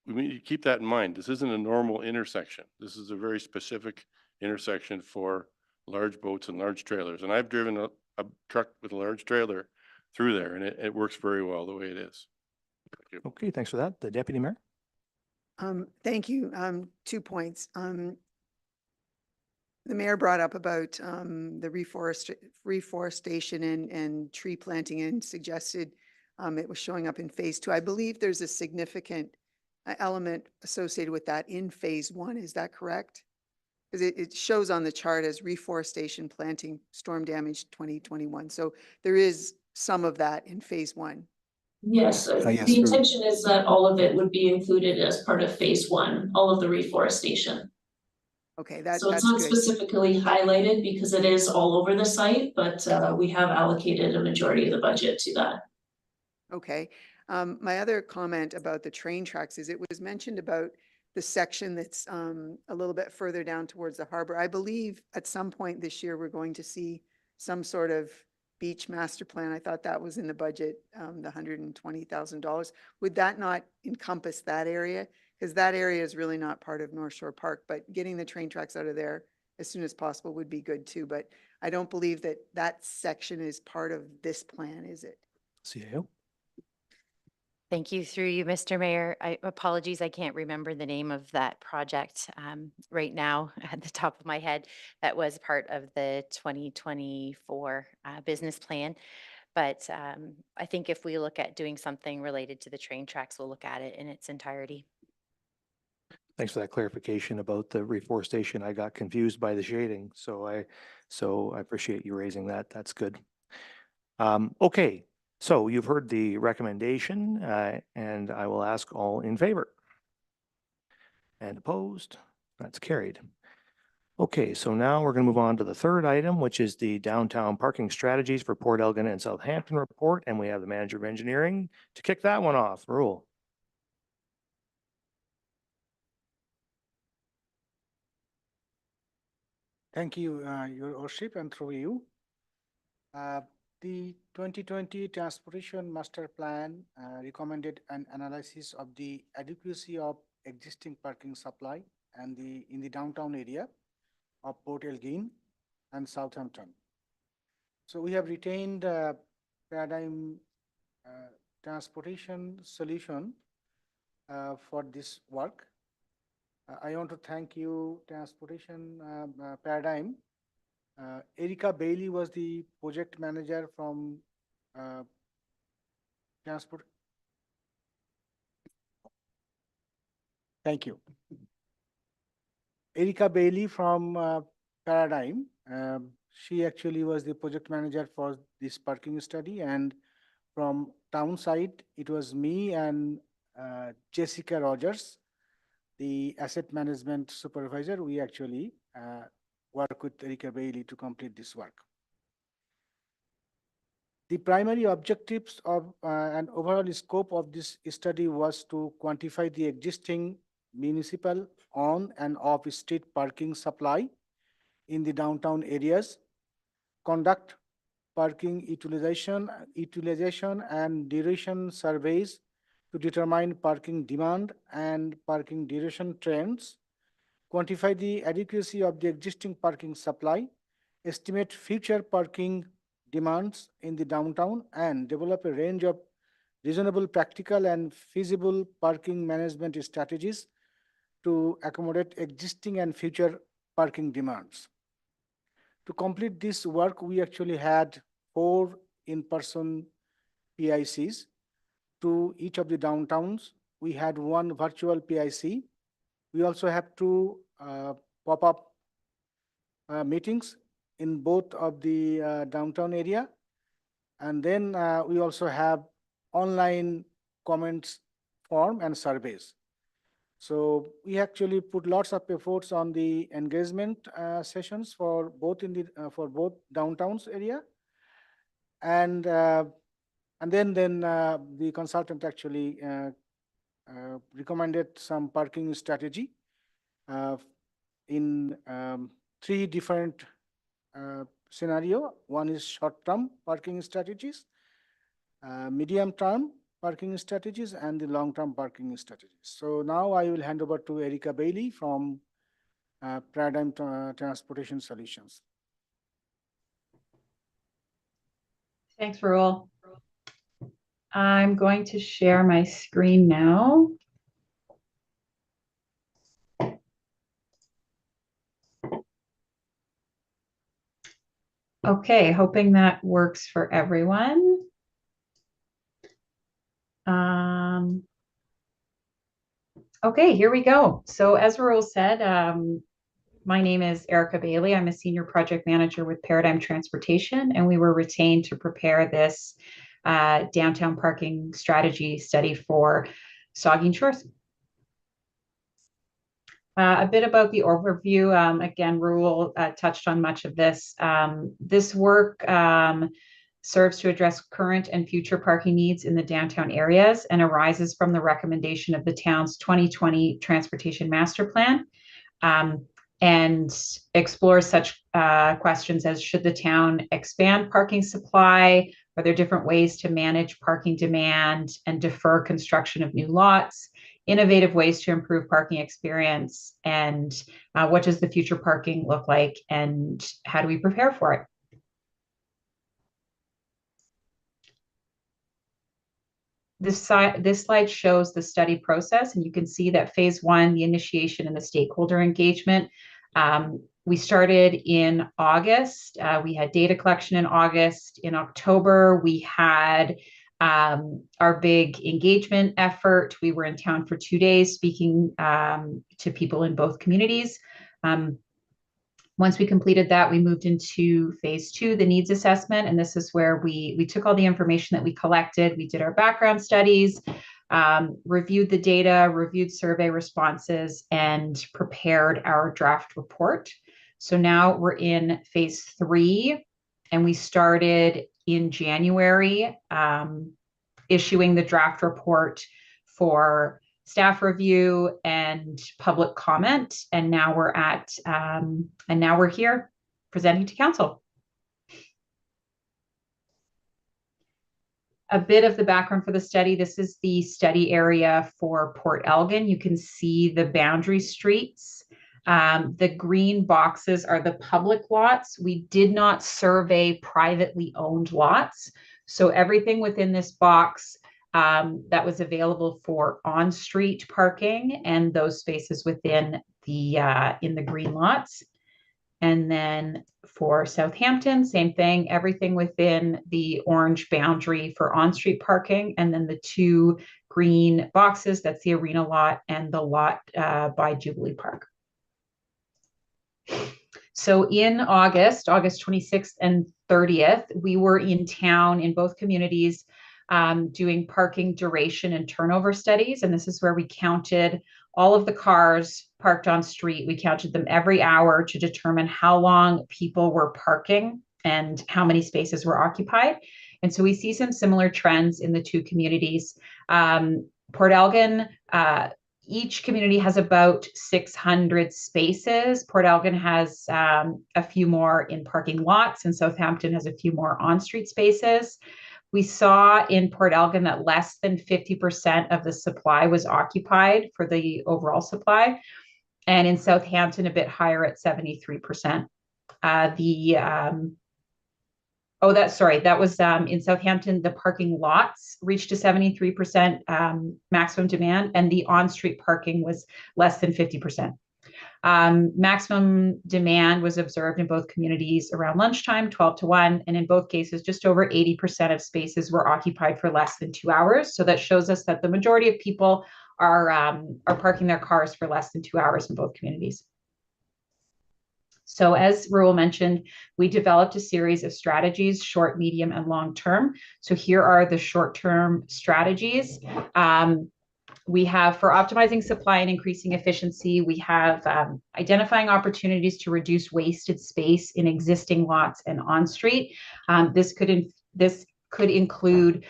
we need to keep that in mind. This isn't a normal intersection. This is a very specific intersection for large boats and large trailers. And I've driven a truck with a large trailer through there, and it works very well the way it is. Thank you. Okay, thanks for that. The Deputy Mayor? Thank you. 2 points. The mayor brought up about the reforestation and tree planting and suggested it was showing up in phase 2. I believe there's a significant element associated with that in phase 1. Is that correct? Because it shows on the chart as reforestation, planting, storm damage 2021. So there is some of that in phase 1. Yes, yes, the intention is that all of it would be included as part of phase 1, all of the reforestation. Okay, So that's it's not good. specifically highlighted because it is all over the site, but we have allocated a majority of the budget to that. Okay. My other comment about the train tracks is it was mentioned about the section that's a little bit further down towards the harbor. I believe at some point this year, we're going to see some sort of beach master plan. I thought that was in the budget, the $120,000. Would that not encompass that area? Because that area is really not part of North Shore Park, but getting the train tracks out of there as soon as possible would be good too. But I don't believe that that section is part of this plan, is it? CAO? Thank you. Through you, Mr. Mayor. Apologies, I can't remember the name of that project right now at the top of my head. That was part of the 2024 business plan. But I think if we look at doing something related to the train tracks, we'll look at it in its entirety. Thanks for that clarification about the reforestation. I got confused by the shading, so I appreciate you raising that. That's good. Okay, so you've heard the recommendation, and I will ask all in favor. And opposed? That's carried. Okay, so now we're going to move on to the third item, which is the downtown parking strategies for Port Elgin and Southampton report, and we have the manager of engineering to kick that one off. Rule. Thank you, Your Worship, and through you. The 2020 Transportation Master Plan recommended an analysis of the adequacy of existing parking supply and in the downtown area of Port Elgin and Southampton. So we have retained Paradigm Transportation Solution for this work. I want to thank you, Transportation Paradigm. Erica Bailey was the project manager from Transport. Thank you. Erica Bailey from Paradigm. She actually was the project manager for this parking study, and from town side, it was me and Jessica Rogers, the asset management supervisor. We actually work with Erica Bailey to complete this work. The primary objectives of and overall scope of this study was to quantify the existing municipal on and off street parking supply in the downtown areas, conduct parking utilization and duration surveys to determine parking demand and parking duration trends, quantify the adequacy of the existing parking supply, estimate future parking demands in the downtown, and develop a range of reasonable, practical, and feasible parking management strategies to accommodate existing and future parking demands. To complete this work, we actually had 4 in-person PICs to each of the downtowns. We had 1 virtual PIC. We also have 2 pop-up meetings in both of the downtown area. And then we also have online comments form and surveys. So we actually put lots of efforts on the engagement sessions for both downtowns area, and then the consultant actually recommended some parking strategy in 3 different scenario. One is short-term parking strategies, medium-term parking strategies, and the long-term parking strategies. So now I will hand over to Erica Bailey from Paradigm Transportation Solutions. Thanks, Rule. I'm going to share my screen now. Okay, hoping that works for everyone. Okay, here we go. So as Rule said, my name is Erica Bailey. I'm a senior project manager with Paradigm Transportation, and we were retained to prepare this downtown parking strategy study for Saugeen Shores. A bit about the overview. Again, Rule touched on much of this. This work serves to address current and future parking needs in the downtown areas and arises from the recommendation of the town's 2020 Transportation Master Plan. And explores such questions as, should the town expand parking supply? Are there different ways to manage parking demand and defer construction of new lots? Innovative ways to improve parking experience, and what does the future parking look like, and how do we prepare for it? This slide shows the study process, and you can see that phase one, the initiation and the stakeholder engagement. We started in August. We had data collection in August. In October, we had our big engagement effort. We were in town for 2 days speaking to people in both communities. Once we completed that, we moved into phase two, the needs assessment. And this is where we took all the information that we collected. We did our background studies, reviewed the data, reviewed survey responses, and prepared our draft report. So now we're in phase three, and we started in January issuing the draft report for staff review and public comment. And now we're here presenting to council. A bit of the background for the study. This is the study area for Port Elgin. You can see the boundary streets. The green boxes are the public lots. We did not survey privately owned lots. So everything within this box that was available for on-street parking, and those spaces within the in the green lots. And then for Southampton, same thing, everything within the orange boundary for on-street parking, and then the two green boxes, that's the arena lot and the lot by Jubilee Park. So in August 26th and 30th, we were in town in both communities doing parking duration and turnover studies. And this is where we counted all of the cars parked on street. We counted them every hour to determine how long people were parking and how many spaces were occupied. And so we see some similar trends in the two communities. Port Elgin, each community has about 600 spaces. Port Elgin has a few more in parking lots, and Southampton has a few more on-street spaces. We saw in Port Elgin that less than 50% of the supply was occupied for the overall supply. And in Southampton, a bit higher at 73%. That was in Southampton, the parking lots reached a 73% maximum demand, and the on-street parking was less than 50%. Maximum demand was observed in both communities around lunchtime, 12 to 1, and in both cases, just over 80% of spaces were occupied for less than 2 hours. So that shows us that the majority of people are parking their cars for less than 2 hours in both communities. So as Rule mentioned, we developed a series of strategies, short, medium, and long term. So here are the short-term strategies. We have, for optimizing supply and increasing efficiency, we have identifying opportunities to reduce wasted space in existing lots and on street. This could include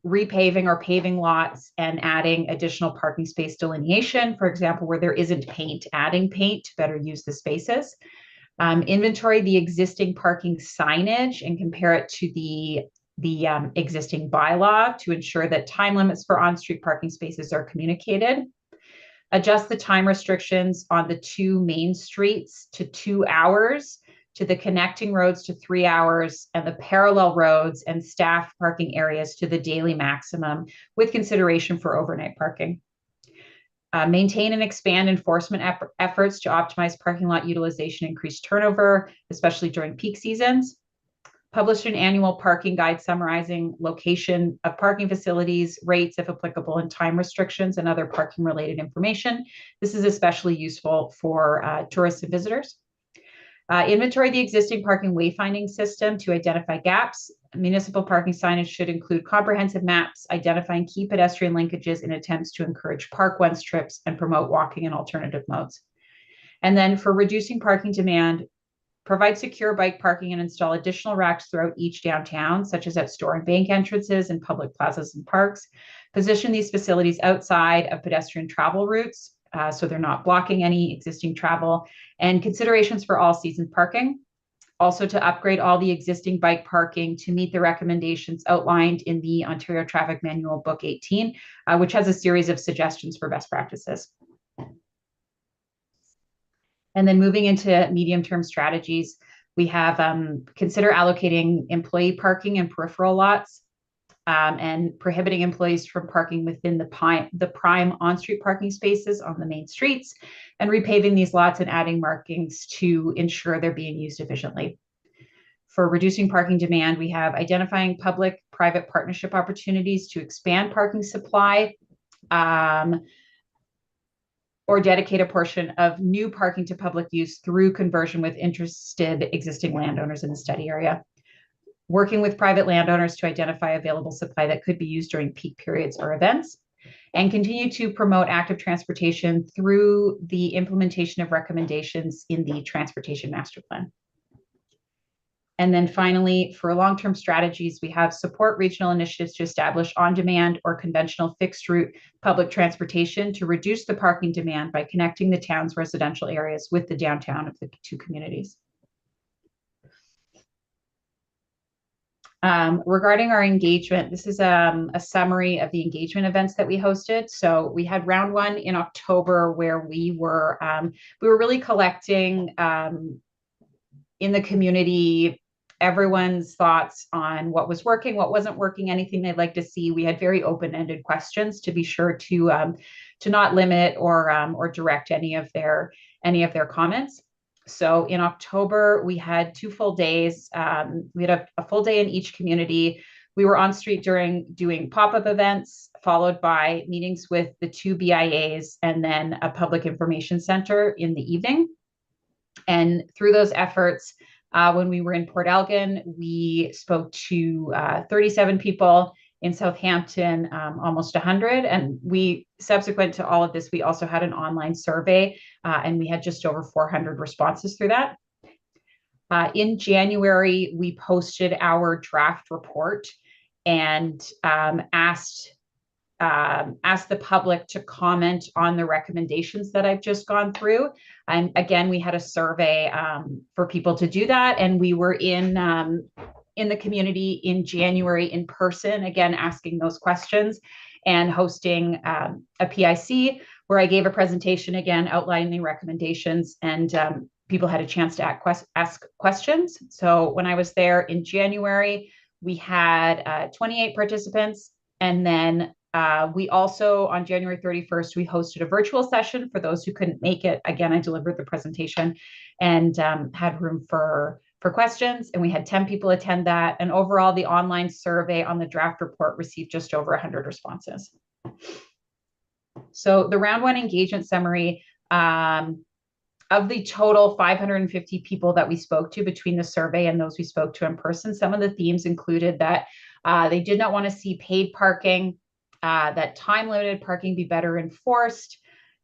repaving or paving lots and adding additional parking space delineation, for example, where there isn't paint, adding paint to better use the spaces. Inventory the existing parking signage and compare it to the existing bylaw to ensure that time limits for on-street parking spaces are communicated. Adjust the time restrictions on the two main streets to 2 hours to the connecting roads to 3 hours and the parallel roads and staff parking areas to the daily maximum with consideration for overnight parking. Maintain and expand enforcement efforts to optimize parking lot utilization, increase turnover, especially during peak seasons. Publish an annual parking guide summarizing location of parking facilities, rates if applicable, and time restrictions and other parking related information. This is especially useful for tourists and visitors. Inventory the existing parking wayfinding system to identify gaps. Municipal parking signage should include comprehensive maps identifying key pedestrian linkages in attempts to encourage park once trips and promote walking and alternative modes. And then for reducing parking demand, provide secure bike parking and install additional racks throughout each downtown, such as at store and bank entrances and public plazas and parks. Position these facilities outside of pedestrian travel routes, so they're not blocking any existing travel, and considerations for all season parking. Also to upgrade all the existing bike parking to meet the recommendations outlined in the Ontario Traffic Manual Book 18, which has a series of suggestions for best practices. And then moving into medium-term strategies, we have consider allocating employee parking and peripheral lots, and prohibiting employees from parking within the prime on-street parking spaces on the main streets, and repaving these lots and adding markings to ensure they're being used efficiently. For reducing parking demand, we have identifying public-private partnership opportunities to expand parking supply, or dedicate a portion of new parking to public use through conversion with interested existing landowners in the study area. Working with private landowners to identify available supply that could be used during peak periods or events, and continue to promote active transportation through the implementation of recommendations in the Transportation Master Plan. And then finally, for long-term strategies, we have support regional initiatives to establish on-demand or conventional fixed route public transportation to reduce the parking demand by connecting the town's residential areas with the downtown of the two communities. Regarding our engagement, this is a summary of the engagement events that we hosted. So we had round one in October, where we were really collecting in the community everyone's thoughts on what was working, what wasn't working, anything they'd like to see. We had very open-ended questions to be sure to not limit or direct any of their comments. So in October, we had 2 full days. We had a full day in each community. We were on street doing pop-up events, followed by meetings with the 2 BIAs and then a public information center in the evening. And through those efforts, when we were in Port Elgin, we spoke to 37 people. In Southampton, almost 100. And we, subsequent to all of this, we also had an online survey, and we had just over 400 responses through that. In January, we posted our draft report and asked the public to comment on the recommendations that I've just gone through. And again, we had a survey for people to do that, and we were in the community in January in person, again, asking those questions and hosting a PIC where I gave a presentation again, outlining the recommendations, and people had a chance to ask questions. So when I was there in January, we had 28 participants. And then we also, on January 31st, we hosted a virtual session for those who couldn't make it. Again, I delivered the presentation and had room for questions, and we had 10 people attend that. And overall, the online survey on the draft report received just over 100 responses. So the round one engagement summary, of the total 550 people that we spoke to between the survey and those we spoke to in person, some of the themes included that they did not want to see paid parking, that time-limited parking be better enforced,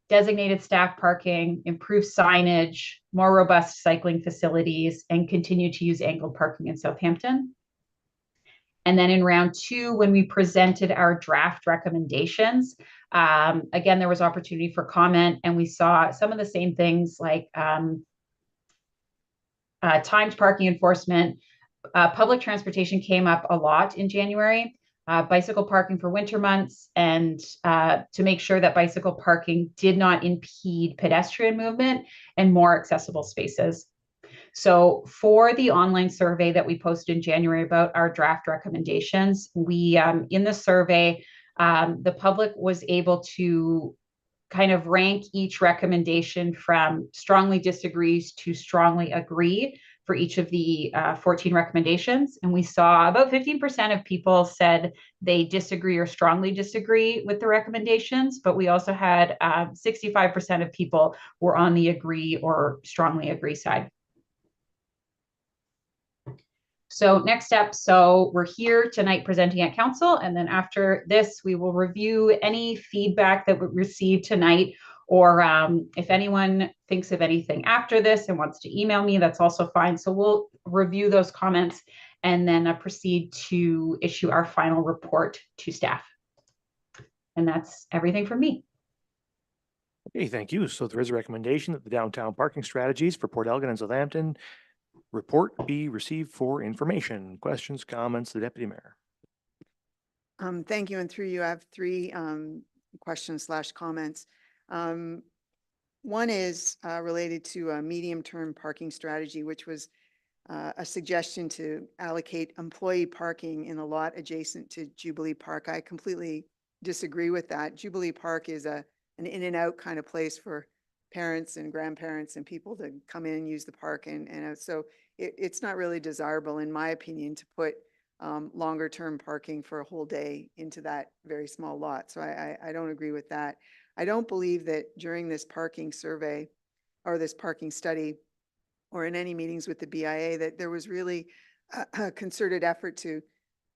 designated staff parking, improved signage, more robust cycling facilities, and continue to use angled parking in Southampton. And then in round two, when we presented our draft recommendations, again, there was opportunity for comment, and we saw some of the same things like timed parking enforcement. Public transportation came up a lot in January. Bicycle parking for winter months, and to make sure that bicycle parking did not impede pedestrian movement and more accessible spaces. So for the online survey that we posted in January about our draft recommendations, we in the survey, the public was able to kind of rank each recommendation from strongly disagrees to strongly agree for each of the 14 recommendations. And we saw about 15% of people said they disagree or strongly disagree with the recommendations, but we also had 65% of people were on the agree or strongly agree side. So next step, so we're here tonight presenting at council, and then after this, we will review any feedback that we received tonight, or if anyone thinks of anything after this and wants to email me, that's also fine. So we'll review those comments and then proceed to issue our final report to staff. And that's everything from me. Okay, thank you. So there is a recommendation that the downtown parking strategies for Port Elgin and Southampton report be received for information. Questions, comments, the deputy mayor. Thank you. And through you, I have three questions/comments. One is related to a medium-term parking strategy, which was a suggestion to allocate employee parking in a lot adjacent to Jubilee Park. I completely disagree with that. Jubilee Park is an in and out kind of place for parents and grandparents and people to come in and use the park. And so it's not really desirable, in my opinion, to put longer term parking for a whole day into that very small lot. So I don't agree with that. I don't believe that during this parking survey or this parking study or in any meetings with the BIA that there was really a concerted effort to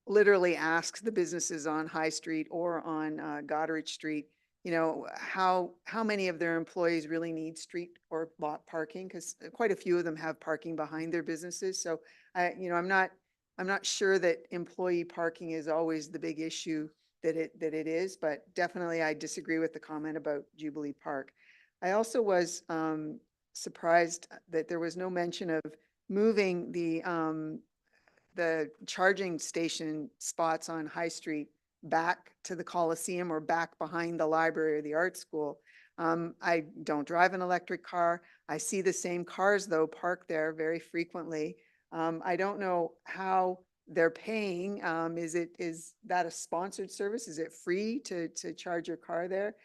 literally ask the businesses on High Street or on Goderich Street, you know, how many of their employees really need street or lot parking, because quite a few of them have parking behind their businesses. So I'm not sure that employee parking is always the big issue that it is, but definitely I disagree with the comment about Jubilee Park. I also was surprised that there was no mention of moving the charging station spots on High Street back to the Coliseum or back behind the library or the art school. I don't drive an electric car. I see the same cars though parked there very frequently. I don't know how they're paying. Is that a sponsored service? Is it free to charge your car there?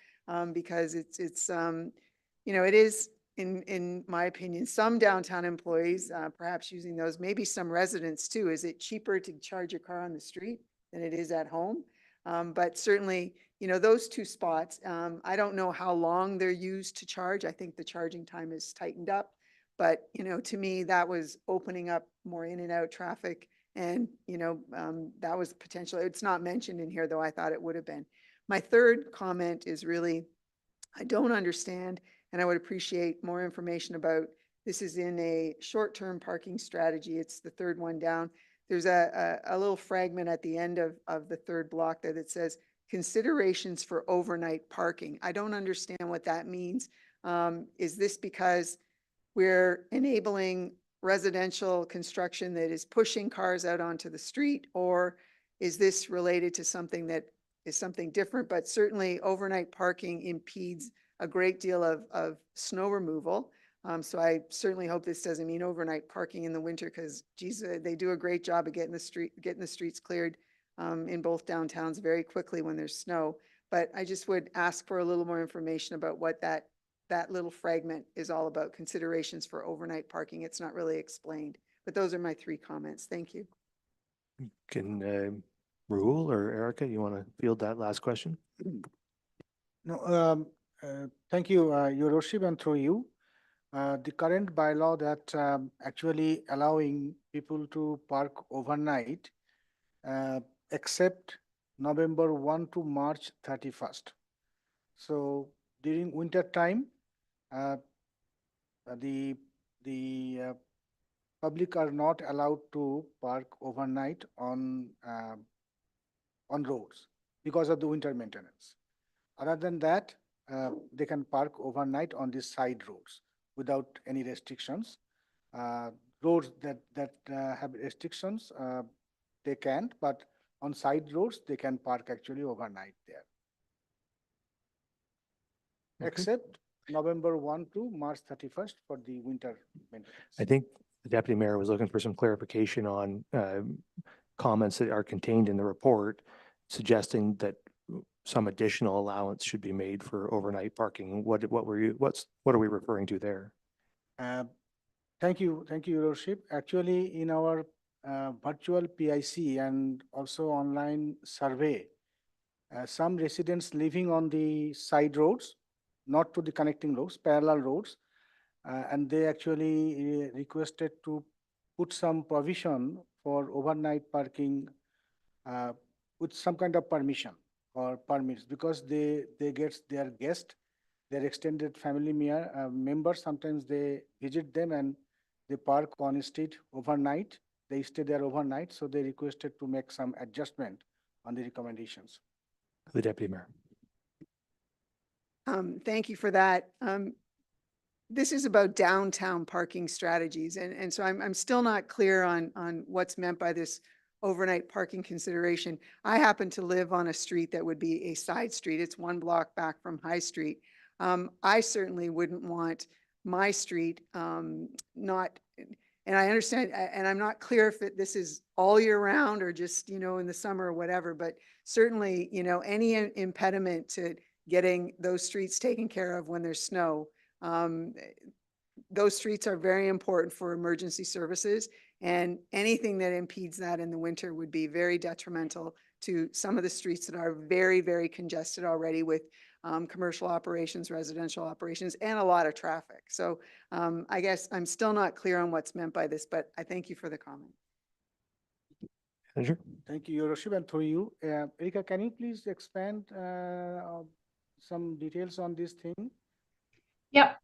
Because it is, in my opinion, some downtown employees perhaps using those, maybe some residents too. Is it cheaper to charge your car on the street than it is at home? But certainly, those two spots, I don't know how long they're used to charge. I think the charging time is tightened up. But, to me, that was opening up more in and out traffic. And, that was potentially, it's not mentioned in here, though I thought it would have been. My third comment is really, I don't understand, and I would appreciate more information about, this is in a short-term parking strategy. It's the third one down. There's a little fragment at the end of the third block there that says considerations for overnight parking. I don't understand what that means. Is this because we're enabling residential construction that is pushing cars out onto the street, or is this related to something that is something different? But certainly overnight parking impedes a great deal of snow removal. So I certainly hope this doesn't mean overnight parking in the winter, because geez, they do a great job of getting the streets cleared in both downtowns very quickly when there's snow. But I just would ask for a little more information about what that little fragment is all about, considerations for overnight parking. It's not really explained, but those are my three comments. Thank you. Can Rahul or Erica, you want to field that last question? No, thank you, Your Worship, and through you. The current bylaw that actually allowing people to park overnight except November 1 to March 31st. So during winter time, the public are not allowed to park overnight on roads because of the winter maintenance. Other than that, they can park overnight on the side roads without any restrictions. Roads that have restrictions, they can't, but on side roads, they can park actually overnight there. Okay. Except November 1 to March 31st for the winter maintenance. I think The deputy mayor was looking for some clarification on comments that are contained in the report suggesting that some additional allowance should be made for overnight parking. What are we referring to there? Thank you, Your Worship. Actually, in our virtual PIC and also online survey, some residents living on the side roads, not to the connecting roads, parallel roads, and they actually requested to put some provision for overnight parking with some kind of permission or permits, because they get their guest, their extended family members, sometimes they visit them and they park on street overnight. They stay there overnight, so they requested to make some adjustment on the recommendations. The deputy mayor. Thank you for that. This is about downtown parking strategies. And so I'm still not clear on what's meant by this overnight parking consideration. I happen to live on a street that would be a side street. It's 1 block back from High Street. I certainly wouldn't want my street not, and I understand, and I'm not clear if this is all year round or just, in the summer or whatever, but certainly, any impediment to getting those streets taken care of when there's snow. Those streets are very important for emergency services, and anything that impedes that in the winter would be very detrimental to some of the streets that are very, very congested already with commercial operations, residential operations, and a lot of traffic. So I guess I'm still not clear on what's meant by this, but I thank you for the comment. Manager? Thank you, Your Worship, and through you. Erika, can you please expand some details on this thing? Yep.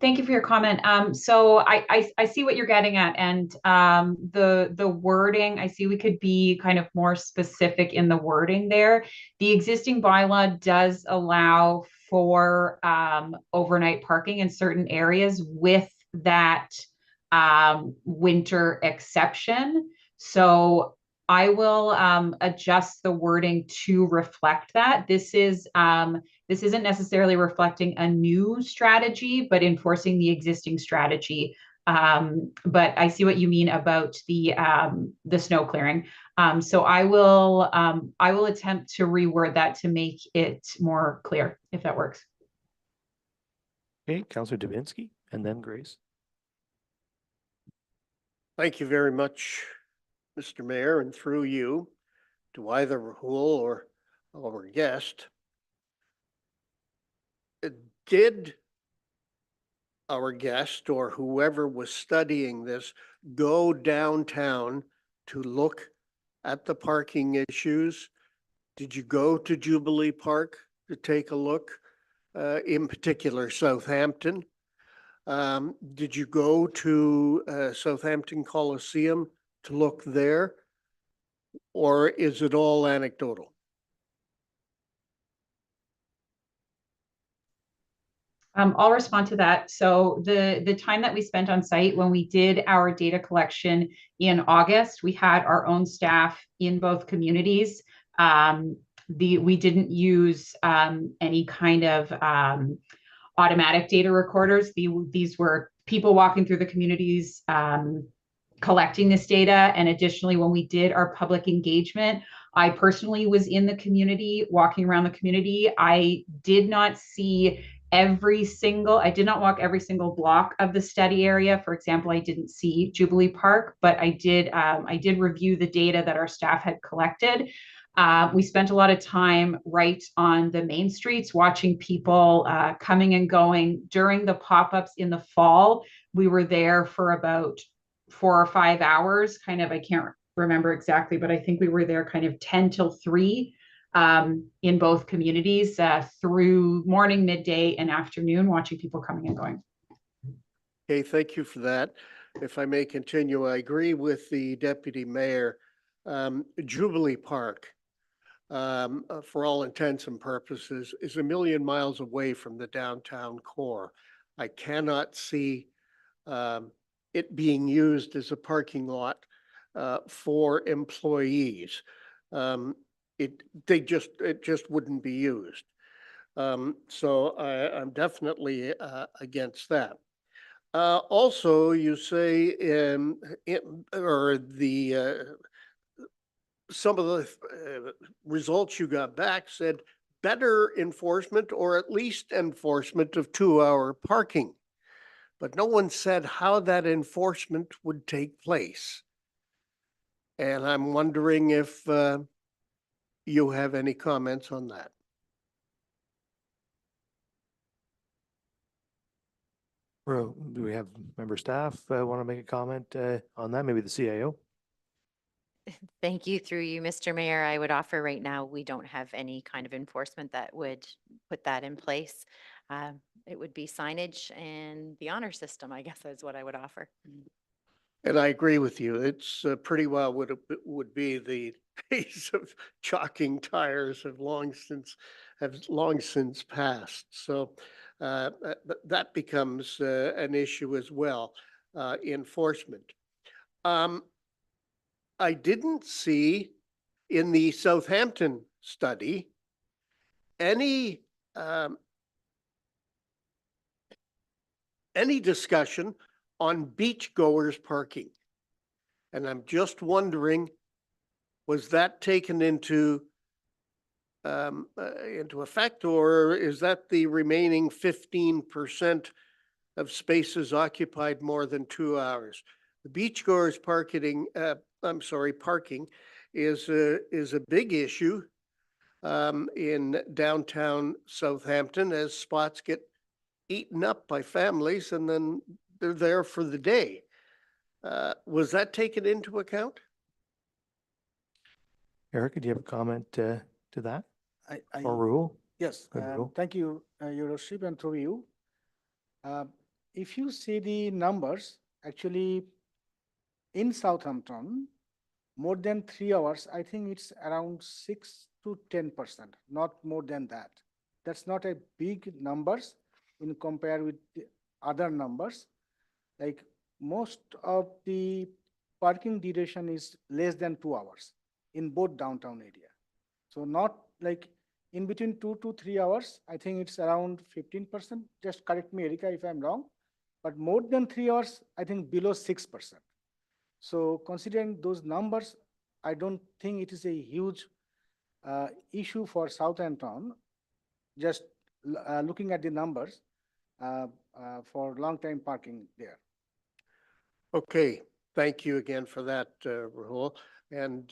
Thank you for your comment. So I see what you're getting at, and the wording, I see we could be kind of more specific in the wording there. The existing bylaw does allow for overnight parking in certain areas with that winter exception. So I will adjust the wording to reflect that. This isn't necessarily reflecting a new strategy, but enforcing the existing strategy. But I see what you mean about the snow clearing. So I will attempt to reword that to make it more clear, if that works. Okay, Councillor Dubinsky and then Grace. Thank you very much, Mr. Mayor, and through you to either Rahul or our guest. Did our guest or whoever was studying this go downtown to look at the parking issues? Did you go to Jubilee Park to take a look, in particular Southampton? Did you go to Southampton Coliseum to look there? Or is it all anecdotal? I'll respond to that. So the time that we spent on site when we did our data collection in August, we had our own staff in both communities. We didn't use any kind of automatic data recorders. These were people walking through the communities, collecting this data. And additionally, when we did our public engagement, I personally was in the community, walking around the community. I did not walk every single block of the study area. For example, I didn't see Jubilee Park, but I did review the data that our staff had collected. We spent a lot of time right on the main streets, watching people coming and going. During the pop-ups in the fall, we were there for about 4 or 5 hours, I can't remember exactly, but I think we were there kind of 10 till 3 in both communities through morning, midday, and afternoon, watching people coming and going. Okay, thank you for that. If I may continue, I agree with the deputy mayor. Jubilee Park, for all intents and purposes, is 1 million miles away from the downtown core. I cannot see it being used as a parking lot for employees. It just wouldn't be used. So I'm definitely against that. Also, you say, or some of the results you got back said better enforcement or at least enforcement of 2-hour parking. But no one said how that enforcement would take place. And I'm wondering if you have any comments on that. Do we have member staff want to make a comment on that? Maybe the CIO? Thank you. Through you, Mr. Mayor, I would offer right now, we don't have any kind of enforcement that would put that in place. It would be signage and the honor system, I guess, is what I would offer. And I agree with you. It's pretty well would be the days of chalking tires have long since passed. So that becomes an issue as well, enforcement. I didn't see in the Southampton study any discussion on beachgoers parking. And I'm just wondering, was that taken into effect, or is that the remaining 15% of spaces occupied more than 2 hours? The beachgoers parking is a big issue in downtown Southampton as spots get eaten up by families and then they're there for the day. Was that taken into account? Erica, do you have a comment to that I, or Rahul? Yes, Rahul. thank you, Your Worship, and through you. If you see the numbers, actually in Southampton, more than 3 hours, I think it's around 6 to 10%, not more than that. That's not a big numbers in compare with the other numbers. Like most of the parking duration is less than 2 hours in both downtown area. So not like in between 2 to 3 hours, I think it's around 15%. Just correct me, Erika, if I'm wrong. But more than 3 hours, I think below 6%. So considering those numbers, I don't think it is a huge issue for Southampton. Just looking at the numbers for long-time parking there. Okay, thank you again for that, Rahul. And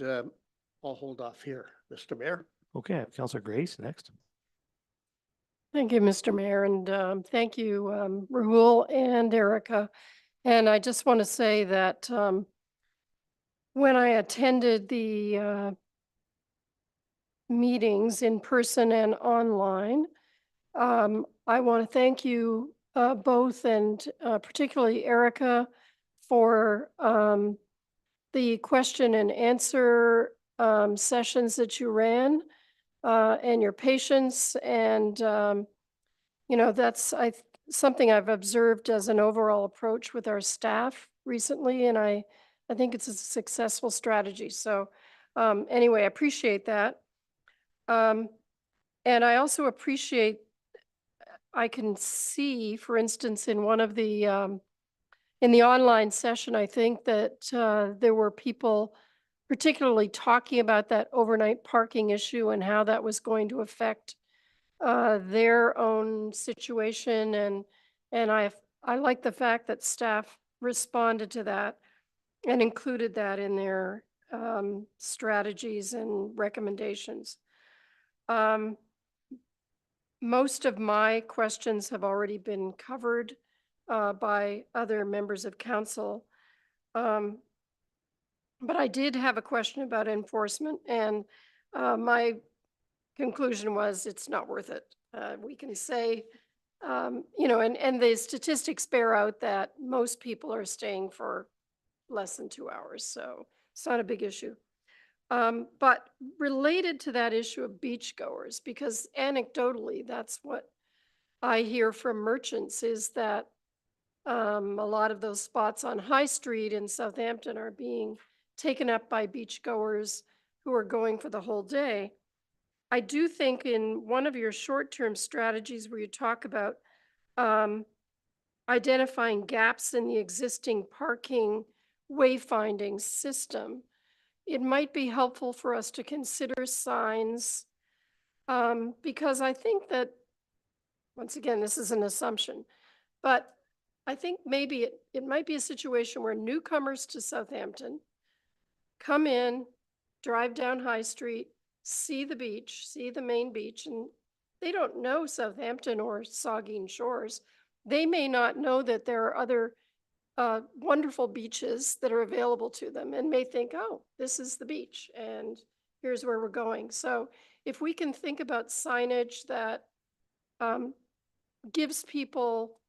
I'll hold off here, Mr. Mayor. Okay, Councillor Grace next. Thank you, Mr. Mayor, and thank you, Rahul and Erica. And I just want to say that when I attended the meetings in person and online, I want to thank you both, and particularly Erica, for the question and answer sessions that you ran and your patience. And, that's something I've observed as an overall approach with our staff recently, and I think it's a successful strategy. So anyway, I appreciate that. And I also appreciate, I can see, for instance, in one of the, in the online session, I think that there were people particularly talking about that overnight parking issue and how that was going to affect their own situation. And I like the fact that staff responded to that and included that in their strategies and recommendations. Most of my questions have already been covered by other members of council. But I did have a question about enforcement, and my conclusion was it's not worth it. We can say, and the statistics bear out that most people are staying for less than 2 hours, so it's not a big issue. But related to that issue of beachgoers, because anecdotally, that's what I hear from merchants, is that a lot of those spots on High Street in Southampton are being taken up by beachgoers who are going for the whole day. I do think in one of your short-term strategies where you talk about identifying gaps in the existing parking wayfinding system, it might be helpful for us to consider signs, because I think that, once again, this is an assumption, but I think maybe it might be a situation where newcomers to Southampton come in, drive down High Street, see the beach, see the main beach, and they don't know Southampton or Saugeen Shores. They may not know that there are other wonderful beaches that are available to them and may think, oh, this is the beach and here's where we're going. So if we can think about signage that gives people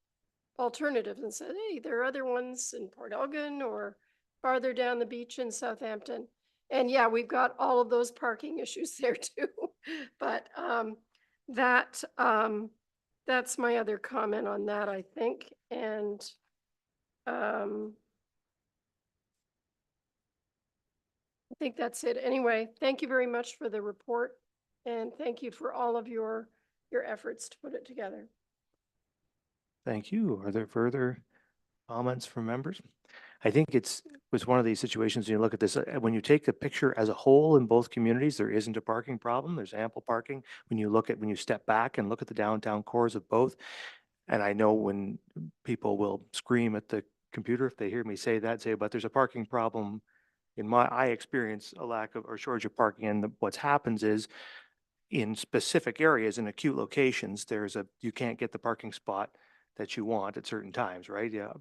alternatives and say, hey, there are other ones in Port Elgin or farther down the beach in Southampton. And yeah, we've got all of those parking issues there too. But that's my other comment on that, I think. And I think that's it. Anyway, thank you very much for the report. And thank you for all of your efforts to put it together. Thank you. Are there further comments from members? I think was one of these situations, when you look at this, when you take the picture as a whole in both communities, there isn't a parking problem. There's ample parking. When you step back and look at the downtown cores of both, and I know when people will scream at the computer if they hear me say that, but there's a parking problem. I experience a lack of or shortage of parking, and what's happens is in specific areas in acute locations, you can't get the parking spot that you want at certain times, right? Yeah.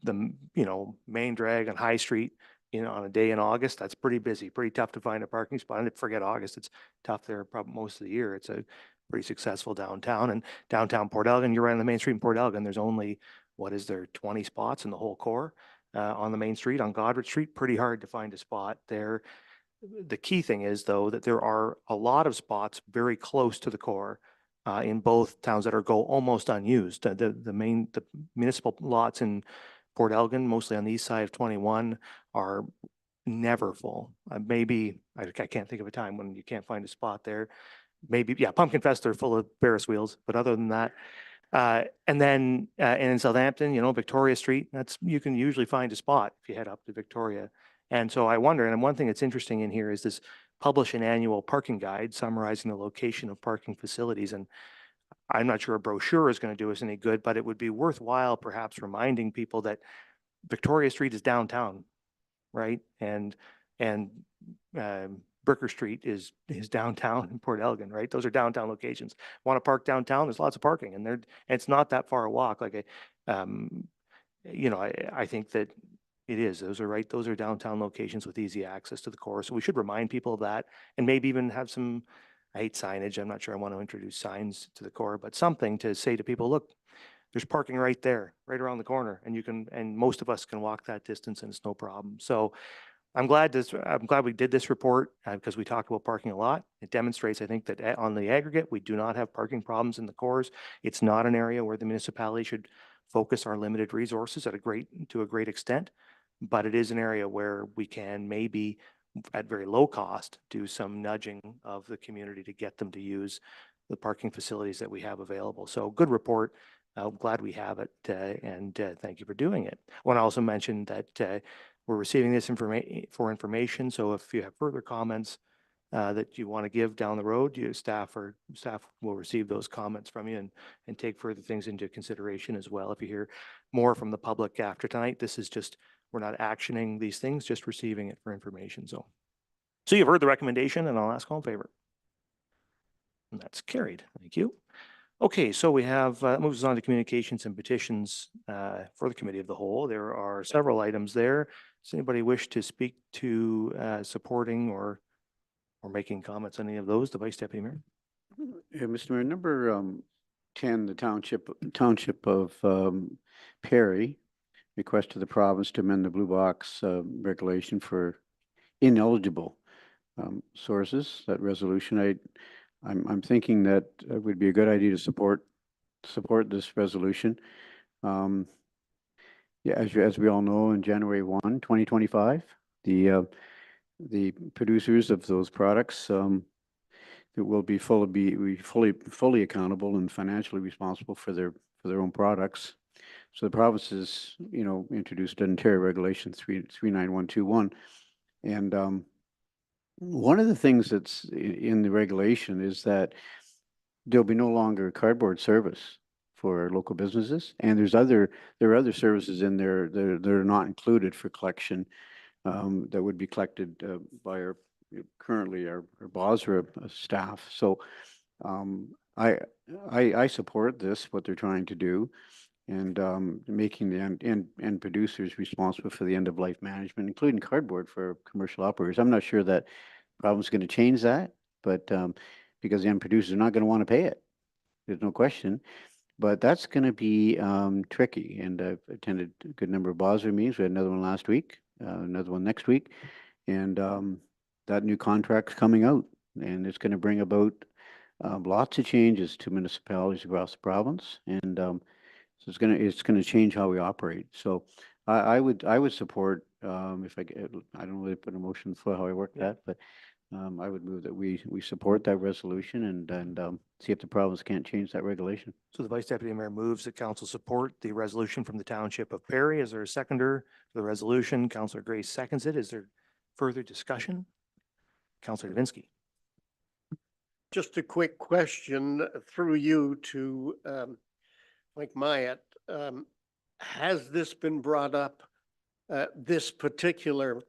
Main drag on High Street, on a day in August, that's pretty busy, pretty tough to find a parking spot. And forget August, it's tough there probably most of the year. It's a pretty successful downtown. And downtown Port Elgin, you're right on the main street in Port Elgin, there's only, 20 spots in the whole core on the main street. On Godrich Street, pretty hard to find a spot there. The key thing is, though, that there are a lot of spots very close to the core in both towns that go almost unused. The municipal lots in Port Elgin, mostly on the east side of 21, are never full. Maybe, I can't think of a time when you can't find a spot there. Maybe, yeah, Pumpkin Fest, they're full of Ferris wheels, but other than that, and then and in Southampton, Victoria Street, you can usually find a spot if you head up to Victoria. And so I wonder, and one thing that's interesting in here is this publish an annual parking guide summarizing the location of parking facilities. And I'm not sure a brochure is going to do us any good, but it would be worthwhile perhaps reminding people that Victoria Street is downtown, right? And Bricker Street is downtown in Port Elgin, right? Those are downtown locations. Want to park downtown? There's lots of parking, and it's not that far a walk. Like I think that it is. Those are right. Those are downtown locations with easy access to the core. So we should remind people of that, and maybe even have some. I hate signage. I'm not sure I want to introduce signs to the core, but something to say to people: look, there's parking right there, right around the corner, and most of us can walk that distance, and it's no problem. So I'm glad we did this report because we talked about parking a lot. It demonstrates, I think, that on the aggregate, we do not have parking problems in the cores. It's not an area where the municipality should focus our limited resources to a great extent, but it is an area where we can maybe at very low cost do some nudging of the community to get them to use the parking facilities that we have available. So good report. I'm glad we have it, and thank you for doing it. I want to also mention that we're receiving this information. So if you have further comments that you want to give down the road, staff will receive those comments from you and take further things into consideration as well. If you hear more from the public after tonight, we're not actioning these things, just receiving it for information. So you've heard the recommendation, and I'll ask all in favor. And that's carried. Thank you. Okay, so we have, that moves us on to communications and petitions for the Committee of the Whole. There are several items there. Does anybody wish to speak to supporting or making comments on any of those? The Vice Deputy Mayor. Yeah, Mr. Mayor, number 10, the Township of Perry request to the province to amend the blue box regulation for ineligible sources. That resolution, I'm thinking that it would be a good idea to support this resolution. Yeah, as we all know, in January 1, 2025, the producers of those products will be fully accountable and financially responsible for their own products. So the province has, introduced Ontario Regulation 39121. And one of the things that's in the regulation is that there'll be no longer cardboard service for local businesses. And there are other services in there that are not included for collection, that would be collected by currently our Basra staff. So I support this, what they're trying to do, and making the end producers responsible for the end of life management, including cardboard for commercial operators. I'm not sure that problem's going to change that, but because the end producers are not going to want to pay it. There's no question. But that's going to be tricky. And I've attended a good number of Basra meetings. We had another one last week, another one next week. And that new contract's coming out. And it's going to bring about lots of changes to municipalities across the province. And so it's going to change how we operate. So I would support, if I don't really put a motion for how I work that, but I would move that we support that resolution and see if the province can't change that regulation. So the Vice Deputy Mayor moves that council support the resolution from the Township of Perry. Is there a seconder for the resolution? Councillor Grace seconds it. Is there further discussion? Councillor Davinsky. Just a quick question through you to Mike Myatt. Has this been brought up, this particular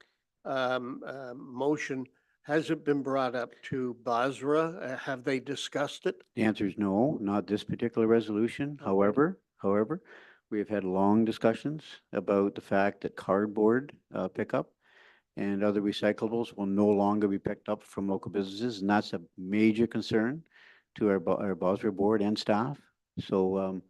motion, has it been brought up to Basra? Have they discussed it? The answer is no, not this particular resolution. However, we have had long discussions about the fact that cardboard pickup and other recyclables will no longer be picked up from local businesses, and that's a major concern to our Basra board and staff. So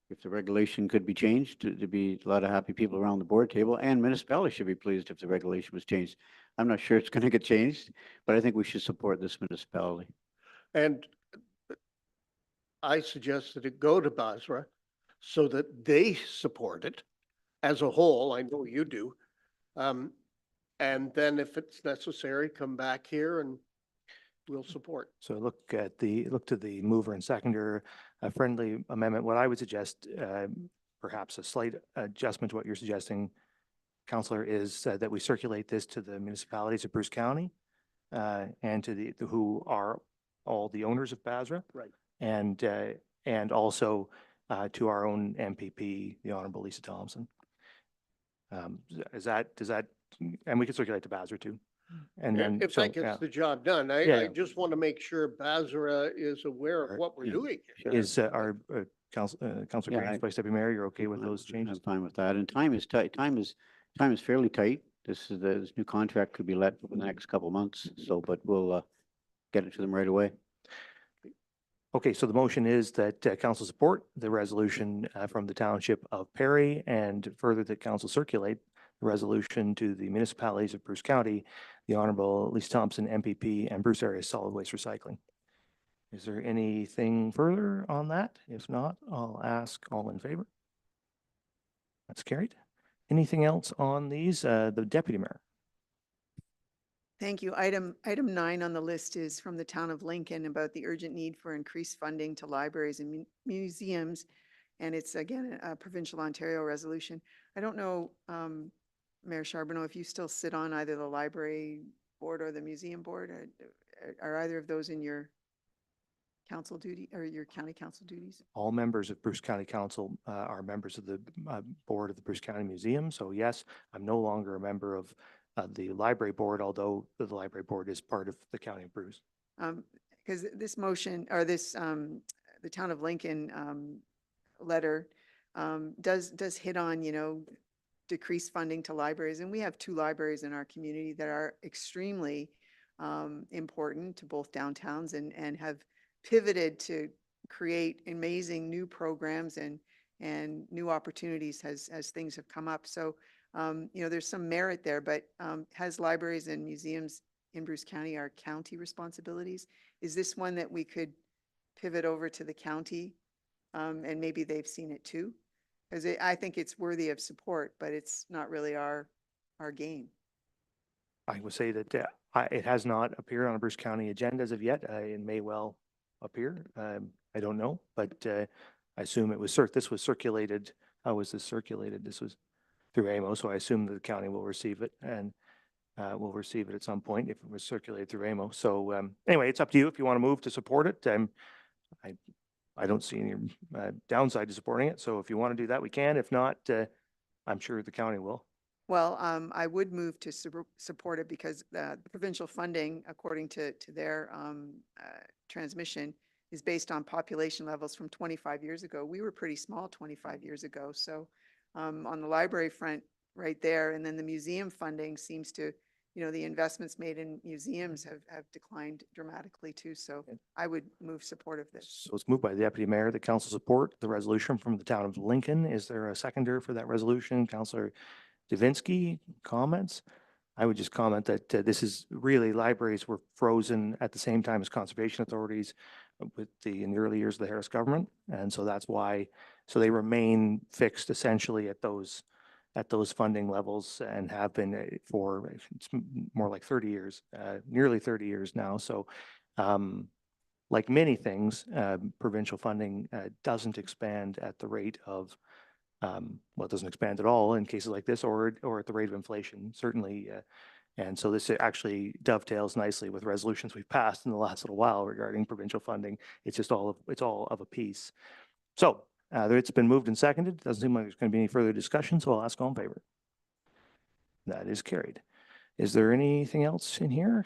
if the regulation could be changed, to be a lot of happy people around the board table, and municipalities should be pleased if the regulation was changed. I'm not sure it's going to get changed, but I think we should support this municipality. And I suggest that it go to Basra so that they support it as a whole. I know you do. And then if it's necessary, come back here and we'll support. So look to the mover and seconder, a friendly amendment. What I would suggest, perhaps a slight adjustment to what you're suggesting, Councillor, is that we circulate this to the municipalities of Bruce County and to who are all the owners of Basra. Right. And also to our own MPP, the Honorable Lisa Thompson. Does that, and we can circulate to Basra too. And then If that gets the job done, I just want to make sure Basra is aware of what we're doing. Is our Councillor Grace, Vice Deputy Mayor, you're okay with those changes? I'm fine with that. And time is tight. Time is fairly tight. This new contract could be let for the next couple of months. So, but we'll get it to them right away. Okay, so the motion is that council support the resolution from the Township of Perry, and further that council circulate the resolution to the municipalities of Bruce County, the Honorable Lisa Thompson, MPP, and Bruce Area Solid Waste Recycling. Is there anything further on that? If not, I'll ask all in favor. That's carried. Anything else on these? The Deputy Mayor. Thank you. Item 9 on the list is from the town of Lincoln about the urgent need for increased funding to libraries and museums. And it's again, a provincial Ontario resolution. I don't know, Mayor Charbonneau, if you still sit on either the library board or the museum board, are either of those in your council duty or your county council duties? All members of Bruce County Council are members of the board of the Bruce County Museum. So yes, I'm no longer a member of the library board, although the library board is part of the county of Bruce. Because this motion or this, the town of Lincoln letter does hit on, decreased funding to libraries. And we have 2 libraries in our community that are extremely important to both downtowns and have pivoted to create amazing new programs and new opportunities as things have come up. So there's some merit there, but has libraries and museums in Bruce County are county responsibilities? Is this one that we could pivot over to the county and maybe they've seen it too? Because I think it's worthy of support, but it's not really our game. I would say that it has not appeared on a Bruce County agenda as of yet. It may well appear. I don't know, but I assume this was circulated how was this circulated? This was through AMO, so I assume that the county will receive it and will receive it at some point if it was circulated through AMO. So anyway, it's up to you if you want to move to support it. I don't see any downside to supporting it. So if you want to do that, we can. If not, I'm sure the county will. Well, I would move to support it because the provincial funding, according to their transmission, is based on population levels from 25 years ago. We were pretty small 25 years ago. So on the library front right there, and then the museum funding seems to, the investments made in museums have declined dramatically too. So I would move support of this. So it's moved by the deputy mayor, the council support the resolution from the town of Lincoln. Is there a seconder for that resolution? Councillor Davinsky, comments? I would just comment that this is really, libraries were frozen at the same time as conservation authorities in the early years of the Harris government. And so that's why, so they remain fixed essentially at those funding levels and have been for it's more like 30 years, nearly 30 years now. So like many things, provincial funding doesn't expand at the rate of well, it doesn't expand at all in cases like this or at the rate of inflation, certainly. And so this actually dovetails nicely with resolutions we've passed in the last little while regarding provincial funding. It's just it's all of a piece. So it's been moved and seconded. Doesn't seem like there's going to be any further discussion, so I'll ask all in favor. That is carried. Is there anything else in here?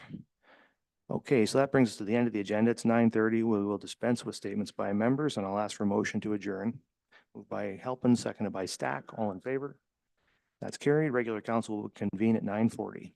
Okay, so that brings us to the end of the agenda. It's 9:30. We will dispense with statements by members, and I'll ask for a motion to adjourn. Moved by Halpin, seconded by Stack. All in favor? That's carried. Regular council will convene at 9:40.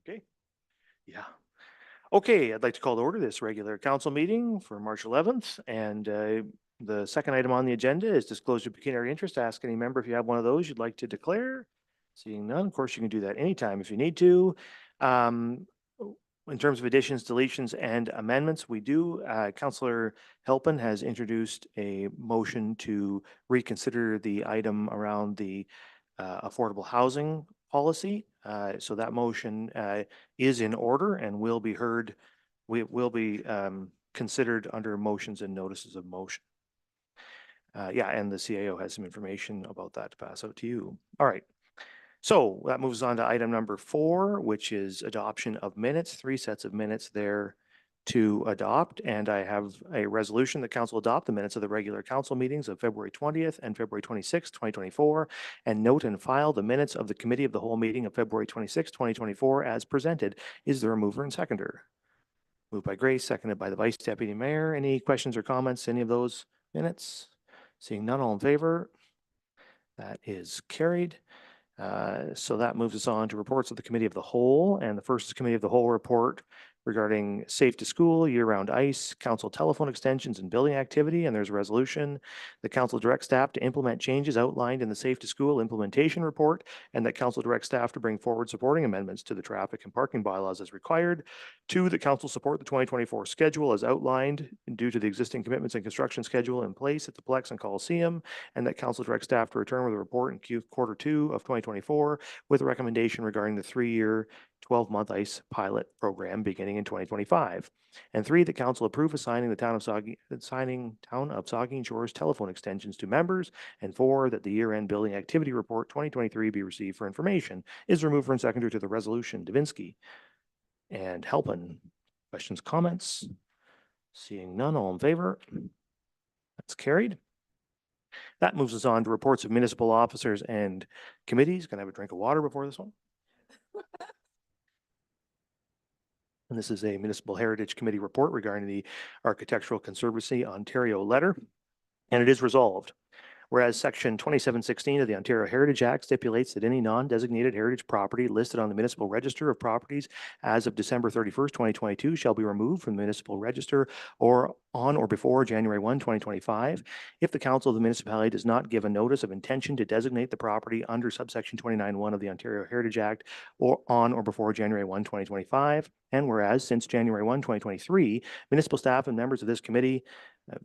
Okay. Yeah. Okay, I'd like to call to order this regular council meeting for March 11th. And the second item on the agenda is disclosure of pecuniary interest. Ask any member if you have one of those you'd like to declare. Seeing none, of course, you can do that anytime if you need to. In terms of additions, deletions, and amendments, we do, Councillor Helpin has introduced a motion to reconsider the item around the affordable housing policy. So that motion is in order and will be heard, will be considered under motions and notices of motion. Yeah, and the CAO has some information about that to pass out to you. All right. So that moves on to item number 4, which is adoption of minutes, 3 sets of minutes there to adopt. And I have a resolution that council adopt the minutes of the regular council meetings of February 20th and February 26th, 2024, and note and file the minutes of the committee of the whole meeting of February 26th, 2024 as presented. Is there a mover and seconder? Moved by Grace, seconded by the Vice Deputy Mayor. Any questions or comments, any of those minutes? Seeing none, all in favor? That is carried. So that moves us on to reports of the Committee of the Whole. And the first is Committee of the Whole report regarding safe to school, year-round ice, council telephone extensions and building activity. And there's a resolution. The council directs staff to implement changes outlined in the safe to school implementation report, and that council directs staff to bring forward supporting amendments to the traffic and parking bylaws as required. 2, the council support the 2024 schedule as outlined due to the existing commitments and construction schedule in place at the Plex and Coliseum, and that council directs staff to return with a report in Q2 of 2024 with a recommendation regarding the 3-year 12-month ICE pilot program beginning in 2025. And 3, the council approve assigning the town of Saugeen Shores telephone extensions to members. And 4, that the year-end building activity report 2023 be received for information. Is there a mover and seconder to the resolution? Davinsky and Helpin. Questions, comments? Seeing none, all in favor? That's carried. That moves us on to reports of municipal officers and committees. Can I have a drink of water before this one? And this is a Municipal Heritage Committee report regarding the Architectural Conservancy Ontario letter. And it is resolved. Whereas Section 2716 of the Ontario Heritage Act stipulates that any non-designated heritage property listed on the municipal register of properties as of December 31st, 2022 shall be removed from the municipal register or on or before January 1, 2025. If the council of the municipality does not give a notice of intention to designate the property under subsection 29(1) of the Ontario Heritage Act or on or before January 1, 2025. And whereas since January 1, 2023, municipal staff and members of this committee,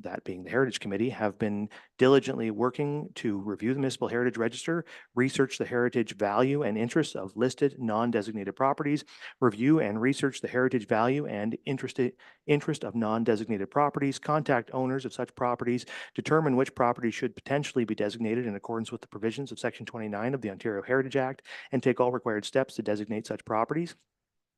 that being the Heritage Committee, have been diligently working to review the municipal heritage register, research the heritage value and interests of listed non-designated properties, review and research the heritage value and interest of non-designated properties, contact owners of such properties, determine which properties should potentially be designated in accordance with the provisions of Section 29 of the Ontario Heritage Act, and take all required steps to designate such properties.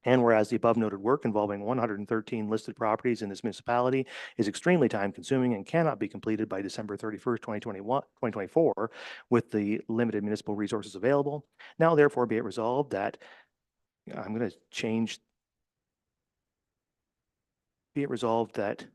And whereas the above noted work involving 113 listed properties in this municipality is extremely time consuming and cannot be completed by December 31st, 2024 with the limited municipal resources available. Now therefore be it resolved that I'm going to change. Be it resolved that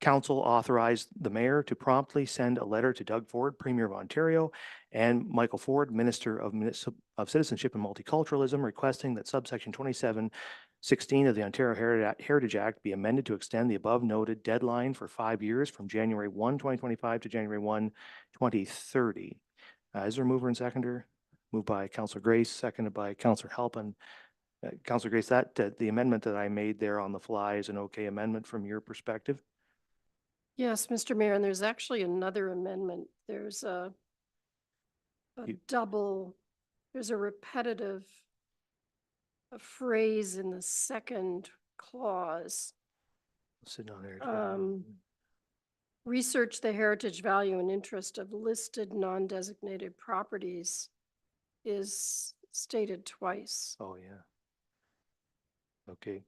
council authorized the mayor to promptly send a letter to Doug Ford, Premier of Ontario, and Michael Ford, Minister of Citizenship and Multiculturalism, requesting that subsection 2716 of the Ontario Heritage Act be amended to extend the above noted deadline for 5 years from January 1, 2025 to January 1, 2030. Is there a mover and seconder? Moved by Councillor Grace, seconded by Councillor Helpin. Councillor Grace, that the amendment that I made there on the fly is an okay amendment from your perspective? Yes, Mr. Mayor, and there's actually another amendment. There's a there's a repetitive phrase in the second clause. Sitting on there. Research the heritage value and interest of listed non-designated properties is stated twice. Oh, yeah. Okay.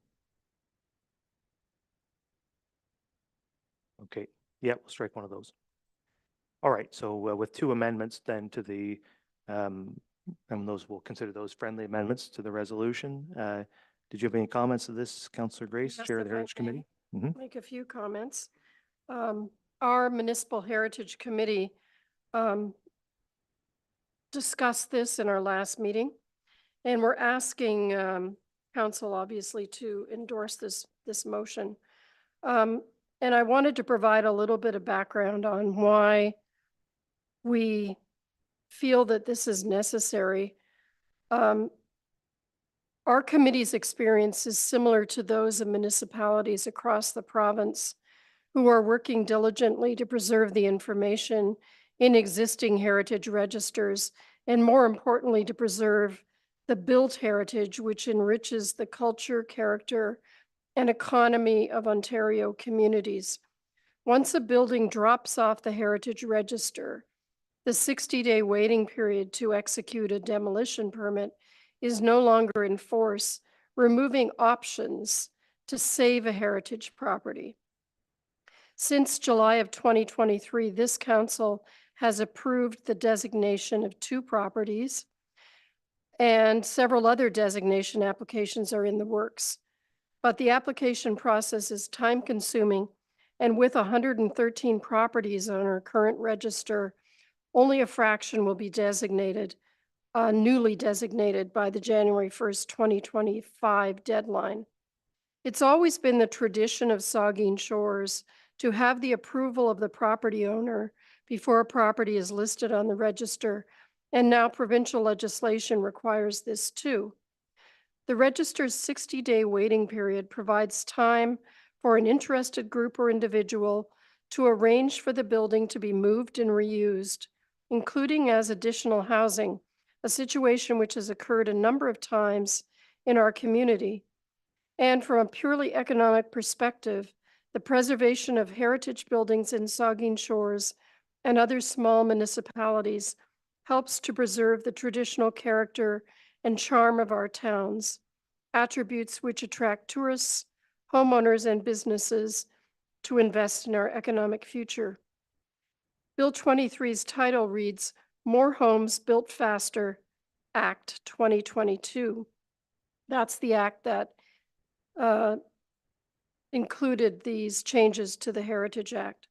Okay. Yeah, we'll strike one of those. All right. So with 2 amendments then to the, and those, we'll consider those friendly amendments to the resolution. Did you have any comments to this, Councillor Grace, Yes, Chair of the if I Heritage Committee? Make a few comments. Our Municipal Heritage Committee discussed this in our last meeting, and we're asking council, obviously, to endorse this motion. And I wanted to provide a little bit of background on why we feel that this is necessary. Our committee's experience is similar to those of municipalities across the province who are working diligently to preserve the information in existing heritage registers, and more importantly, to preserve the built heritage, which enriches the culture, character, and economy of Ontario communities. Once a building drops off the heritage register, the 60-day waiting period to execute a demolition permit is no longer in force, removing options to save a heritage property. Since July of 2023, this council has approved the designation of 2 properties, and several other designation applications are in the works. But the application process is time-consuming, and with 113 properties on our current register, only a fraction will be designated, newly designated by the January 1st, 2025 deadline. It's always been the tradition of Saugeen Shores to have the approval of the property owner before a property is listed on the register, and now provincial legislation requires this too. The register's 60-day waiting period provides time for an interested group or individual to arrange for the building to be moved and reused, including as additional housing, a situation which has occurred a number of times in our community. And from a purely economic perspective, the preservation of heritage buildings in Saugeen Shores and other small municipalities helps to preserve the traditional character and charm of our towns, attributes which attract tourists, homeowners, and businesses to invest in our economic future. Bill 23's title reads, More Homes Built Faster, Act 2022. That's the act that included these changes to the Heritage Act.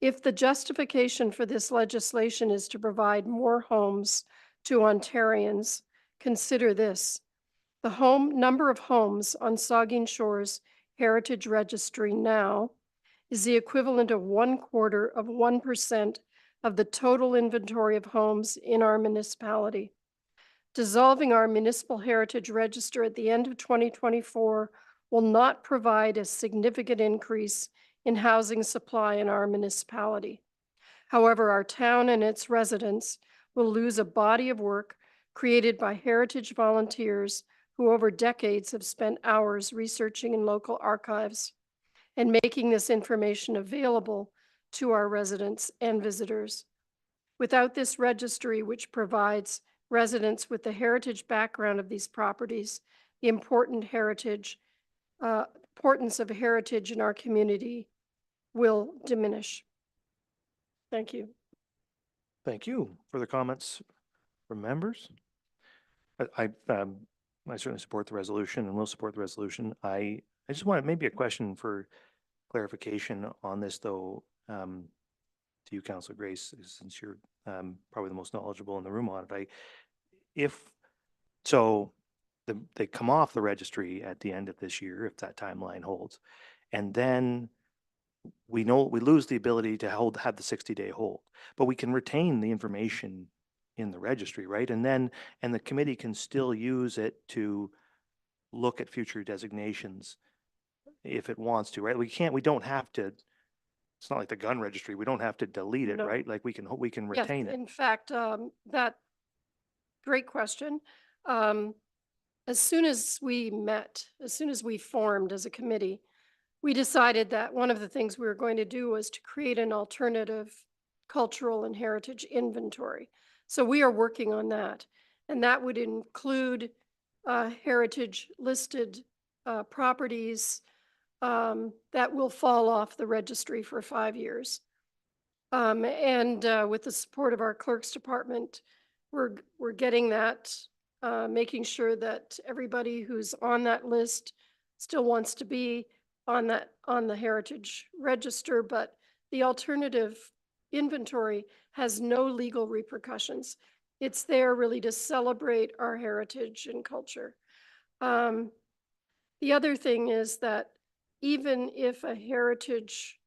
If the justification for this legislation is to provide more homes to Ontarians, consider this. The number of homes on Saugeen Shores Heritage Registry now is the equivalent of 1/4% of the total inventory of homes in our municipality. Dissolving our municipal heritage register at the end of 2024 will not provide a significant increase in housing supply in our municipality. However, our town and its residents will lose a body of work created by heritage volunteers who over decades have spent hours researching in local archives and making this information available to our residents and visitors. Without this registry, which provides residents with the heritage background of these properties, the importance of heritage in our community will diminish. Thank you. Thank you. Further comments from members? I certainly support the resolution and will support the resolution. I just wanted maybe a question for clarification on this, though, to you, Councillor Grace, since you're probably the most knowledgeable in the room on it. They come off the registry at the end of this year, if that timeline holds, and then we lose the ability to have the 60-day hold, but we can retain the information in the registry, right? And the committee can still use it to look at future designations if it wants to, right? We don't have to, it's not like the gun registry. We don't have to delete it, No. right? Like we can Yes, retain it. in fact, great question. As soon as we formed as a committee, we decided that one of the things we were going to do was to create an alternative cultural and heritage inventory. So we are working on that, and that would include heritage listed properties that will fall off the registry for 5 years. With the support of our clerk's department, we're getting that, making sure that everybody who's on that list still wants to be on the heritage register, but the alternative inventory has no legal repercussions. It's there really to celebrate our heritage and culture. The other thing is that even if a heritage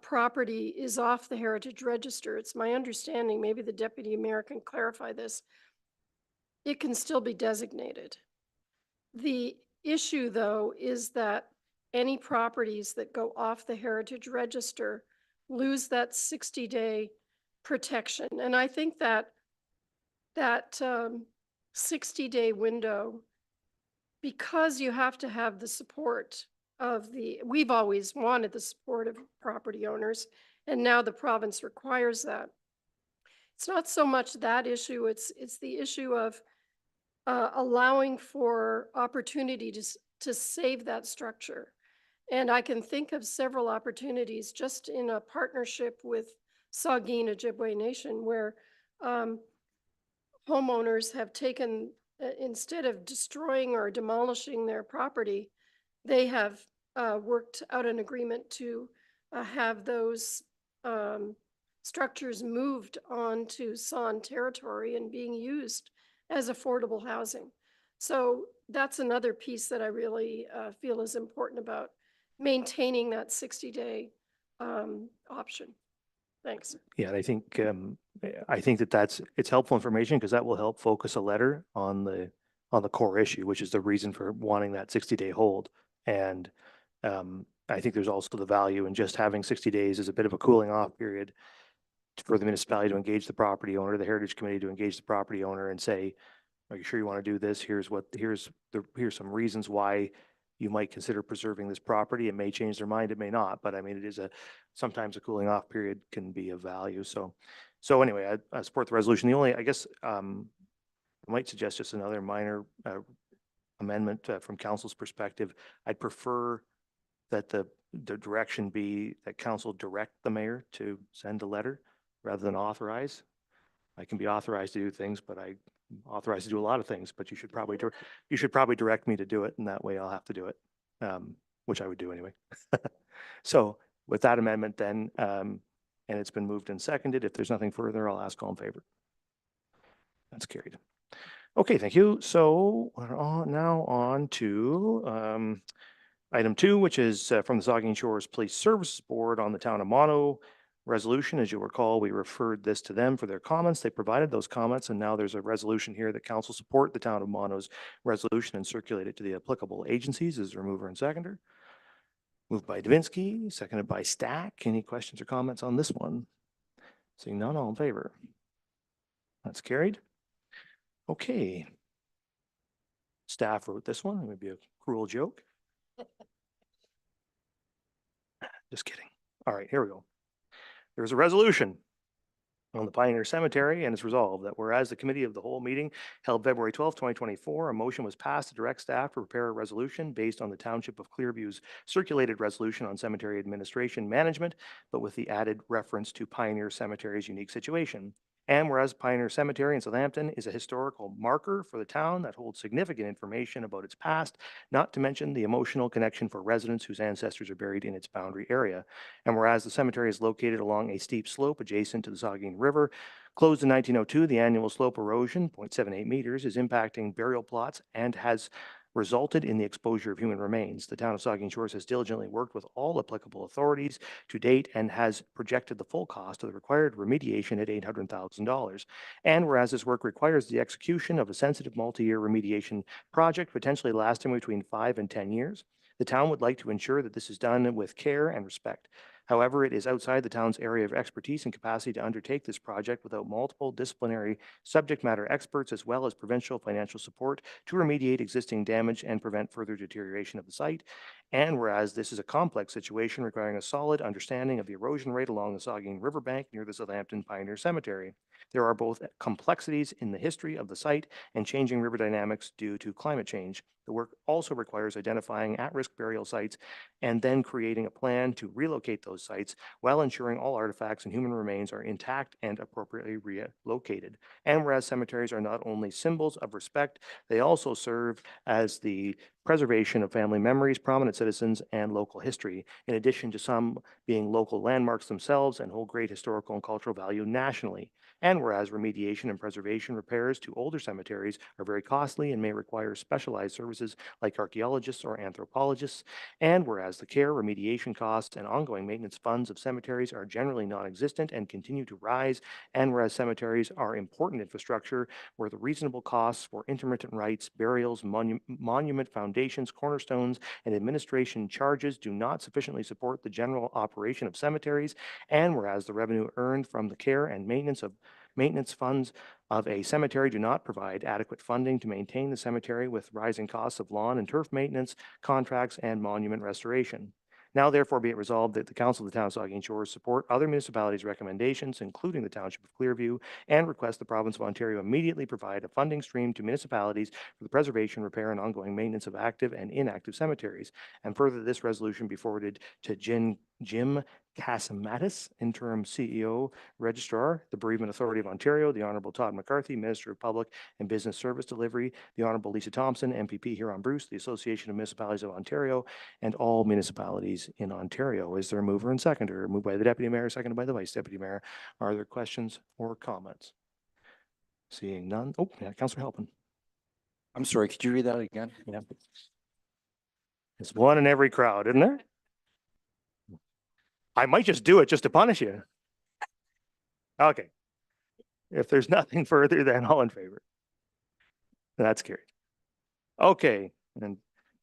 property is off the heritage register, it's my understanding, maybe the deputy mayor can clarify this, it can still be designated. The issue, though, is that any properties that go off the heritage register lose that 60-day protection. And I think that 60-day window, because you have to have the support of we've always wanted the support of property owners, and now the province requires that. It's not so much that issue, it's the issue of allowing for opportunity to save that structure. And I can think of several opportunities just in a partnership with Saugeen Ojibwe Nation where homeowners have taken, instead of destroying or demolishing their property, they have worked out an agreement to have those structures moved onto Saugeen territory and being used as affordable housing. So that's another piece that I really feel is important about maintaining that 60-day option. Thanks. Yeah, and I think that it's helpful information because that will help focus a letter on the core issue, which is the reason for wanting that 60-day hold. And I think there's also the value in just having 60 days as a bit of a cooling off period for the municipality to engage the property owner, the Heritage Committee to engage the property owner and say, are you sure you want to do this? Here's some reasons why you might consider preserving this property. It may change their mind, it may not, but I mean, it is sometimes a cooling off period can be of value. So anyway, I support the resolution. The only, I guess, I might suggest just another minor amendment from council's perspective. I'd prefer that the direction be that council direct the mayor to send a letter rather than authorize. I can be authorized to do things, but I'm authorized to do a lot of things, but you should probably direct me to do it, and that way I'll have to do it, which I would do anyway. So with that amendment then, and it's been moved and seconded, if there's nothing further, I'll ask all in favor. That's carried. Okay, thank you. So we're now on to item 2, which is from the Saugeen Shores Police Services Board on the Town of Mono resolution. As you'll recall, we referred this to them for their comments. They provided those comments, and now there's a resolution here that council support the Town of Mono's resolution and circulate it to the applicable agencies. Is there a mover and seconder? Moved by Davinsky, seconded by Stack. Any questions or comments on this one? Seeing none, all in favor? That's carried. Okay. Staff wrote this one. It would be a cruel joke. Just kidding. All right, here we go. There's a resolution on the Pioneer Cemetery, and it's resolved that whereas the committee of the whole meeting held February 12, 2024, a motion was passed to direct staff to prepare a resolution based on the Township of Clearview's circulated resolution on cemetery administration management, but with the added reference to Pioneer Cemetery's unique situation. And whereas Pioneer Cemetery in Southampton is a historical marker for the town that holds significant information about its past, not to mention the emotional connection for residents whose ancestors are buried in its boundary area. And whereas the cemetery is located along a steep slope adjacent to the Saugeen River, closed in 1902, the annual slope erosion, 0.78 meters, is impacting burial plots and has resulted in the exposure of human remains. The town of Saugeen Shores has diligently worked with all applicable authorities to date and has projected the full cost of the required remediation at $800,000. And whereas this work requires the execution of a sensitive multi-year remediation project, potentially lasting between 5 and 10 years, the town would like to ensure that this is done with care and respect. However, it is outside the town's area of expertise and capacity to undertake this project without multiple disciplinary subject matter experts as well as provincial financial support to remediate existing damage and prevent further deterioration of the site. And whereas this is a complex situation requiring a solid understanding of the erosion rate along the Saugeen Riverbank near the Southampton Pioneer Cemetery. There are both complexities in the history of the site and changing river dynamics due to climate change. The work also requires identifying at-risk burial sites and then creating a plan to relocate those sites while ensuring all artifacts and human remains are intact and appropriately relocated. And whereas cemeteries are not only symbols of respect, they also serve as the preservation of family memories, prominent citizens, and local history, in addition to some being local landmarks themselves and hold great historical and cultural value nationally. And whereas remediation and preservation repairs to older cemeteries are very costly and may require specialized services like archaeologists or anthropologists. And whereas the care, remediation costs, and ongoing maintenance funds of cemeteries are generally non-existent and continue to rise. And whereas cemeteries are important infrastructure where the reasonable costs for intermittent rites, burials, monument foundations, cornerstones, and administration charges do not sufficiently support the general operation of cemeteries. And whereas the revenue earned from the care and maintenance funds of a cemetery do not provide adequate funding to maintain the cemetery with rising costs of lawn and turf maintenance, contracts, and monument restoration. Now therefore be it resolved that the Council of the Town of Saugeen Shores support other municipalities' recommendations, including the Township of Clearview, and request the Province of Ontario immediately provide a funding stream to municipalities for the preservation, repair, and ongoing maintenance of active and inactive cemeteries. And further, this resolution be forwarded to Jim Casamatis, Interim CEO, Registrar, the Bereavement Authority of Ontario, the Honourable Todd McCarthy, Minister of Public and Business Service Delivery, the Honourable Lisa Thompson, MPP Huron-Bruce, the Association of Municipalities of Ontario, and all municipalities in Ontario. Is there a mover and seconder? Moved by the Deputy Mayor, seconded by the Vice Deputy Mayor. Are there questions or comments? Seeing none. Oh, yeah, Councillor Halpin. I'm sorry, could you read that again? Yeah. It's one in every crowd, isn't there? I might just do it just to punish you. Okay. If there's nothing further, then all in favor. That's carried. Okay,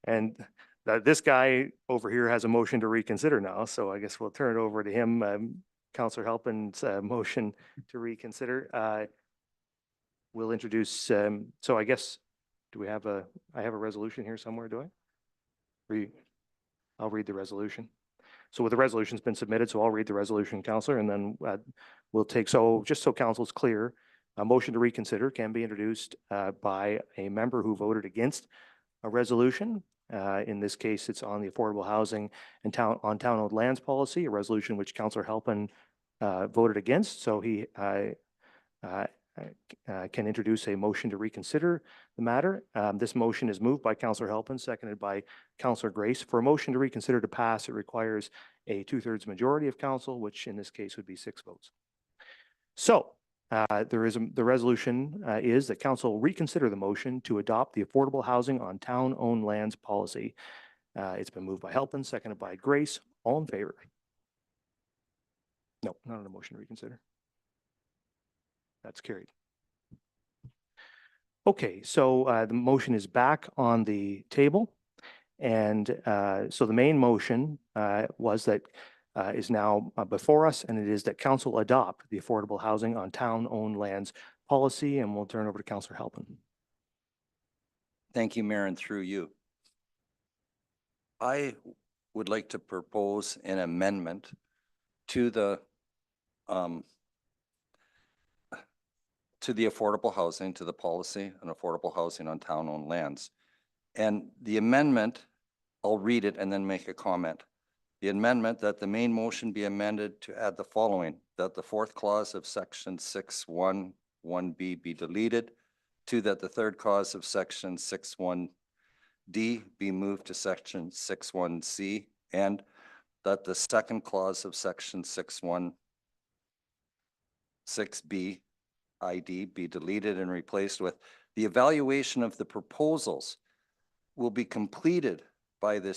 and this guy over here has a motion to reconsider now, so I guess we'll turn it over to him. Councillor Halpin's motion to reconsider. We'll introduce, so I guess, I have a resolution here somewhere, do I? I'll read the resolution. So with the resolution's been submitted, so I'll read the resolution, Councillor, and then we'll take, so just so Council's clear, a motion to reconsider can be introduced by a member who voted against a resolution. In this case, it's on the affordable housing and town-owned lands policy, a resolution which Councillor Halpin voted against. So he can introduce a motion to reconsider the matter. This motion is moved by Councillor Halpin, seconded by Councillor Grace. For a motion to reconsider to pass, it requires a 2/3 majority of council, which in this case would be 6 votes. So the resolution is that council reconsider the motion to adopt the affordable housing on town-owned lands policy. It's been moved by Halpin, seconded by Grace. All in favor? No, not on a motion to reconsider. That's carried. Okay, so the motion is back on the table. And so the main motion was that is now before us, and it is that council adopt the affordable housing on town-owned lands policy. And we'll turn over to Councillor Halpin. Thank you, Mayor, and through you. I would like to propose an amendment to the affordable housing, to the policy on affordable housing on town-owned lands. And the amendment, I'll read it and then make a comment. The amendment that the main motion be amended to add the following, that the 4th clause of section 6.1(1)(b) be deleted, 2, that the 3rd clause of section 6.1(d) be moved to section 6.1(c), and that the 2nd clause of section 6.1(6)(b) ID be deleted and replaced with the evaluation of the proposals will be completed by the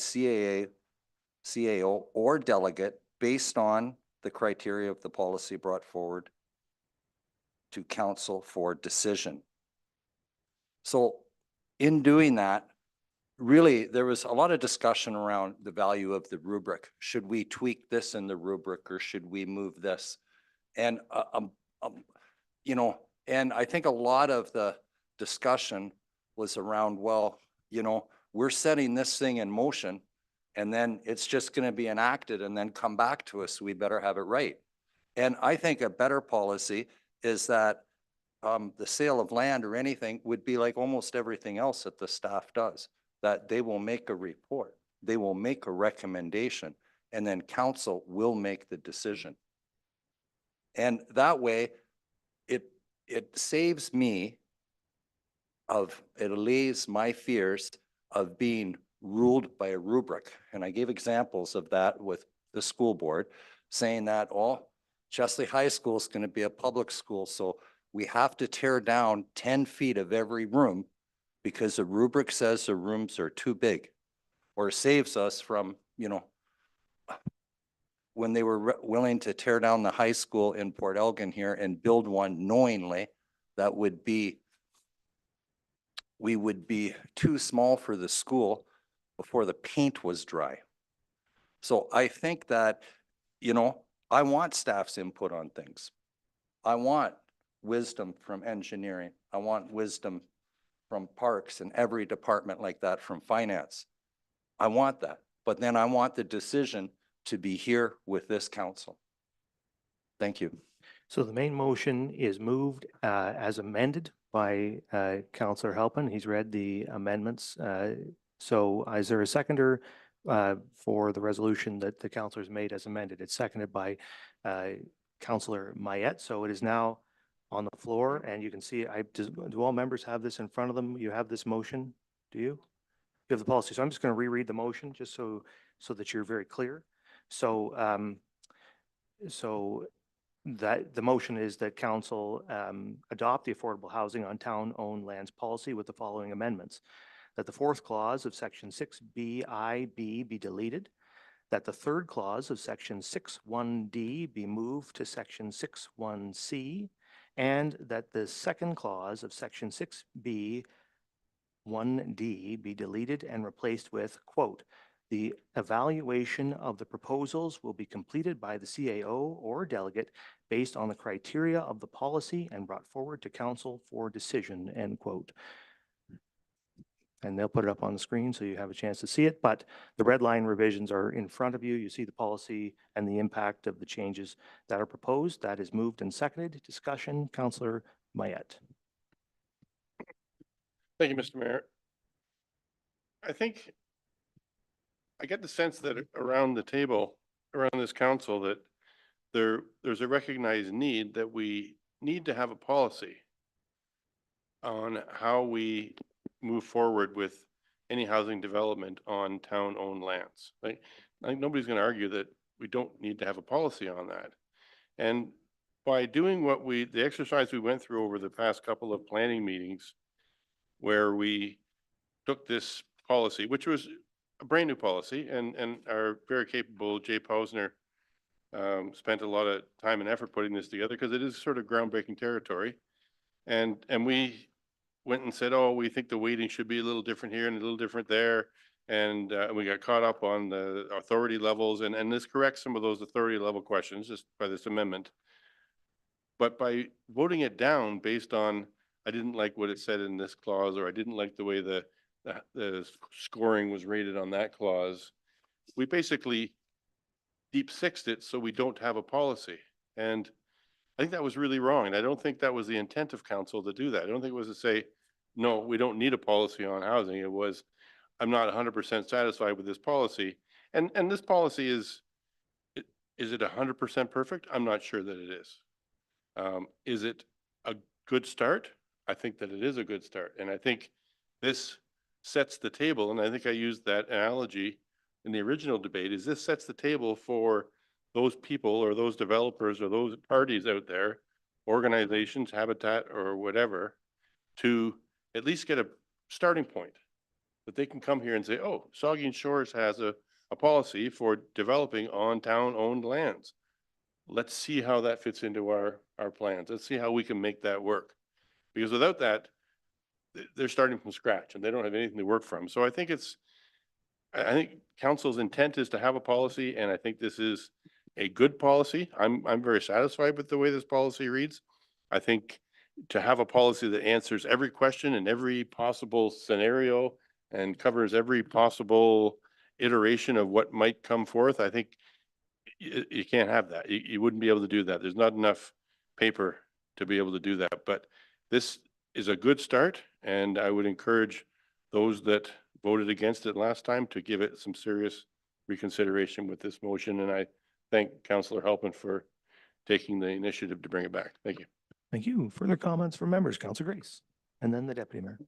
CAO or delegate based on the criteria of the policy brought forward to council for decision. So in doing that, really, there was a lot of discussion around the value of the rubric. Should we tweak this in the rubric or should we move this? And you know, and I think a lot of the discussion was around, well, you know, we're setting this thing in motion and then it's just going to be enacted and then come back to us. We better have it right. And I think a better policy is that the sale of land or anything would be like almost everything else that the staff does, that they will make a report, they will make a recommendation, and then council will make the decision. And that way, it saves me it allays my fears of being ruled by a rubric. And I gave examples of that with the school board, saying that, oh, Chesley High School is going to be a public school, so we have to tear down 10 feet of every room because the rubric says the rooms are too big, or saves us from, you know, when they were willing to tear down the high school in Port Elgin here and build one knowingly, that would be, we would be too small for the school before the paint was dry. So I think that, you know, I want staff's input on things. I want wisdom from engineering. I want wisdom from parks and every department like that, from finance. I want that, but then I want the decision to be here with this council. Thank you. So the main motion is moved as amended by Councillor Halpin. He's read the amendments. So is there a seconder for the resolution that the councillors made as amended? It's seconded by Councillor Mayette. So it is now on the floor, and you can see, do all members have this in front of them? You have this motion, do you? You have the policy. So I'm just going to reread the motion just so that you're very clear. So that the motion is that council adopt the affordable housing on town-owned lands policy with the following amendments. That the fourth clause of section 6BIB be deleted. That the third clause of section 6.1D be moved to section 6.1C. And that the second clause of section 6B 1D be deleted and replaced with, quote, the evaluation of the proposals will be completed by the CAO or delegate based on the criteria of the policy and brought forward to council for decision, end quote. And they'll put it up on the screen so you have a chance to see it, but the red line revisions are in front of you. You see the policy and the impact of the changes that are proposed. That is moved and seconded. Discussion, Councillor Mayette. Thank you, Mr. Mayor. I think I get the sense that around the table, around this council, that there's a recognized need that we need to have a policy on how we move forward with any housing development on town-owned lands. Like, I think nobody's going to argue that we don't need to have a policy on that. And by doing the exercise we went through over the past couple of planning meetings, where we took this policy, which was a brand new policy, and our very capable Jay Posner spent a lot of time and effort putting this together because it is sort of groundbreaking territory. And we went and said, oh, we think the weighting should be a little different here and a little different there. And we got caught up on the authority levels, and this corrects some of those authority level questions just by this amendment. But by voting it down based on, I didn't like what it said in this clause, or I didn't like the way the scoring was rated on that clause, we basically deep sixed it so we don't have a policy. And I think that was really wrong. And I don't think that was the intent of council to do that. I don't think it was to say, no, we don't need a policy on housing. It was, I'm not 100% satisfied with this policy. And this policy is it 100% perfect? I'm not sure that it is. Is it a good start? I think that it is a good start. And I think this sets the table. And I think I used that analogy in the original debate, is this sets the table for those people or those developers or those parties out there, organizations, Habitat or whatever, to at least get a starting point that they can come here and say, oh, Saugeen Shores has a policy for developing on town-owned lands. Let's see how that fits into our plans. Let's see how we can make that work. Because without that, they're starting from scratch and they don't have anything to work from. So I think council's intent is to have a policy, and I think this is a good policy. I'm very satisfied with the way this policy reads. I think to have a policy that answers every question in every possible scenario and covers every possible iteration of what might come forth, I think you can't have that. You wouldn't be able to do that. There's not enough paper to be able to do that. But this is a good start, and I would encourage those that voted against it last time to give it some serious reconsideration with this motion. And I thank Councillor Halpin for taking the initiative to bring it back. Thank you. Thank you. Further comments from members? Councillor Grace, and then the Deputy Mayor.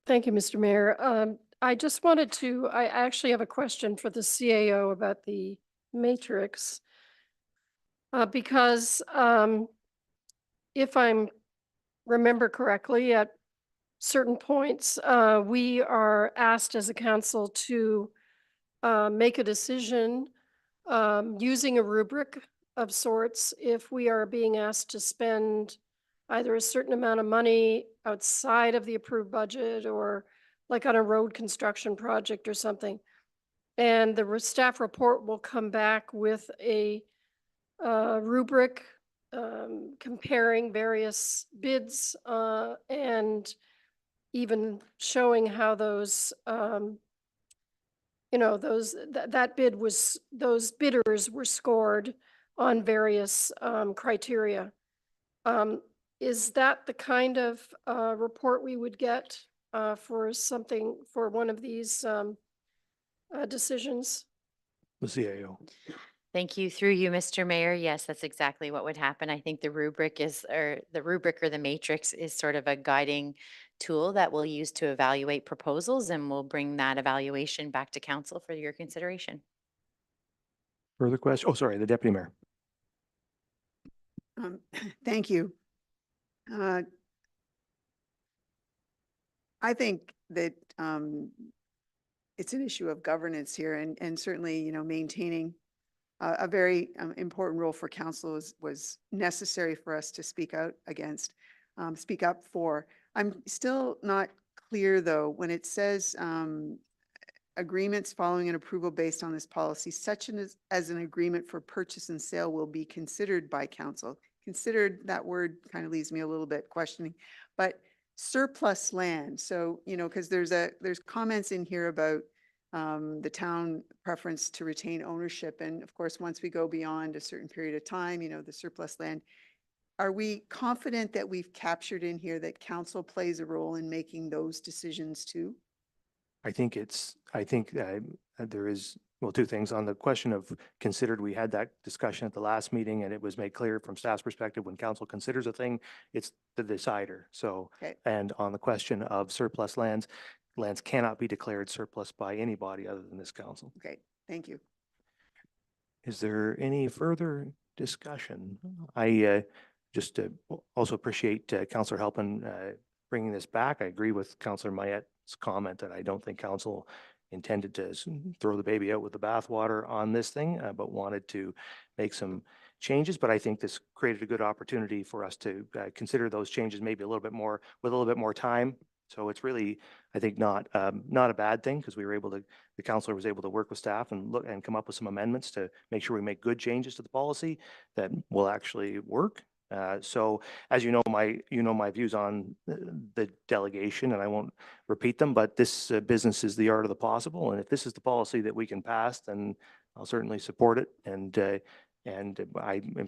Thank you, Mr. Mayor. I just wanted to, I actually have a question for the CAO about the matrix. Because if I'm remember correctly, at certain points, we are asked as a council to make a decision using a rubric of sorts if we are being asked to spend either a certain amount of money outside of the approved budget or like on a road construction project or something. And the staff report will come back with a rubric comparing various bids and even showing how those that bid was, those bidders were scored on various criteria. Is that the kind of report we would get for something, for one of these decisions? The CAO. Thank you. Through you, Mr. Mayor. Yes, that's exactly what would happen. I think the rubric or the matrix is sort of a guiding tool that we'll use to evaluate proposals, and we'll bring that evaluation back to council for your consideration. Further question? Oh, sorry, the deputy mayor. Thank you. I think that it's an issue of governance here, and certainly, you know, maintaining a very important role for council was necessary for us to speak out against, speak up for. I'm still not clear, though, when it says agreements following an approval based on this policy, such as an agreement for purchase and sale will be considered by council. Considered, that word kind of leaves me a little bit questioning, but surplus land. So, you know, because there's comments in here about the town preference to retain ownership. And of course, once we go beyond a certain period of time, you know, the surplus land, are we confident that we've captured in here that council plays a role in making those decisions too? I think there is, well, two things on the question of considered. We had that discussion at the last meeting, and it was made clear from staff's perspective, when council considers a thing, it's the decider. So, Okay. and on the question of surplus lands cannot be declared surplus by anybody other than this council. Okay, thank you. Is there any further discussion? I just also appreciate Councillor Halpin bringing this back. I agree with Councillor Mayette's comment that I don't think council intended to throw the baby out with the bathwater on this thing, but wanted to make some changes. But I think this created a good opportunity for us to consider those changes maybe a little bit more, with a little bit more time. So it's really, I think, not a bad thing, because we were able to, the councillor was able to work with staff and look and come up with some amendments to make sure we make good changes to the policy that will actually work. So as you know, my views on the delegation, and I won't repeat them, but this business is the art of the possible. And if this is the policy that we can pass, then I'll certainly support it. And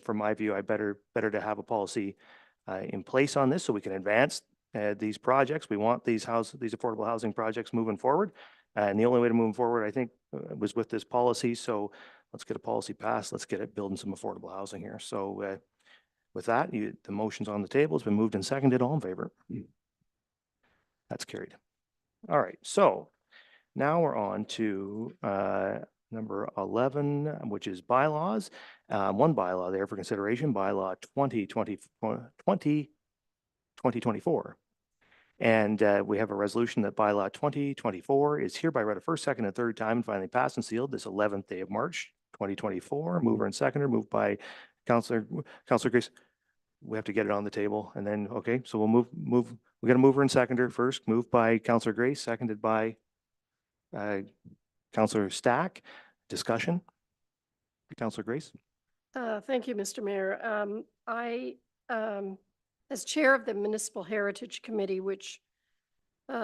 from my view, I better to have a policy in place on this so we can advance these projects. We want these affordable housing projects moving forward. And the only way to move forward, I think, was with this policy. So let's get a policy passed. Let's get it building some affordable housing here. So with that, the motion's on the table. It's been moved and seconded. All in favor? That's carried. All right. So now we're on to number 11, which is bylaws. One bylaw there for consideration, bylaw 2024. And we have a resolution that bylaw 2024 is hereby read a first, second, and third time and finally passed and sealed this 11th day of March, 2024. Mover and seconder, moved by Councillor Grace. We have to get it on the table, and then, okay, so we'll move. We got a mover and seconder first, moved by Councillor Grace, seconded by Councillor Stack. Discussion? Councillor Grace? Thank you, Mr. Mayor. As chair of the Municipal Heritage Committee, which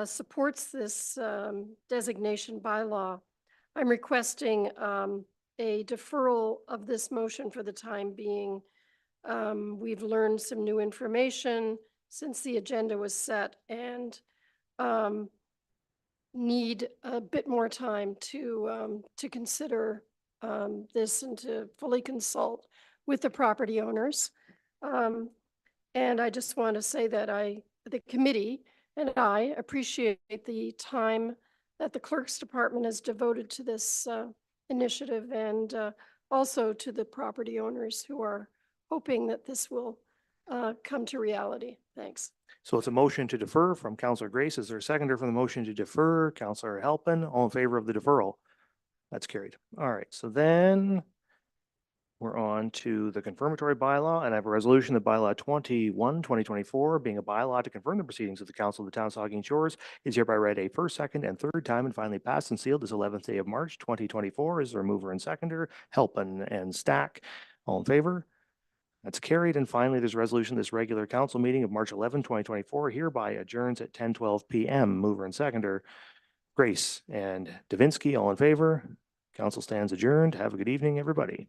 supports this designation bylaw, I'm requesting a deferral of this motion for the time being. We've learned some new information since the agenda was set, and need a bit more time to consider this and to fully consult with the property owners. And I just want to say that the committee and I appreciate the time that the clerk's department has devoted to this initiative, and also to the property owners who are hoping that this will come to reality. Thanks. So it's a motion to defer from Counselor Grace. Is there a seconder for the motion to defer? Counselor Halpin, all in favor of the deferral? That's carried. All right, so then we're on to the confirmatory bylaw, and I have a resolution that bylaw 2024, being a bylaw to confirm the proceedings of the Council of the Town of Saugeen Shores, is hereby read a first, second, and third time and finally passed and sealed this 11th day of March 2024. Is there a mover and seconder? Halpin and Stack. All in favor? That's carried. And finally, there's a resolution, this regular council meeting of March 11, 2024 hereby adjourns at 10:12 PM. Mover and seconder, Grace and Davinsky, all in favor. Council stands adjourned. Have a good evening, everybody.